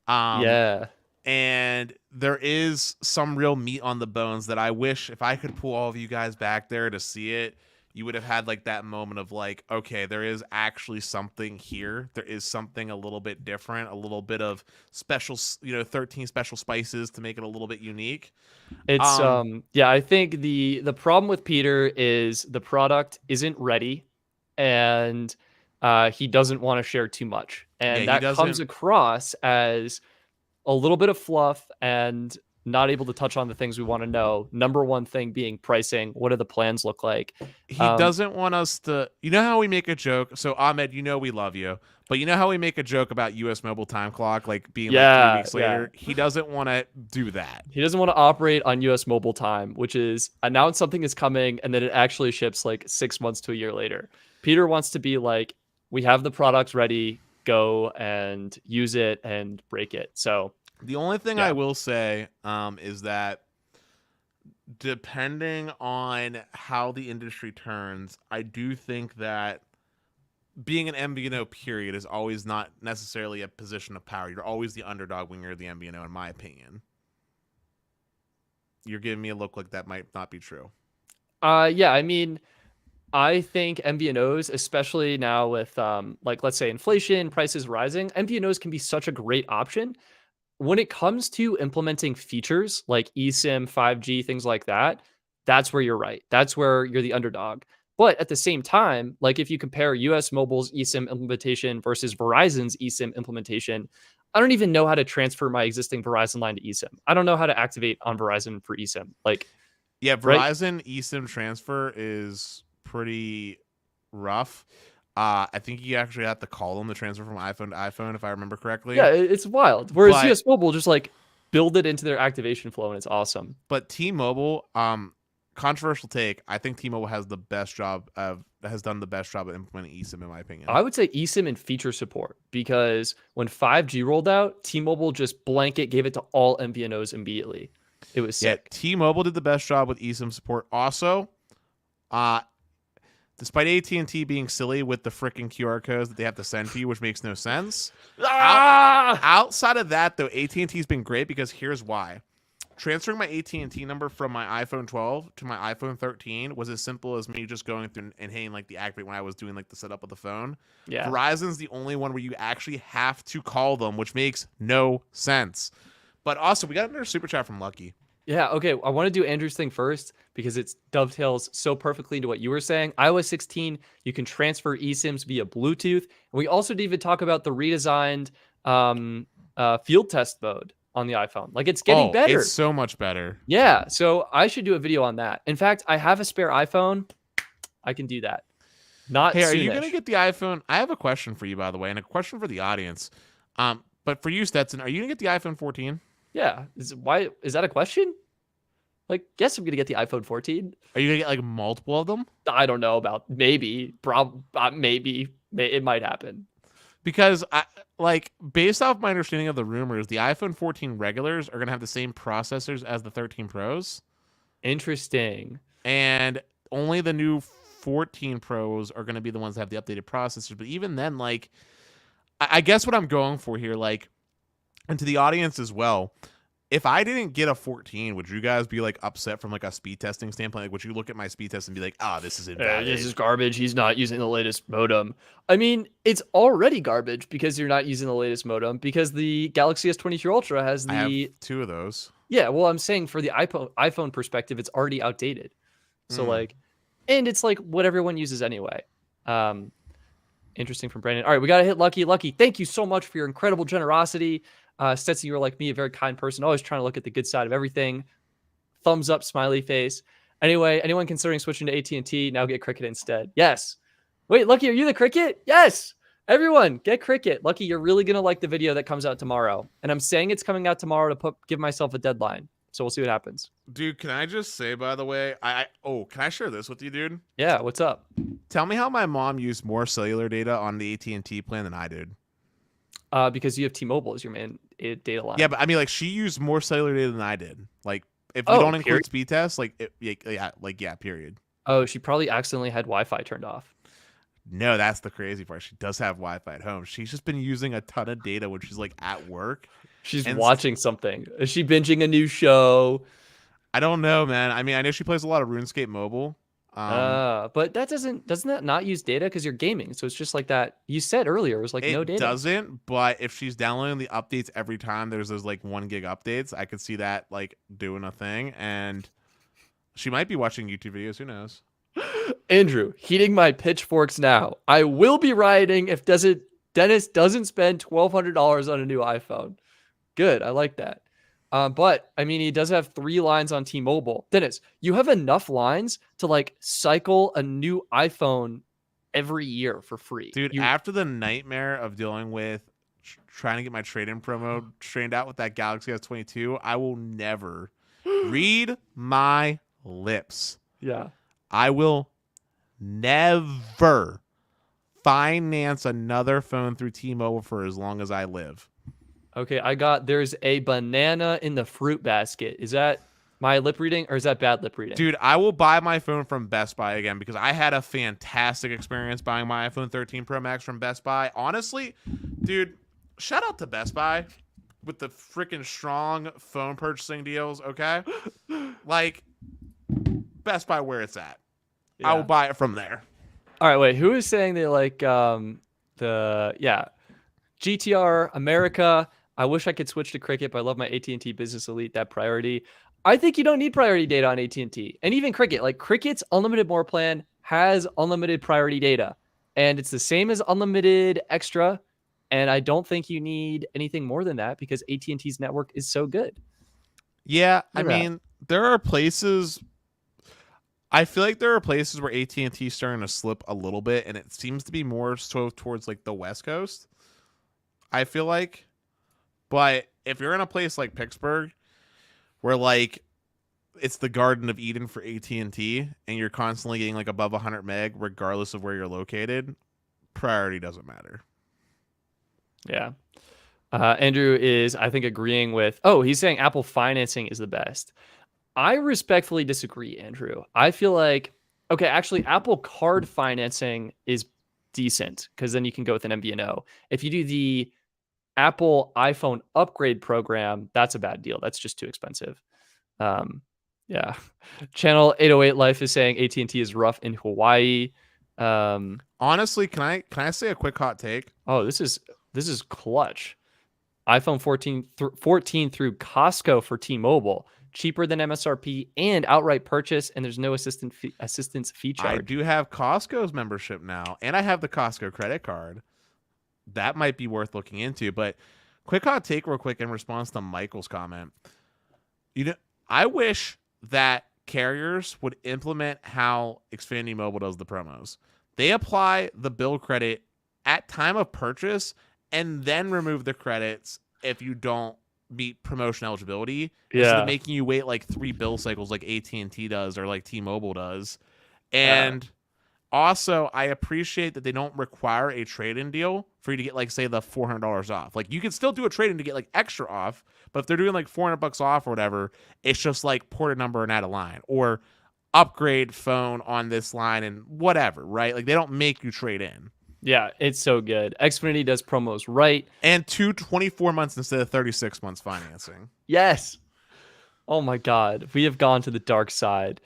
And there is some real meat on the bones that I wish if I could pull all of you guys back there to see it, you would have had like that moment of like, okay, there is actually something here. There is something a little bit different, a little bit of special, 13 special spices to make it a little bit unique. It's I think the problem with Peter is the product isn't ready and he doesn't want to share too much. And that comes across as a little bit of fluff and not able to touch on the things we want to know. Number one thing being pricing. What do the plans look like? He doesn't want us to, how we make a joke. So Ahmed, we love you, but how we make a joke about US mobile time clock, like being like 3 weeks later. He doesn't want to do that. He doesn't want to operate on US mobile time, which is announce something is coming and then it actually ships like 6 months to a year later. Peter wants to be like, we have the product ready, go and use it and break it. So the only thing I will say is that depending on how the industry turns, I do think that being an MVNO period is always not necessarily a position of power. You're always the underdog when you're the MVNO, in my opinion. You're giving me a look like that might not be true. I mean, I think MVNOs, especially now with let's say inflation, prices rising, MVNOs can be such a great option. When it comes to implementing features like eSIM, 5G, things like that, that's where you're right. That's where you're the underdog. But at the same time, like if you compare US Mobile's eSIM implementation versus Verizon's eSIM implementation, I don't even know how to transfer my existing Verizon line to eSIM. I don't know how to activate on Verizon for eSIM. Like, Yeah, right? Verizon eSIM transfer is pretty rough. I think you actually have to call them to transfer from iPhone to iPhone, if I remember correctly. Yeah, it's wild. Whereas But US Mobile just like build it into their activation flow, and it's awesome. T-Mobile, controversial take. I think T-Mobile has done the best job of implementing eSIM, in my opinion. I would say eSIM and feature support, because when 5G rolled out, T-Mobile just blanket gave it to all MVNOs immediately. It was sick. Yeah, T-Mobile did the best job with eSIM support. Also, despite AT&T being silly with the freaking QR codes that they have to send to you, which makes no sense. Outside of that, though, AT&T's been great, because here's why. Transferring my AT&T number from my iPhone 12 to my iPhone 13 was as simple as me just going through and hitting like the activate when I was doing like the setup of the phone. Yeah. Verizon's the only one where you actually have to call them, which makes no sense. But also, we got another super chat from Lucky. Yeah, okay. I want to do Andrew's thing first because it dovetails so perfectly into what you were saying. iOS 16, you can transfer eSIMs via Bluetooth. And we also didn't even talk about the redesigned field test mode on the iPhone. Like, it's getting better. It's so much better. Yeah, so I should do a video on that. In fact, I have a spare iPhone. I can do that. Hey, are you going to get the iPhone? I have a question for you, by the way, and a question for the audience. But for you, Stetson, are you going to get the iPhone 14? Yeah. Is that a question? Like, yes, I'm going to get the iPhone 14. Are you going to get like multiple of them? I don't know about maybe. Maybe. It might happen. Because based off my understanding of the rumors, the iPhone 14 regulars are going to have the same processors as the 13 Pros. Interesting. And only the new 14 Pros are going to be the ones that have the updated processors. But even then, like, I guess what I'm going for here, like, and to the audience as well, if I didn't get a 14, would you guys be like upset from like a speed testing standpoint? Like, would you look at my speed test and be like, this is invalid? This is garbage. He's not using the latest modem. I mean, it's already garbage because you're not using the latest modem, because the Galaxy S23 Ultra has the... I have 2 of those. Yeah, well, I'm saying for the iPhone perspective, it's already outdated. So like, and it's like what everyone uses anyway. Interesting from Brandon. All right, we got to hit Lucky. Lucky, thank you so much for your incredible generosity. Stetson, you were like me, a very kind person, always trying to look at the good side of everything. Thumbs up, smiley face. Anyway, anyone considering switching to AT&T, now get Cricket instead. Yes. Wait, Lucky, are you the Cricket? Yes. Everyone, get Cricket. Lucky, you're really going to like the video that comes out tomorrow. And I'm saying it's coming out tomorrow to give myself a deadline. So we'll see what happens. Dude, can I just say, by the way, can I share this with you, dude? Yeah, what's up? Tell me how my mom used more cellular data on the AT&T plan than I did. Because you have T-Mobile as your main data line. Yeah, but I mean, like, she used more cellular data than I did. Like, if you don't include speed tests, period. Oh, she probably accidentally had Wi-Fi turned off. No, that's the crazy part. She does have Wi-Fi at home. She's just been using a ton of data when she's like at work. She's watching something. Is she binging a new show? I don't know, man. I mean, I know she plays a lot of RuneScape Mobile. But that doesn't that not use data because you're gaming? So it's just like that. You said earlier it was like no data. It doesn't, but if she's downloading the updates every time there's those like 1 gig updates, I could see that like doing a thing, and she might be watching YouTube videos. Who knows? Andrew, heating my pitchforks now. I will be rioting if Dennis doesn't spend $1,200 on a new iPhone. Good, I like that. But I mean, he does have 3 lines on T-Mobile. Dennis, you have enough lines to like cycle a new iPhone every year for free. Dude, after the nightmare of dealing with trying to get my trade-in promo strained out with that Galaxy S22, I will never read my lips. Yeah. I will never finance another phone through T-Mobile for as long as I live. Okay, there's a banana in the fruit basket. Is that my lip reading or is that bad lip reading? Dude, I will buy my phone from Best Buy again because I had a fantastic experience buying my iPhone 13 Pro Max from Best Buy. Honestly, dude, shout out to Best Buy with the freaking strong phone purchasing deals, okay? Like, Best Buy where it's at. Yeah. I will buy it from there. All right, wait. Who is saying they like GTR America? I wish I could switch to Cricket, but I love my AT&T Business Elite. That priority. I think you don't need priority data on AT&T, and even Cricket. Like Cricket's unlimited more plan has unlimited priority data, and it's the same as unlimited extra. And I don't think you need anything more than that because AT&T's network is so good. Yeah, I Look at that. mean, there are places. I feel like there are places where AT&T is starting to slip a little bit, and it seems to be more so towards like the West Coast. I feel like, but if you're in a place like Pittsburgh, where like it's the Garden of Eden for AT&T, and you're constantly getting like above 100 meg, regardless of where you're located, priority doesn't matter. Yeah. Andrew is, I think, agreeing with, oh, he's saying Apple financing is the best. I respectfully disagree, Andrew. I feel like, okay, actually, Apple card financing is decent because then you can go with an MVNO. If you do the Apple iPhone upgrade program, that's a bad deal. That's just too expensive. Yeah. Channel 808 Life is saying AT&T is rough in Hawaii. Honestly, can I say a quick hot take? Oh, this is clutch. iPhone 14 through Costco for T-Mobile, cheaper than MSRP and outright purchase, and there's no assistance fee charge. I do have Costco's membership now, and I have the Costco credit card. That might be worth looking into. But quick hot take real quick in response to Michael's comment. I wish that carriers would implement how Xfinity Mobile does the promos. They apply the bill credit at time of purchase and then remove the credits if you don't meet promotion eligibility, instead of making you wait like 3 bill cycles like AT&T does or like T-Mobile does. And also, I appreciate that they don't require a trade-in deal for you to get like, say, the $400 off. Like, you can still do a trade-in to get like extra off, but if they're doing like $400 off or whatever, it's just like port a number and add a line or upgrade phone on this line and whatever, right? Like, they don't make you trade in. Yeah, it's so good. Xfinity does promos right. And 24 months instead of 36 months financing. Yes. Oh my God. We have gone to the dark side.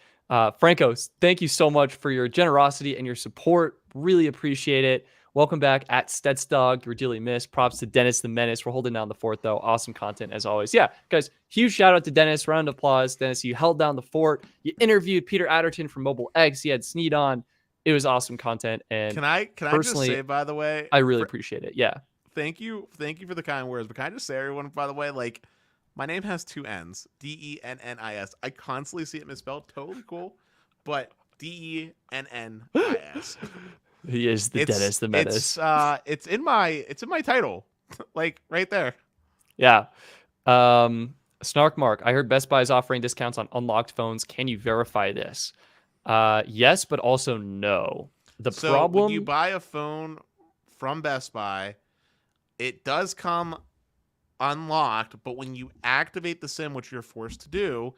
Franco, thank you so much for your generosity and your support. Really appreciate it. Welcome back at Stetsdog. You're dearly missed. Props to Dennis the Menace. We're holding down the fort, though. Awesome content as always. Yeah, guys, huge shout out to Dennis. Round of applause. Dennis, you held down the fort. You interviewed Peter Adderton from Mobile X. He had Sneed on. It was awesome content. And can I just say, by the way, I really appreciate it. Yeah. Thank you for the kind words. But can I just say, everyone, by the way, like, my name has 2 N's, Dennis. I constantly see it misspelled. Totally cool, but Dennis. He is the Dennis the Menace. It's in my title, like right there. Yeah. Snark Mark, I heard Best Buy is offering discounts on unlocked phones. Can you verify this? Yes, but also no. So when you buy a phone from Best Buy, it does come unlocked, but when you activate the SIM, which you're forced to do,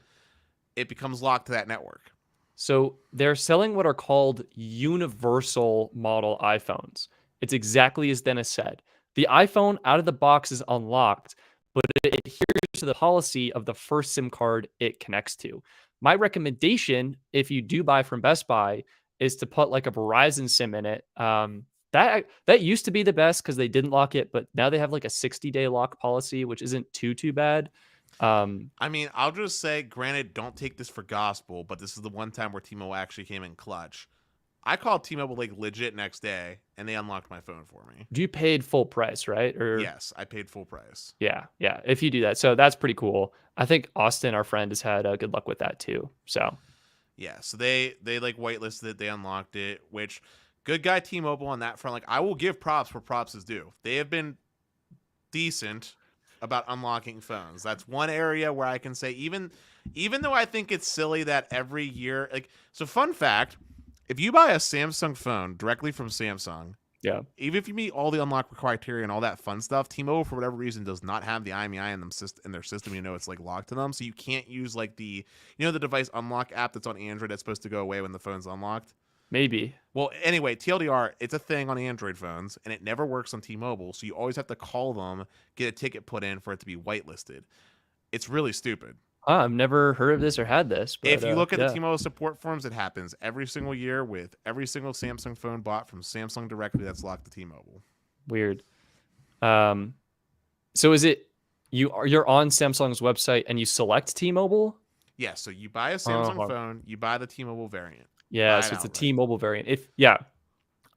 it becomes locked to that network. So they're selling what are called universal model iPhones. It's exactly as Dennis said. The iPhone out of the box is unlocked, but it adheres to the policy of the first SIM card it connects to. My recommendation, if you do buy from Best Buy, is to put like a Verizon SIM in it. That used to be the best because they didn't lock it, but now they have like a 60-day lock policy, which isn't too bad. I mean, I'll just say, granted, don't take this for gospel, but this is the one time where T-Mobile actually came in clutch. I called T-Mobile like legit next day, and they unlocked my phone for me. You paid full price, right? Or yes, I paid full price. Yeah. If you do that, so that's pretty cool. I think Austin, our friend, has had good luck with that too. So yeah, so they like whitelisted it, they unlocked it, which good guy T-Mobile on that front. Like, I will give props where props is due. They have been decent about unlocking phones. That's one area where I can say, even though I think it's silly that every year, like, so fun fact, if you buy a Samsung phone directly from Samsung, yeah, even if you meet all the unlock criteria and all that fun stuff, T-Mobile, for whatever reason, does not have the IMEI in their system. You know, it's like locked to them, so you can't use like the device unlock app that's on Android that's supposed to go away when the phone's unlocked. Maybe. Well, anyway, TLDR, it's a thing on Android phones, and it never works on T-Mobile, so you always have to call them, get a ticket put in for it to be whitelisted. It's really stupid. I've never heard of this or had this. But, if you look at the T-Mobile support forums, it happens every single year with every single Samsung phone bought from Samsung directly that's locked to T-Mobile. Weird. So is it you're on Samsung's website and you select T-Mobile? Yeah, so you buy a Samsung phone, you buy the T-Mobile variant. Yeah, so it's a T-Mobile variant.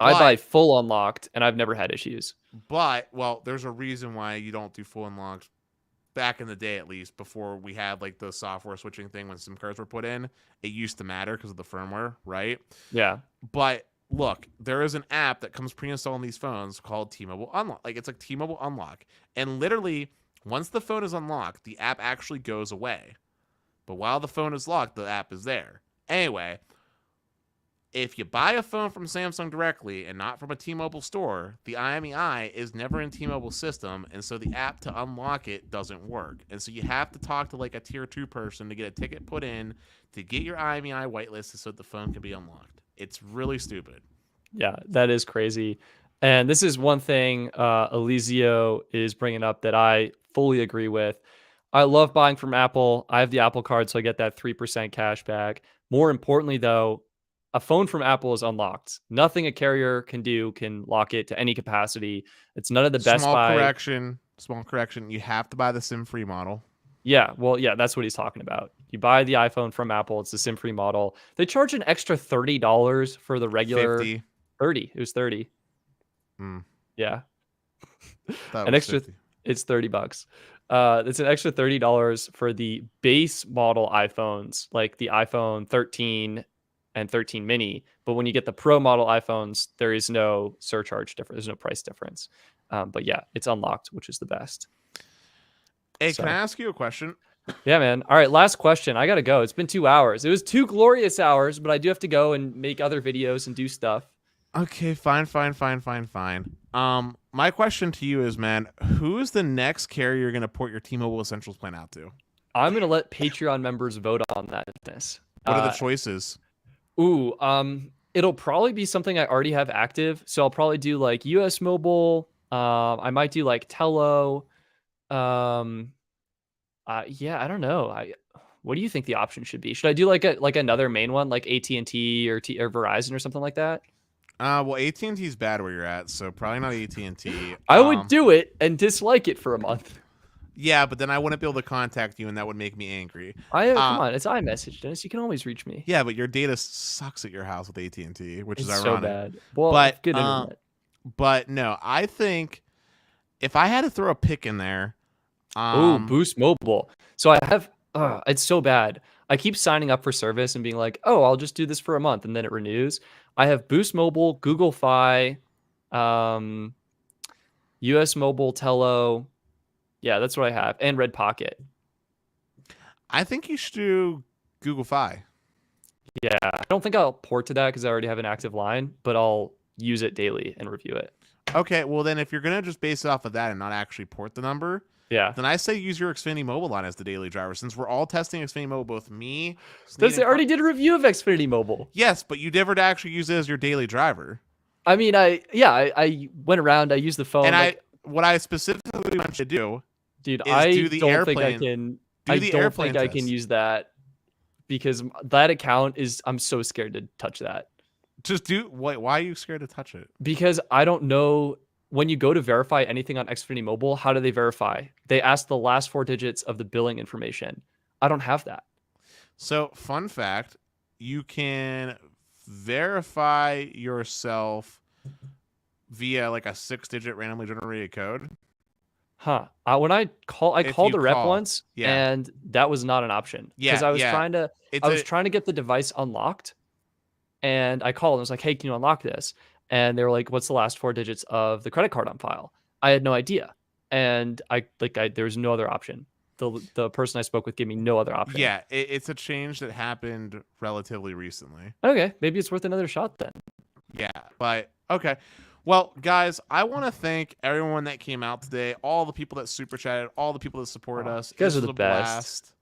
I buy full unlocked, and I've never had issues. But, well, there's a reason why you don't do full unlocked. Back in the day, at least, before we had like the software switching thing when SIM cards were put in, it used to matter because of the firmware, right? Yeah. But look, there is an app that comes pre-installed on these phones called T-Mobile Unlock. Like, it's like T-Mobile Unlock. And literally, once the phone is unlocked, the app actually goes away. But while the phone is locked, the app is there. Anyway, if you buy a phone from Samsung directly and not from a T-Mobile store, the IMEI is never in T-Mobile's system, and so the app to unlock it doesn't work. And so you have to talk to like a tier 2 person to get a ticket put in to get your IMEI whitelisted so that the phone can be unlocked. It's really stupid. Yeah, that is crazy. And this is one thing Elizio is bringing up that I fully agree with. I love buying from Apple. I have the Apple card, so I get that 3% cash back. More importantly, though, a phone from Apple is unlocked. Nothing a carrier can do can lock it to any capacity. It's none of the Best Buy. Small correction. You have to buy the SIM-free model. Yeah, well, yeah, that's what he's talking about. You buy the iPhone from Apple. It's the SIM-free model. They charge an extra $30 for the regular. 50. 30. It was 30. Yeah. An extra. 50. It's $30. It's an extra $30 for the base model iPhones, like the iPhone 13 and 13 mini. But when you get the Pro model iPhones, there is no surcharge difference. There's no price difference. But yeah, it's unlocked, which is the best. Hey, can I ask you a question? Yeah, man. All right, last question. I got to go. It's been 2 hours. It was 2 glorious hours, but I do have to go and make other videos and do stuff. Okay, fine. My question to you is, man, who is the next carrier you're going to port your T-Mobile Essentials plan out to? I'm going to let Patreon members vote on that. What are the choices? It'll probably be something I already have active. So I'll probably do like US Mobile. I might do like Tello. Yeah, I don't know. What do you think the option should be? Should I do like another main one, like AT&T or Verizon or something like that? Well, AT&T is bad where you're at, so probably not AT&T. I would do it and dislike it for a month. Yeah, but then I wouldn't be able to contact you, and that would make me angry. Come on, it's iMessage, Dennis. You can always reach me. Yeah, but your data sucks at your house with AT&T, which is ironic. So bad. Well, but good internet. But no, I think if I had to throw a pick in there, Boost Mobile. So I have. It's so bad. I keep signing up for service and being like, oh, I'll just do this for a month, and then it renews. I have Boost Mobile, Google Fi, US Mobile, Tello. Yeah, that's what I have. And Red Pocket. I think you should do Google Fi. Yeah, I don't think I'll port to that because I already have an active line, but I'll use it daily and review it. Okay, well then if you're going to just base it off of that and not actually port the number, then I say use your Xfinity Mobile line as the daily driver. Since we're all testing Xfinity Mobile, both me... They already did a review of Xfinity Mobile. Yes, but you never actually use it as your daily driver. I mean, I went around, I used the phone. And what I specifically want you to do... Dude, I don't think I can use that because that account is, I'm so scared to touch that. Why are you scared to touch it? Because I don't know, when you go to verify anything on Xfinity Mobile, how do they verify? They ask the last 4 digits of the billing information. I don't have that. So, fun fact, you can verify yourself via like a 6-digit randomly generated code. When I called the rep once, and that was not an option. Yeah, because I was trying to get the device unlocked, and I called and was like, "Hey, can you unlock this?" And they were like, "What's the last 4 digits of the credit card on file?" I had no idea, and there was no other option. The person I spoke with gave me no other option. Yeah, it's a change that happened relatively recently. Okay, maybe it's worth another shot then. Yeah, but okay. Well, guys, I want to thank everyone that came out today, all the people that super chatted, all the people that supported us. You guys are the best.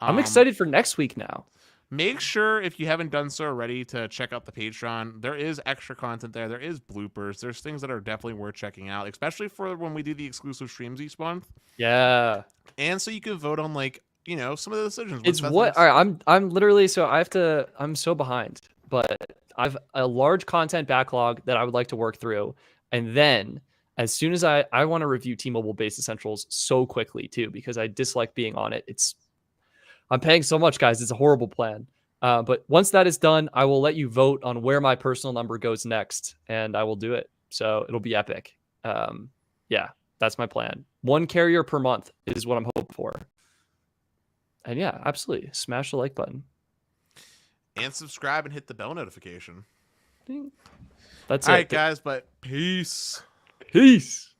I'm excited for next week now. Make sure, if you haven't done so already, to check out the Patreon. There is extra content there. There is bloopers. There's things that are definitely worth checking out, especially for when we do the exclusive streams each month. Yeah. And so you can vote on, some of the decisions. All right, I'm literally, I'm so behind, but I've a large content backlog that I would like to work through. And then as soon as I want to review T-Mobile base essentials so quickly too, because I dislike being on it. I'm paying so much, guys. It's a horrible plan. But once that is done, I will let you vote on where my personal number goes next, and I will do it. So it'll be epic. Yeah, that's my plan. 1 carrier per month is what I'm hoping for. And yeah, absolutely. Smash the like button. And subscribe and hit the bell notification. That's All it. right, guys, but peace. Peace.